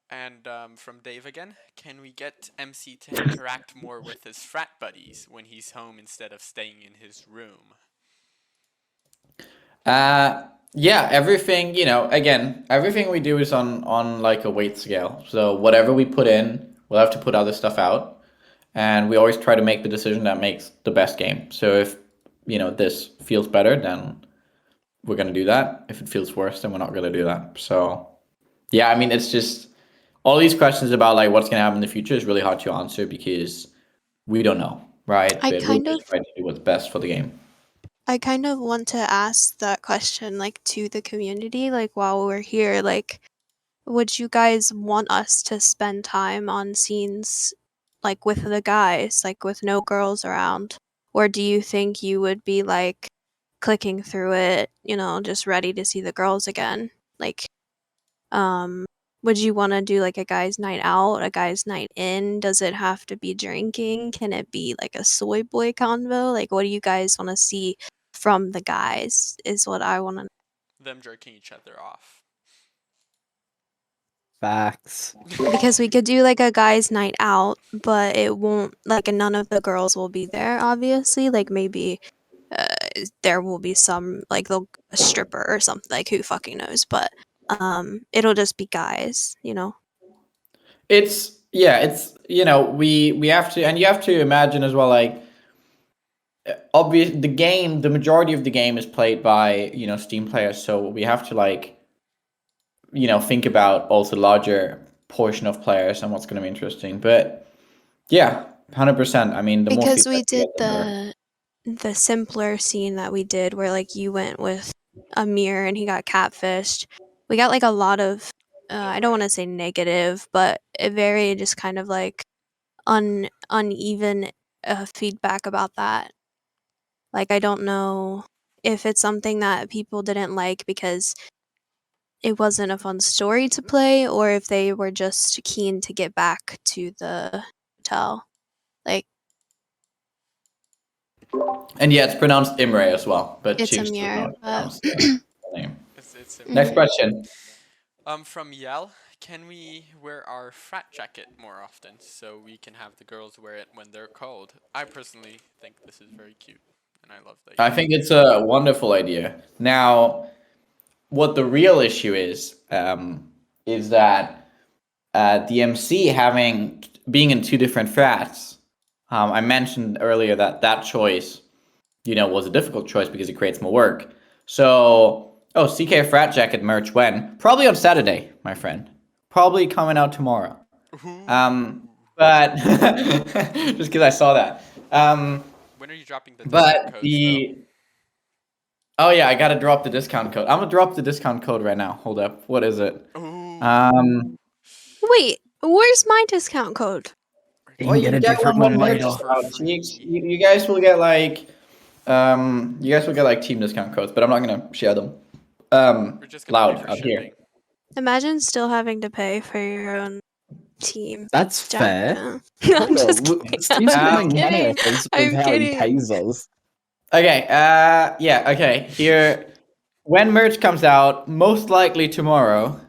And from Dave again, can we get MC to interact more with his frat buddies when he's home instead of staying in his room? Yeah, everything, again, everything we do is on like a weight scale. So whatever we put in, we'll have to put other stuff out, and we always try to make the decision that makes the best game. So if this feels better, then we're gonna do that. If it feels worse, then we're not gonna do that. So yeah, I mean, it's just all these questions about like what's gonna happen in the future is really hard to answer because we don't know, right? I But we're kind just of trying to do what's best for the game. I kind of want to ask that question like to the community, like while we're here, like would you guys want us to spend time on scenes like with the guys, like with no girls around? Or do you think you would be like clicking through it, just ready to see the girls again? Like, would you want to do like a guy's night out, a guy's night in? Does it have to be drinking? Can it be like a soy boy convo? Like, what do you guys want to see from the guys? Is what I want to. Them jerking each other off. Facts. Because we could do like a guy's night out, but it won't like, and none of the girls will be there. Obviously, like maybe there will be some like a stripper or something. Like who fucking knows? But it'll just be guys. It's we have to, and you have to imagine as well, like obvious the majority of the game is played by Steam players, so we have to like think about also larger portion of players and what's going to be interesting. But yeah, 100%. I mean, the more Because we feedback we did get, the better. the simpler scene that we did where like you went with Amir and he got catfished. We got like a lot of I don't want to say negative, but a very just kind of like uneven feedback about that. Like I don't know if it's something that people didn't like because it wasn't a fun story to play, or if they were just keen to get back to the hotel. Like And yeah, it's pronounced Imre as well, but it's choose to Amir, not but pronounce the name. It's Next question. From Yell, can we wear our frat jacket more often so we can have the girls wear it when they're cold? I personally think this is very cute, and I love that. I think it's a wonderful idea. Now, what the real issue is that the MC being in two different frats. I mentioned earlier that choice, was a difficult choice because it creates more work. So, CK frat jacket merch when? Probably on Saturday, my friend. Probably coming out tomorrow. But just because I saw that. When are you dropping the discount codes, though? Oh yeah, I gotta drop the discount code. I'm gonna drop the discount code right now. Hold up. What is it? Ooh. wait, where's my discount code? You can get a different one later. You guys will get like team discount codes, but I'm not gonna share them. We're just gonna pay Loud for out here. shipping. Imagine still having to pay for your own team. That's fair. jacket. I'm just kidding. Steam's I'm gonna make money kidding. off us I'm with how he kidding. pays us. Okay. Yeah. Okay. Here, when merch comes out, most likely tomorrow.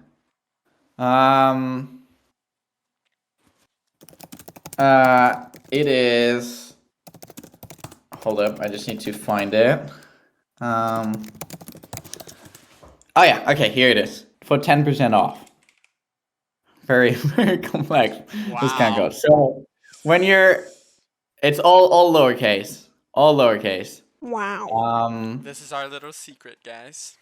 It is. Hold up. I just need to find it. Oh yeah. Okay. Here it is for 10% off. Very very complex. This can't go. So when it's all lowercase. All lowercase. Wow. This is our little secret, guys.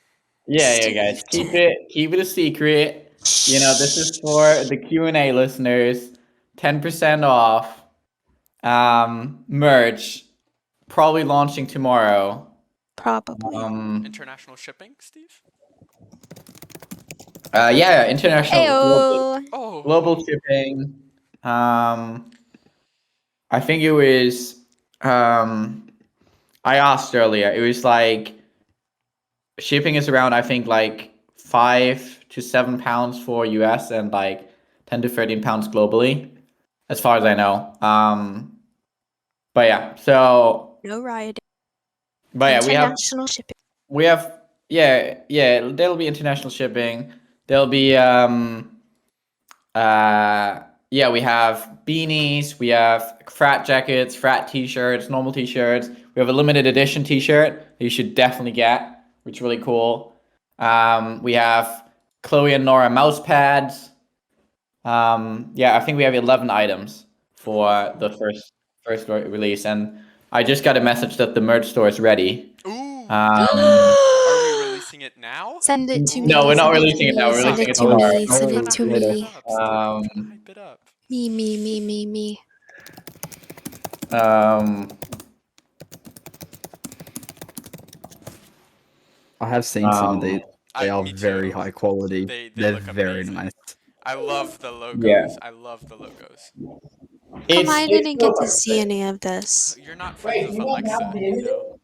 Yeah, guys. Keep it a secret. This is for the Q&A listeners. 10% off. Merch. Probably launching tomorrow. Probably. International shipping, Steve? Yeah, international global shipping. I think it was I asked earlier. It was like shipping is around, I think, like 5 to 7 pounds for US and like 10 to 13 pounds globally, as far as I know. But yeah, so. No rioting. But yeah, international shipping. We have there'll be international shipping. There'll be we have beanies, we have frat jackets, frat t-shirts, normal t-shirts. We have a limited edition t-shirt that you should definitely get, which is really cool. We have Chloe and Nora mouse pads. Yeah, I think we have 11 items for the first release, and I just got a message that the merch store is ready. Ooh. Um, Are we releasing it now? Send it to me. No, we're not send releasing it now. We're Send releasing it it to tomorrow. me. Send it to later. me. Hype it up. Me. I have seen some of these. They are me very too. high quality. They They're look very amazing. nice. I love the logos. Yeah. I love the logos. I didn't get to see any of this. You're not friends with Alexa, you know.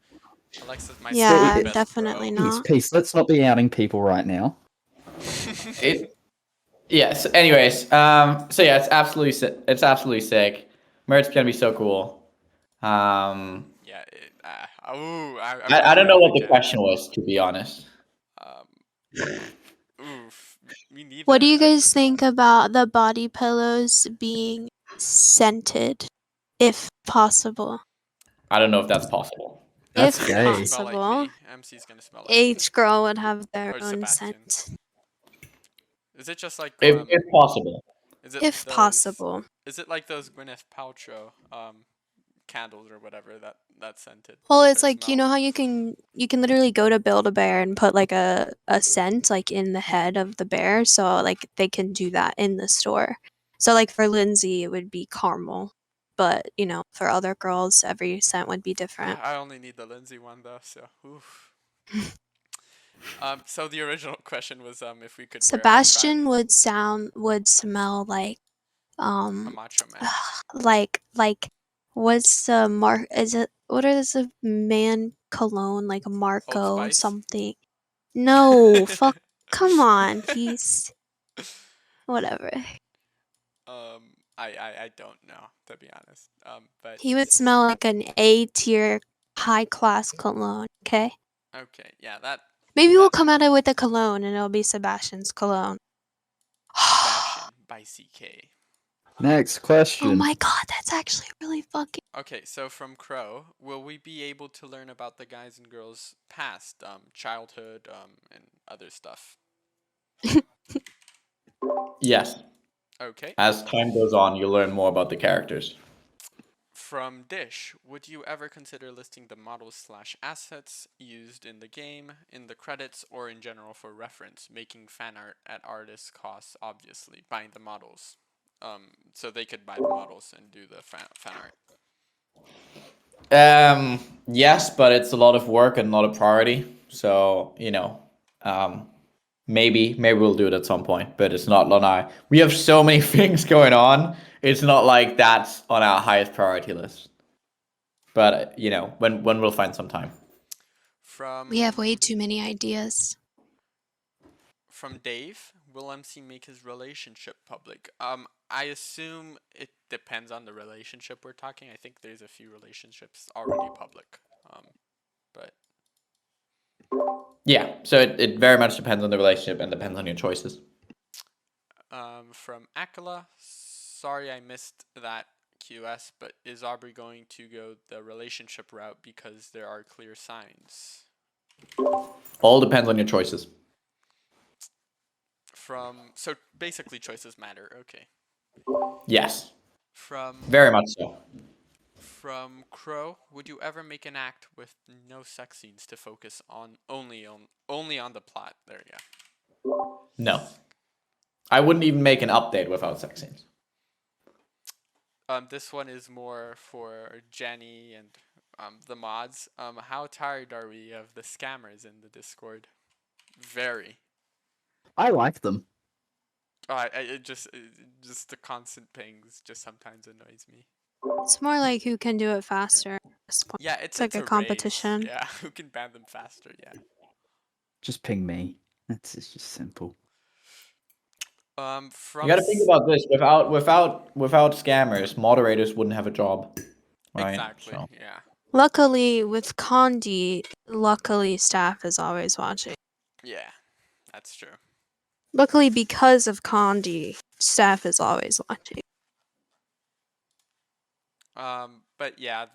Alexa's my Yeah, second best definitely bro. not. Peace. Let's not be outing people right now. Yes. Anyways, so yeah, it's absolutely sick. Merch can be so cool. Yeah. I don't know what the question was, to be honest. Oof. Me neither. What do you guys think about the body pillows being scented, if possible? I don't know if that's possible. That's if gay. Smell like possible, me. MC's gonna smell like me. each girl would have their Or own Sebastian. scent. Is it just like If possible. is it If those, possible. Is it like those Gwyneth Paltrow candles or whatever that scented? Well, it's that like you smell? know how you can literally go to Build-A-Bear and put like a scent like in the head of the bear, so like they can do that in the store. So like for Lindsey, it would be caramel, but you know for other girls, every scent would be different. I only need the Lindsey one though, so oof. So the original question was if we could Sebastian would smell like wear a macho man. like what's the is it what is a man cologne like a Old Marco Spice? something? No, fuck. Come on, peace. Whatever. I don't know, to be honest. But He would smell like an A tier high class cologne. Okay. okay, yeah, that Maybe we'll come at it with a cologne and it'll be Sebastian's cologne. Sebastian by CK. Next Oh question. my god, that's actually really fucking. Okay, so from Crow, will we be able to learn about the guys and girls' past, childhood, and other stuff? Yes. Okay. As time goes on, you'll learn more about the characters. From Dish, would you ever consider listing the models/assets used in the game, in the credits, or in general for reference, making fan art at artists' costs, obviously, buying the models? So they could buy the models and do the fan art. Yes, but it's a lot of work and not a priority. So, maybe we'll do it at some point, but it's not on our. We have so many things going on. It's not like that's on our highest priority list. But when we'll find some time. We have way too many ideas. From Dave, will MC make his relationship public? I assume it depends on the relationship we're talking. I think there's a few relationships already public. But yeah, so it very much depends on the relationship and depends on your choices. From Akala, sorry I missed that QS, but is Aubrey going to go the relationship route because there are clear signs? All depends on your choices. So basically choices matter. Okay. Yes. From very much so. From Crow, would you ever make an act with no sex scenes to focus on only on the plot? There, yeah. No. I wouldn't even make an update without sex scenes. This one is more for Jenny and the mods. How tired are we of the scammers in the Discord? Very. I like them. It just the constant pings just sometimes annoys me. It's more like who can do it faster at this point. Yeah, it's like a competition. Race. Yeah, who can ban them faster? Yeah. Just ping me. It's just simple. From you got to think about this. Without scammers, moderators wouldn't have a job. Right? Exactly. So. Yeah. Luckily, with Condi, staff is always watching. Yeah, that's true. Luckily, because of Condi, staff is always watching. But yeah,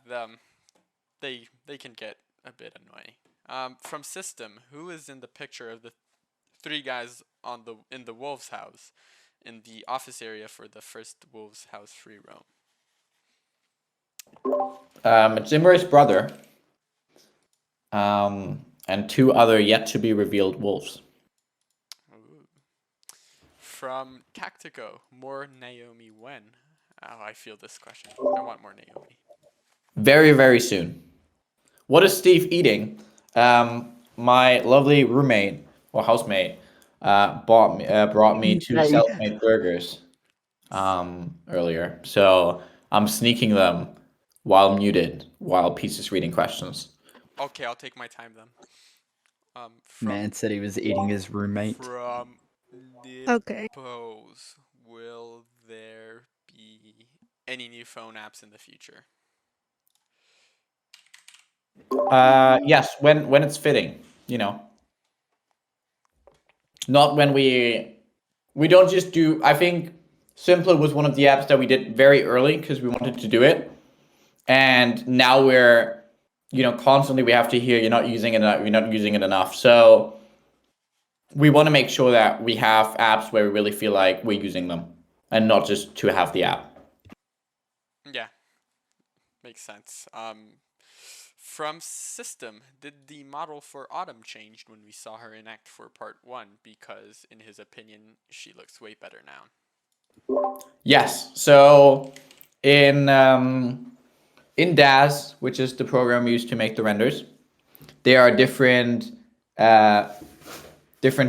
they can get a bit annoying. From System, who is in the picture of the three guys in the wolf's house? in the office area for the first Wolves House free roam? It's Imre's brother. And 2 other yet to be revealed wolves. Ooh. From Tactico, more Naomi when? Oh, I feel this question. I want more Naomi. Very, very soon. What is Steve eating? My lovely roommate or housemate brought me 2 Hey. self-made burgers earlier. So I'm sneaking them while muted, while Peace is reading questions. Okay, I'll take my time then. From Man said he was eating his roommate. From Okay. Nippos, will there be any new phone apps in the future? Yes, when it's fitting, you know. Not when we don't just do. I think Simpler was one of the apps that we did very early because we wanted to do it, and now we're, constantly we have to hear you're not using it enough, you're not using it enough. So we want to make sure that we have apps where we really feel like we're using them, and not just to have the app. Yeah, makes sense. From System, did the model for Autumn change when we saw her in Act for Part 1? Because, in his opinion, she looks way better now. Yes. So in DAZ, which is the program used to make the renders, there are different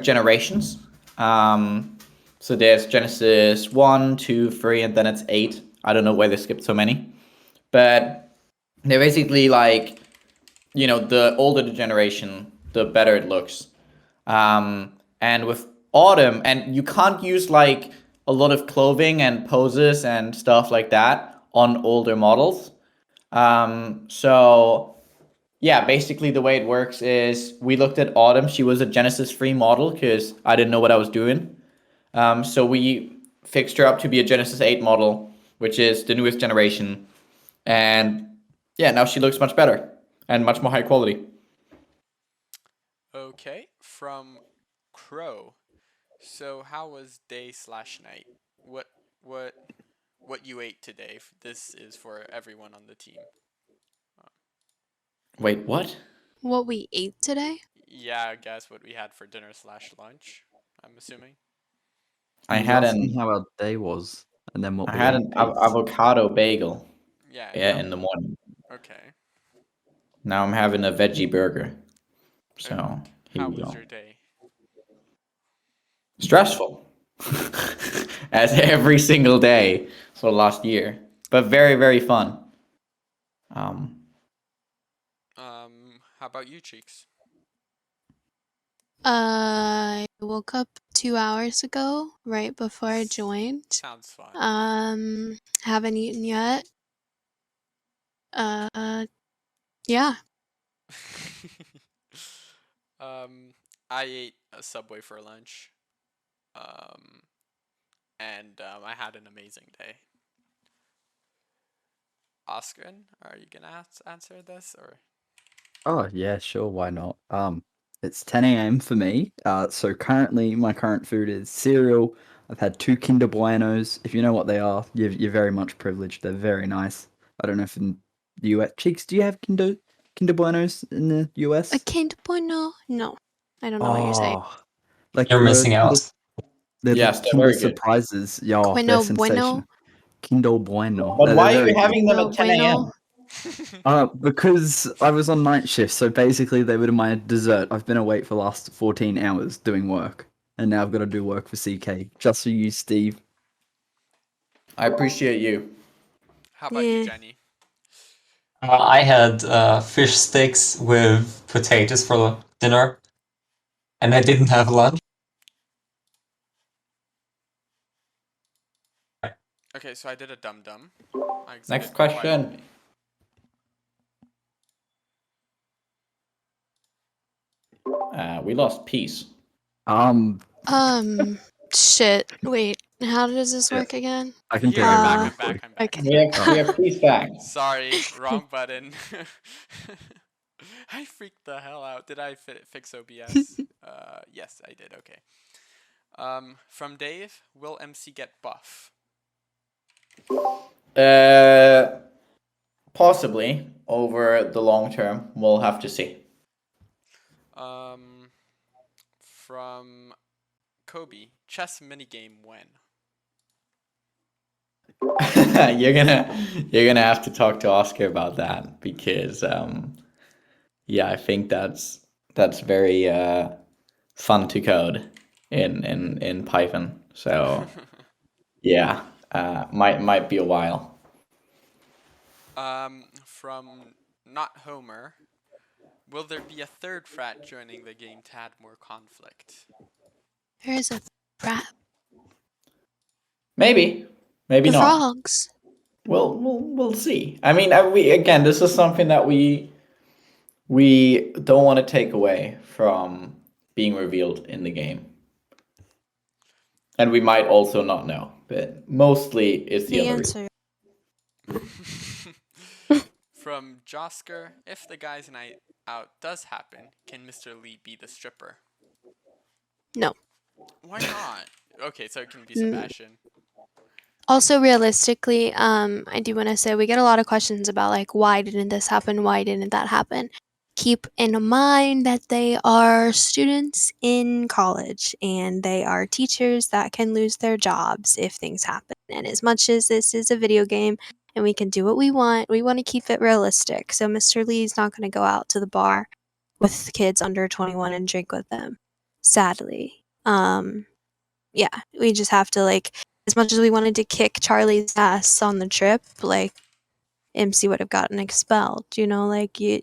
generations. So there's Genesis 1, 2, 3, and then it's 8. I don't know why they skipped so many, but they're basically like, the older the generation, the better it looks. And with Autumn, and you can't use like a lot of clothing and poses and stuff like that on older models. So yeah, basically the way it works is we looked at Autumn. She was a Genesis 3 model because I didn't know what I was doing. So we fixed her up to be a Genesis 8 model, which is the newest generation. And yeah, now she looks much better and much more high quality. Okay, from Crow. So how was day/night? What you ate today? This is for everyone on the team. Wait, what? What we ate today? Yeah, I guess what we had for dinner/lunch. I'm assuming. I He's had asking an how our day was, and then what I we had ate. an avocado bagel Yeah. in the morning. Okay. Now I'm having a veggie burger. So here How we was go. your day? Stressful, as every single day for last year, but very, very fun. How about you, Cheeks? I woke up 2 hours ago, right before I joined. Sounds fun. Haven't eaten yet. Yeah. I ate a Subway for lunch. And I had an amazing day. Oskin, are you gonna answer this or? Oh yeah, sure, why not? It's 10 a.m. for me. So currently my current food is cereal. I've had 2 Kinder Buenos. If you know what they are, you're very much privileged. They're very nice. I don't know if in the US, Cheeks, do you have Kinder Buenos in the US? A Kinder Bueno? No. I don't know what you're saying. Like You're the missing out. Yes, they're Kinder very good. surprises. Yo, they're Bueno sensational. Bueno? Kinder Bueno. But They're why are very you good. having them No at 10 a.m.? Bueno. Because I was on night shift, so basically they were my dessert. I've been awake for the last 14 hours doing work, and now I've got to do work for CK. Just for you, Steve. I appreciate you. How about you, Yeah. Jenny? I had fish sticks with potatoes for dinner, and I didn't have lunch. Okay, so I did a dum-dum. Next question. We lost Peace. Shit. Wait, how does this Yeah. work again? I can Here, take I'm over. back. I'm back. Okay. We have Peace back. Sorry, wrong button. I freaked the hell out. Did I fix OBS? Yes, I did. Okay. From Dave, will MC get buff? Possibly over the long term. We'll have to see. From Kobe, chess minigame when? you're gonna have to talk to Oscar about that because yeah, I think that's very fun to code in Python. So yeah, might be a while. From Not Homer, will there be a third frat joining the game to add more conflict? There is a frat. Maybe The not. frogs. We'll see. I mean, this is something that we don't want to take away from being revealed in the game. And we might also not know, but mostly it's the The other reason. answer. From Josker, if the guys' night out does happen, can Mr. Lee be the stripper? No. Why not? Okay, so it can be Sebastian. Also, realistically, I do want to say we get a lot of questions about like why didn't this happen? Why didn't that happen? Keep in mind that they are students in college and they are teachers that can lose their jobs if things happen. And as much as this is a video game and we can do what we want to keep it realistic. So Mr. Lee's not going to go out to the bar with kids under 21 and drink with them. Sadly. Yeah, we just have to like, as much as we wanted to kick Charli's ass on the trip, like MC would have gotten expelled. You know, like you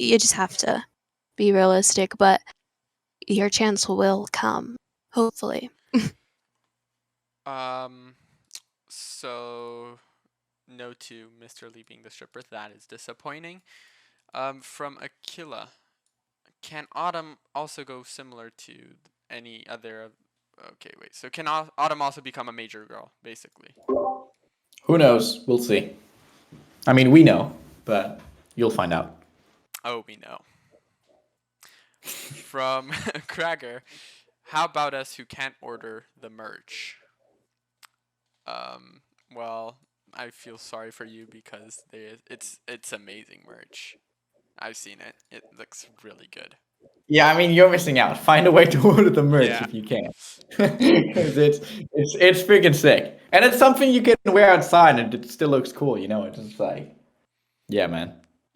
just have to be realistic. But your chance will come, hopefully. So no to Mr. Lee being the stripper. That is disappointing. From Aquila, can Autumn also go similar to any other? Okay, wait. So can Autumn also become a major girl, basically? Who knows? We'll see. I mean, we know, but you'll find out. Oh, we know. From Krager, how about us who can't order the merch? Well, I feel sorry for you because it's amazing merch. I've seen it. It looks really good. Yeah, I mean, you're missing out. Find a way to order the merch Yeah. if you can, because it's freaking sick, and it's something you can wear outside and it still looks cool. You know, it's just like, yeah, man.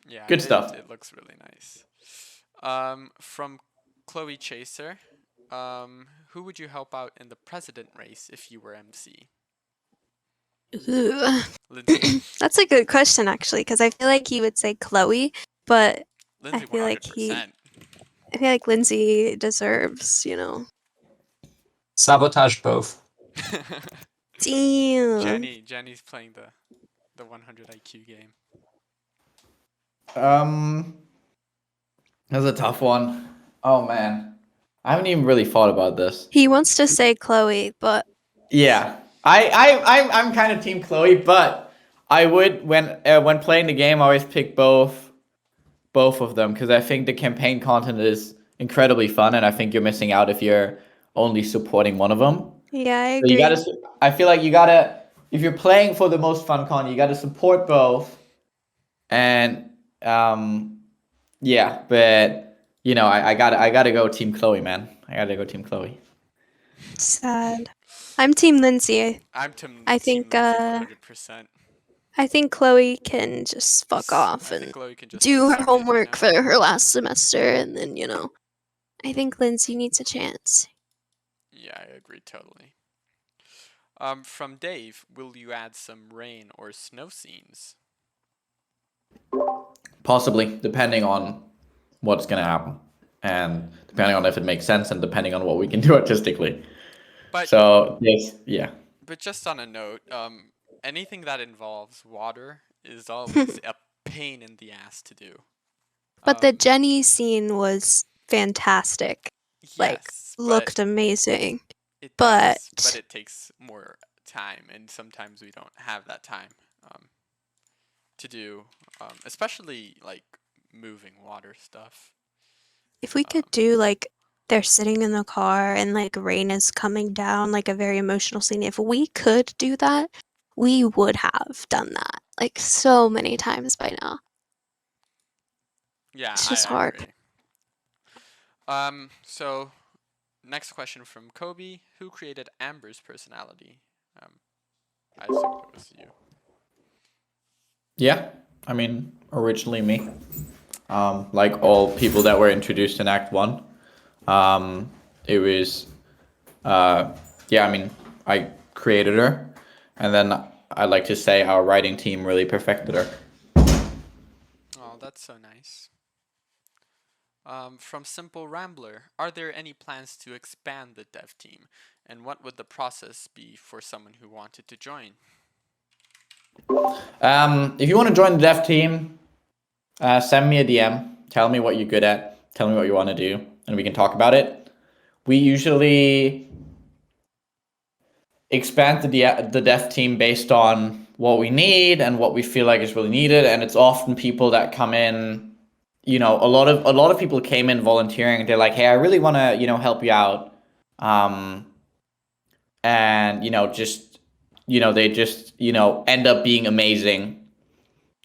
Yeah, Good stuff. It looks really nice. From Chloe Chaser, who would you help out in the president race if you were MC? Lindsey. That's a good question, actually, because I feel like he would say Chloe, but Lindsey, I feel 100%. like I feel like Lindsey deserves, you know. Sabotage both. Damn. Jenny's playing the 100 IQ game. That's a tough one. Oh man, I haven't even really thought about this. He wants to say Chloe, but Yeah, I'm kind of team Chloe, but I would when playing the game, I always pick both of them because I think the campaign content is incredibly fun, and I think you're missing out if you're only supporting one of them. yeah, I So agree. you gotta. I feel like you gotta. If you're playing for the most fun con, you gotta support both. And yeah, but you know, I gotta go Team Chloe, man. I gotta go Team Chloe. Sad. I'm Team Lindsey. I'm Team I think, Lindsey 100%. I think Chloe can just fuck off I think and Chloe can just do her suck it, homework you know? for her last semester, and then, you know, I think Lindsey needs a chance. Yeah, I agree totally. From Dave, will you add some rain or snow scenes? Possibly, depending on what's gonna happen, and depending on if it makes sense, and depending on what we can do artistically. But So yes, yeah. But just on a note, anything that involves water is always a pain in the ass to do. But the Jenny scene was fantastic. Like, Yes, looked amazing. it but- does, but it takes more time, and sometimes we don't have that time to do, especially like moving water stuff. If we could do like they're sitting in the car and like rain is coming down, like a very emotional scene. If we could do that, we would have done that like so many times by now. Yeah, It's I just hard. agree. So next question from Kobe: Who created Amber's personality? I assume it was you. Yeah, I mean, originally me. Like all people that were introduced in Act 1. It was, yeah, I mean, I created her, and then I like to say our writing team really perfected her. Oh, that's so nice. From Simple Rambler: Are there any plans to expand the dev team, and what would the process be for someone who wanted to join? If you want to join the dev team, send me a DM. Tell me what you're good at. Tell me what you want to do, and we can talk about it. We usually expand the dev team based on what we need and what we feel like is really needed, and it's often people that come in. You know, a lot of people came in volunteering. They're like, "Hey, I really want to, help you out," and they just end up being amazing,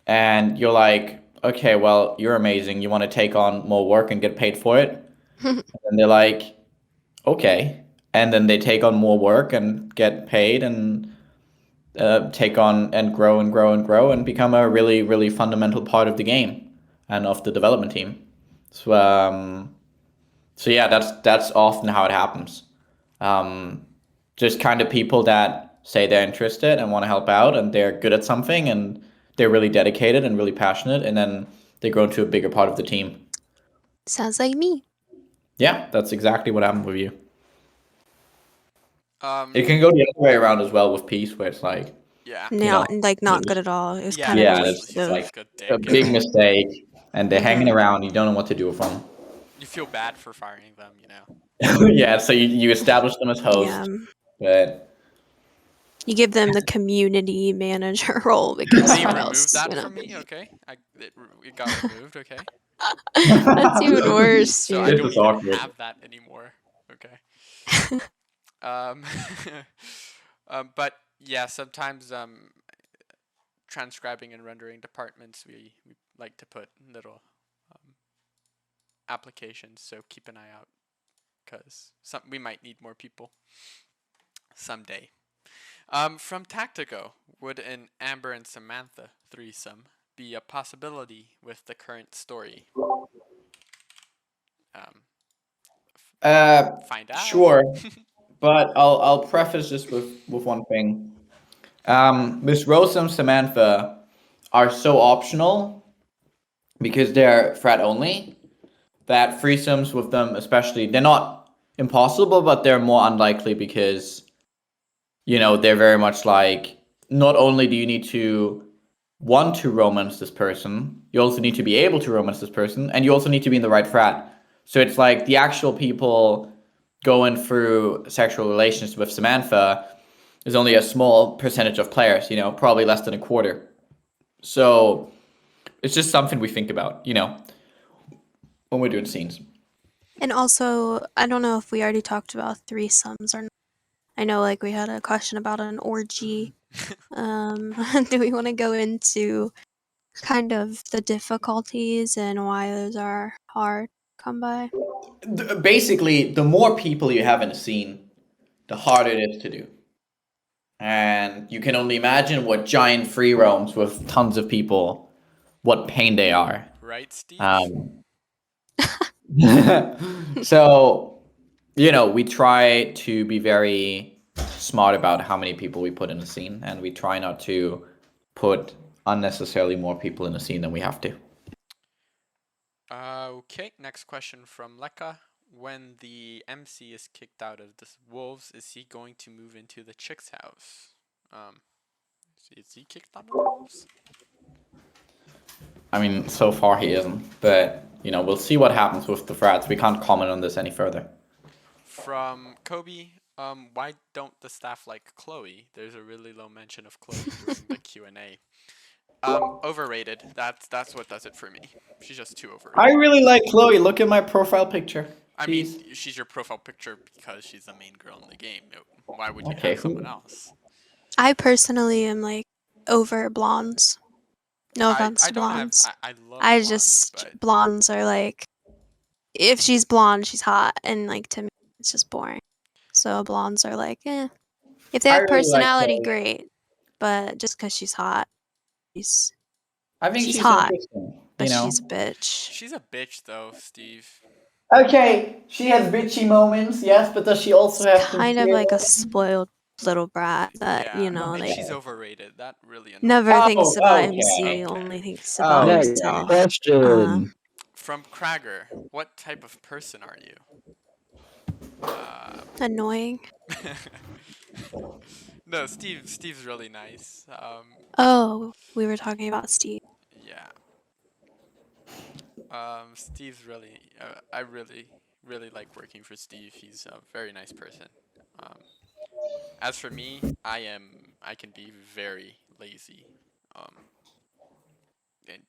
and you're like, "Okay, well, you're amazing. You want to take on more work and get paid for it?" And they're like, "Okay," and then they take on more work and get paid and take on and grow and grow and grow and become a really, really fundamental part of the game and of the development team. So yeah, that's often how it happens. Just kind of people that say they're interested and want to help out and they're good at something and they're really dedicated and really passionate, and then they grow into a bigger part of the team. Sounds like me. Yeah, that's exactly what happened with you. Um, It can go the other way around as well with Peace, where it's like, yeah. Not good at all. It was Yeah, kind of yeah, a it's waste he's of. like like a a dick. big mistake, and they're hanging Mhm. around. You don't know what to do with them. You feel bad for firing them, Yeah, so you establish them as host, Yeah. but You give them the community manager role because They what removed else? that from me. Okay, it got removed. Okay, That's even worse, so I dude. this don't is even awkward. have that anymore. Okay. Um, but yeah, sometimes transcribing and rendering departments we like to put little applications. So keep an eye out because we might need more people someday. From Tactico, would an Amber and Samantha threesome be a possibility with the current story? Find out. Sure, but I'll preface this with one thing. Miss Rose and Samantha are so optional because they're frat only that threesomes with them, especially, they're not impossible, but they're more unlikely because they're very much like, not only do you need to want to romance this person, you also need to be able to romance this person, and you also need to be in the right frat. So it's like the actual people going through sexual relations with Samantha is only a small percentage of players, probably less than a quarter. So it's just something we think about, when we're doing scenes. And also, I don't know if we already talked about threesomes or not. I know, like, we had a question about an orgy. Do we want to go into kind of the difficulties and why those are hard to come by? Basically, the more people you have in a scene, the harder it is to do. And you can only imagine what giant free roams with tons of people, what pain they are. Right, Steve? So, we try to be very smart about how many people we put in a scene, and we try not to put unnecessarily more people in a scene than we have to. Okay, next question from Leka. When the MC is kicked out of the wolves, is he going to move into the chick's house? Is he kicked out of the wolves? I mean, so far he isn't, but we'll see what happens with the frats. We can't comment on this any further. From Kobe, why don't the staff like Chloe? There's a really low mention of Chloe during the Q&A. Overrated. That's what does it for me. She's just too overrated. I really like Chloe. Look at my profile picture. I mean, Jeez. she's your profile picture because she's the main girl in the game. Why would you Okay, have someone else? I personally am like over blondes. No offense I to don't have. blondes. I love. I blondes, just but blondes are like, if she's blonde, she's hot, and like to me, it's just boring. So blondes are like, eh. If they I have really like personality, Chloe. great. But just because she's hot, she's I think she's she's hot, interesting. but You know. she's a bitch. she's a bitch though, Steve. Okay, she has bitchy moments, yes, but does she also have Kind of like a sincerity? spoiled little brat that Yeah, like and she's overrated. That really annoys never me. thinks about okay. MC, only thinks Oh, about okay. Next herself. question. From Krager, what type of person are you? Annoying. No, Steve's really nice. Oh, we were talking about Steve. Yeah. Steve's really. I really like working for Steve. He's a very nice person. As for me, I can be very lazy. And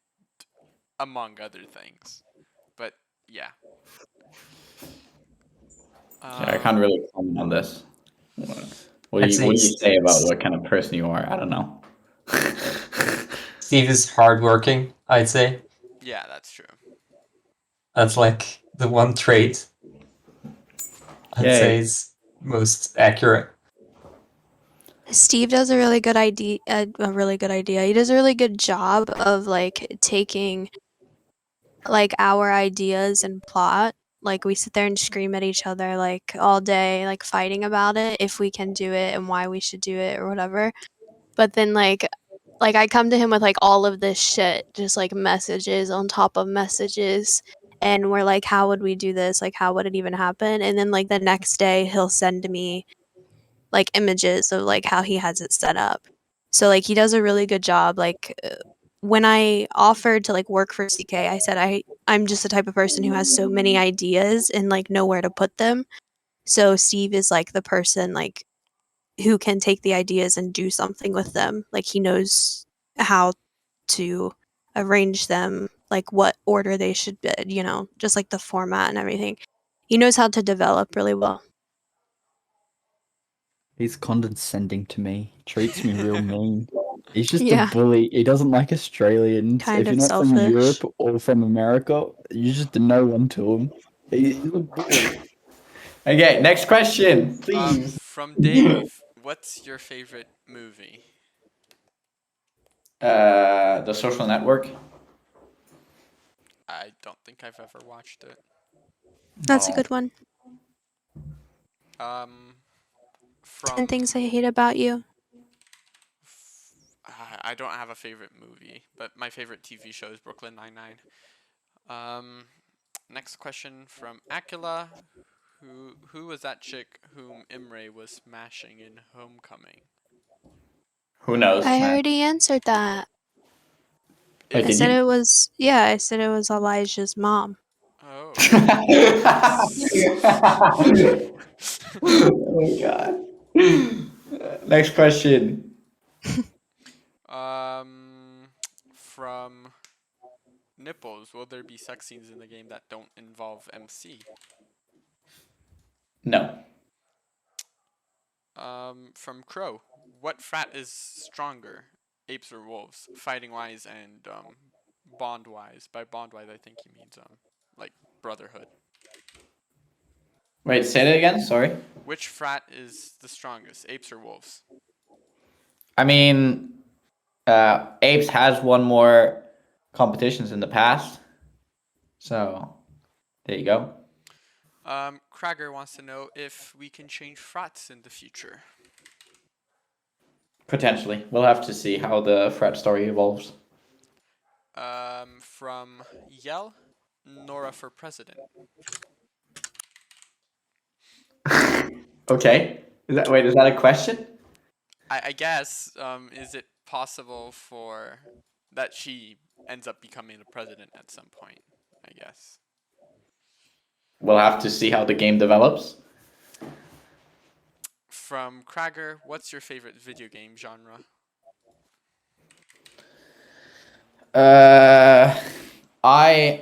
among other things. But yeah. Yeah, I can't really comment on this. What I'd do say you say about what kind of person you are? I don't know. Steve is hardworking, I'd say. Yeah, that's true. That's like the one trait I'd Yay. say is most accurate. Steve does a really good idea. He does a really good job of like taking like our ideas and plot. Like we sit there and scream at each other like all day, like fighting about it, if we can do it and why we should do it or whatever. But then like I come to him with like all of this shit, just like messages on top of messages. And we're like, how would we do this? Like, how would it even happen? And then like the next day he'll send me like images of like how he has it set up. So like he does a really good job. Like when I offered to like work for CK, I said I'm just the type of person who has so many ideas and like nowhere to put them. So Steve is like the person like who can take the ideas and do something with them. Like he knows how to arrange them, like what order they should be, just like the format and everything. He knows how to develop really well. He's condescending to me. Treats me real mean. He's just Yeah. a bully. He doesn't like Australians. Kind If of you're not from selfish. Europe or from America, you're just a no one to him. He's a bully. Okay, next question, please. From Dave, what's your favorite movie? The Social Network. I don't think I've ever watched it. That's a Oh. good one. From 10 Things I Hate About You. I don't have a favorite movie, but my favorite TV show is Brooklyn Nine-Nine. Next question from Akila. Who was that chick whom Imre was smashing in Homecoming? Who knows? I man? already answered that. Wait, I did said you? it was Elijah's mom. Oh. Oh my god. Next question. From Nipples, will there be sex scenes in the game that don't involve MC? No. From Crow, what frat is stronger, apes or wolves, fighting wise and bond wise? By bond wise, I think he means like brotherhood. Wait, say that again. Sorry. Which frat is the strongest, apes or wolves? I mean, Apes has won more competitions in the past, so there you go. Krager wants to know if we can change frats in the future. Potentially, we'll have to see how the frat story evolves. From Yell, Nora for president. Okay. Is that a question? I guess, is it possible for that she ends up becoming the president at some point? I guess. We'll have to see how the game develops. From Krager, what's your favorite video game genre? I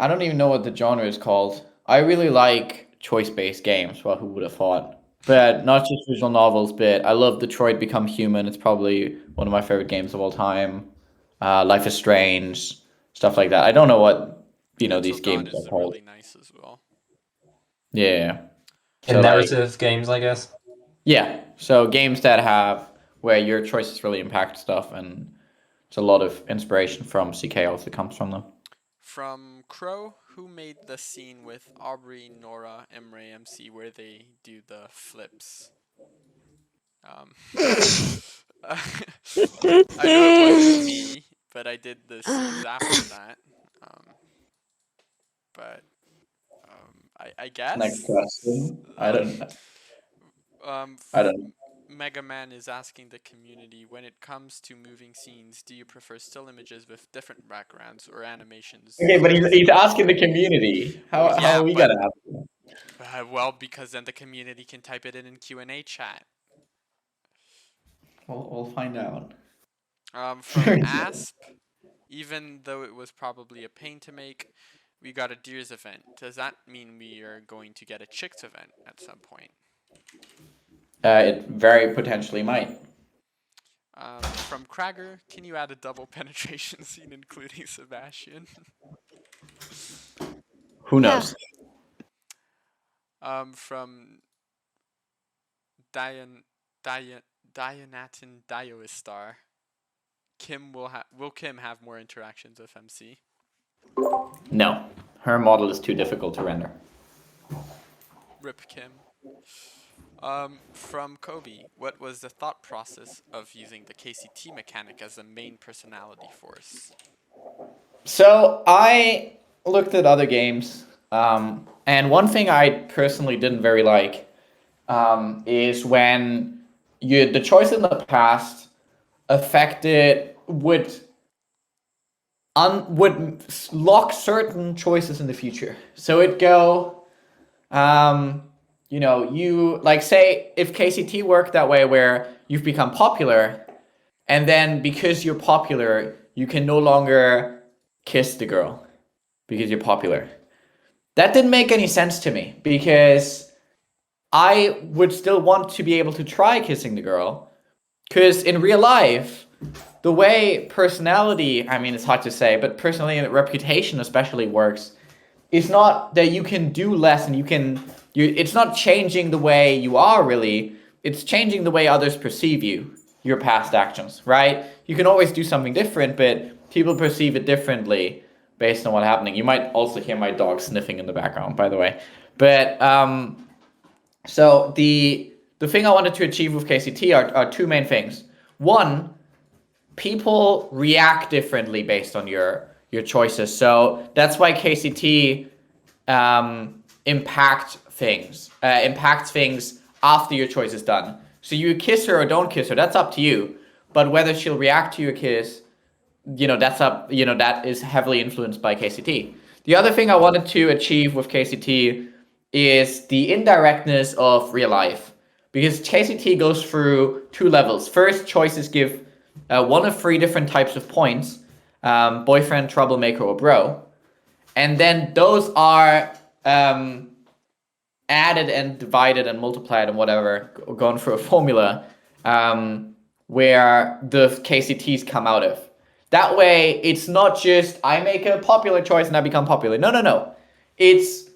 don't even know what the genre is called. I really like choice-based games. Well, who would have thought? But not just visual novels, but I love Detroit Become Human. It's probably one of my favorite games of all time. Life is Strange, stuff like that. I don't know what Until these Dawn games are is called. really nice as well. Yeah. And So like, narrative games, I guess. yeah. So games that have where your choices really impact stuff, and it's a lot of inspiration from CK also comes from them. From Crow, who made the scene with Aubrey, Nora, Emre, MC where they do the flips? I know it wasn't me, but I did the scenes after that. But I guess. Next question. I don't. I don't. Mega Man is asking the community, when it comes to moving scenes, do you prefer still images with different backgrounds or animations? Okay, but he's asking the community. How Well, yeah, are we but- gonna have? Well, because then the community can type it in Q&A chat. We'll find out. From Asp, even though it was probably a pain to make, we got a Deers event. Does that mean we are going to get a Chicks event at some point? It very potentially might. From Krager, can you add a double penetration scene including Sebastian? Who knows? From Dianatin Dioistar, will Kim have more interactions with MC? No, her model is too difficult to render. Rip Kim. From Kobe, what was the thought process of using the KCT mechanic as the main personality force? So I looked at other games, and one thing I personally didn't very like is when the choice in the past would lock certain choices in the future. So it'd go, you like say if KCT worked that way where you've become popular, and then because you're popular, you can no longer kiss the girl because you're popular. That didn't make any sense to me because I would still want to be able to try kissing the girl. Because in real life, the way personality, I mean, it's hard to say, but personality and reputation especially works, is not that you can do less and it's not changing the way you are really, it's changing the way others perceive you, your past actions, right? You can always do something different, but people perceive it differently based on what's happening. You might also hear my dog sniffing in the background, by the way. But, so the thing I wanted to achieve with KCT are two main things. One, people react differently based on your choices. So that's why KCT impacts things after your choice is done. So you kiss her or don't kiss her, that's up to you. But whether she'll react to your kiss, that is heavily influenced by KCT. The other thing I wanted to achieve with KCT is the indirectness of real life. Because KCT goes through two levels. First, choices give one of three different types of points, boyfriend, troublemaker, or bro. And then those are added and divided and multiplied and whatever, going through a formula where the KCTs come out of. That way, it's not just I make a popular choice and I become popular. No. It's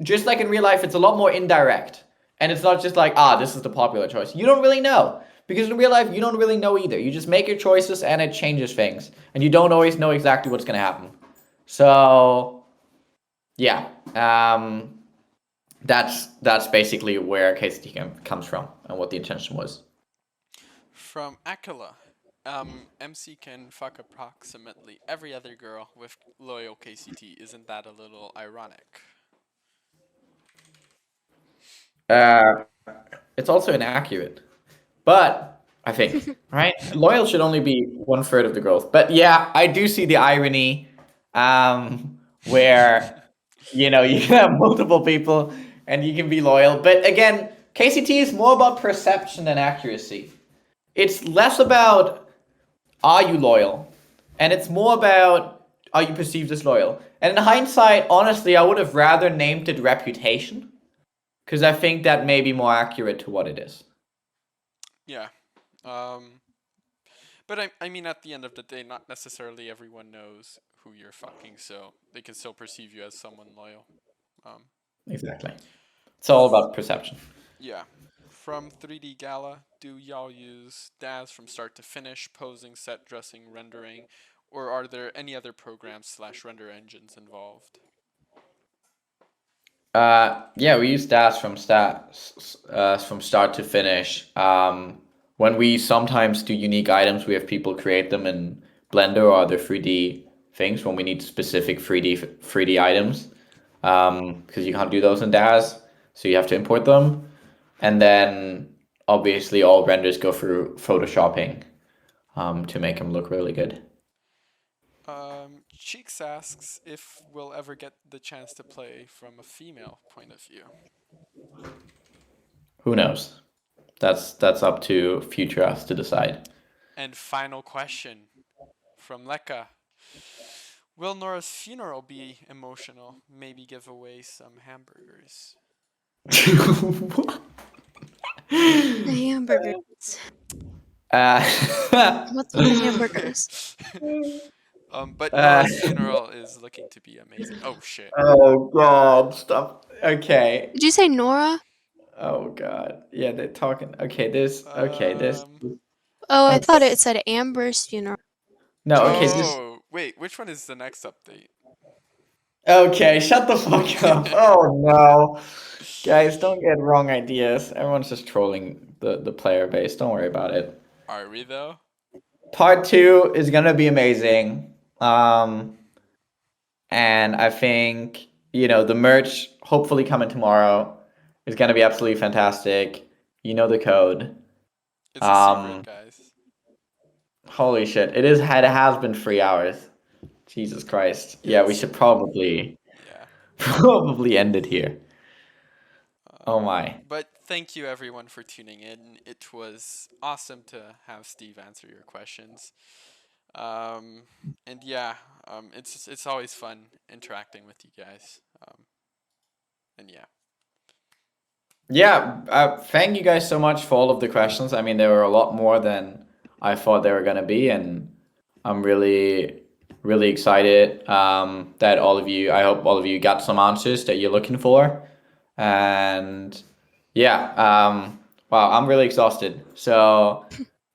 just like in real life, it's a lot more indirect. And it's not just like, this is the popular choice. You don't really know. Because in real life, you don't really know either. You just make your choices and it changes things. And you don't always know exactly what's going to happen. So, yeah. That's basically where KCT comes from and what the intention was. From Akila, MC can fuck approximately every other girl with loyal KCT. Isn't that a little ironic? It's also inaccurate. But I think, right? Loyal should only be 1/3 of the girls. But yeah, I do see the irony where, you can have multiple people and you can be loyal. But again, KCT is more about perception than accuracy. It's less about, are you loyal? And it's more about, are you perceived as loyal? And in hindsight, honestly, I would have rather named it reputation, because I think that may be more accurate to what it is. Yeah. But I mean, at the end of the day, not necessarily everyone knows who you're fucking, so they can still perceive you as someone loyal. Exactly. It's all about perception. Yeah. From 3D Gala, do y'all use DAZ from start to finish, posing, set dressing, rendering, or are there any other programs / render engines involved? Yeah, we use stats from start to finish. When we sometimes do unique items, we have people create them in Blender or other 3D things when we need specific 3D items. Because you can't do those in DAZ, so you have to import them. And then obviously all renders go through photoshopping to make them look really good. Cheeks asks if we'll ever get the chance to play from a female point of view. Who knows? That's up to future us to decide. And final question from Lekka. Will Nora's funeral be emotional? Maybe give away some hamburgers. The hamburgers. What's with the hamburgers? But Nora's funeral is looking to be amazing. Oh shit. Oh god, stop. Okay. Did you say Nora? Oh god. Yeah, they're talking. Okay, this. Oh, I thought it said Amber's funeral. No, okay, this. Oh, wait, which one is the next update? Okay, shut the fuck up. Oh no. Guys, don't get wrong ideas. Everyone's just trolling the player base. Don't worry about it. Are we though? Part 2 is gonna be amazing. And I think, the merch hopefully coming tomorrow is gonna be absolutely fantastic. You know the code. It's a secret, guys. Holy shit. It has been 3 hours. Jesus Christ. Yeah, we should probably end it here. Oh my. But thank you everyone for tuning in. It was awesome to have Steve answer your questions. And yeah, it's always fun interacting with you guys. And yeah. Yeah, thank you guys so much for all of the questions. I mean, there were a lot more than I thought there were gonna be, and I'm really, really excited that I hope all of you got some answers that you're looking for. And yeah, wow, I'm really exhausted. So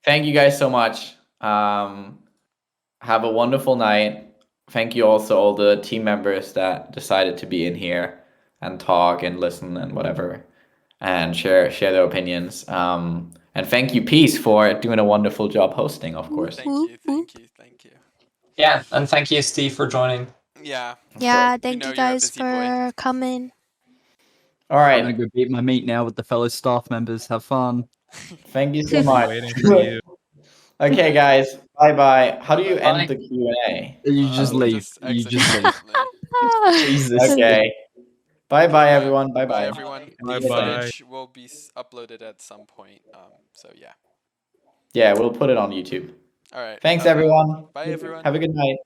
thank you guys so much. Have a wonderful night. Thank you also all the team members that decided to be in here and talk and listen and whatever, and share their opinions. And thank you, Peace, for doing a wonderful job hosting, of course. Thank you. Yeah, and thank you, Steve, for joining. Yeah. Yeah, thank you guys for coming. All right. I'm gonna go beat my meat now with the fellow staff members. Have fun. Thank you so much. Waiting for you. Okay, guys. Bye. How do you end the Q&A? You just leave. You just leave. Jesus. Okay. Bye, everyone. Bye. Bye, everyone. The Bye-bye. footage will be uploaded at some point. So yeah. Yeah, we'll put it on YouTube. All right. Thanks, everyone. Bye, everyone. Have a good night.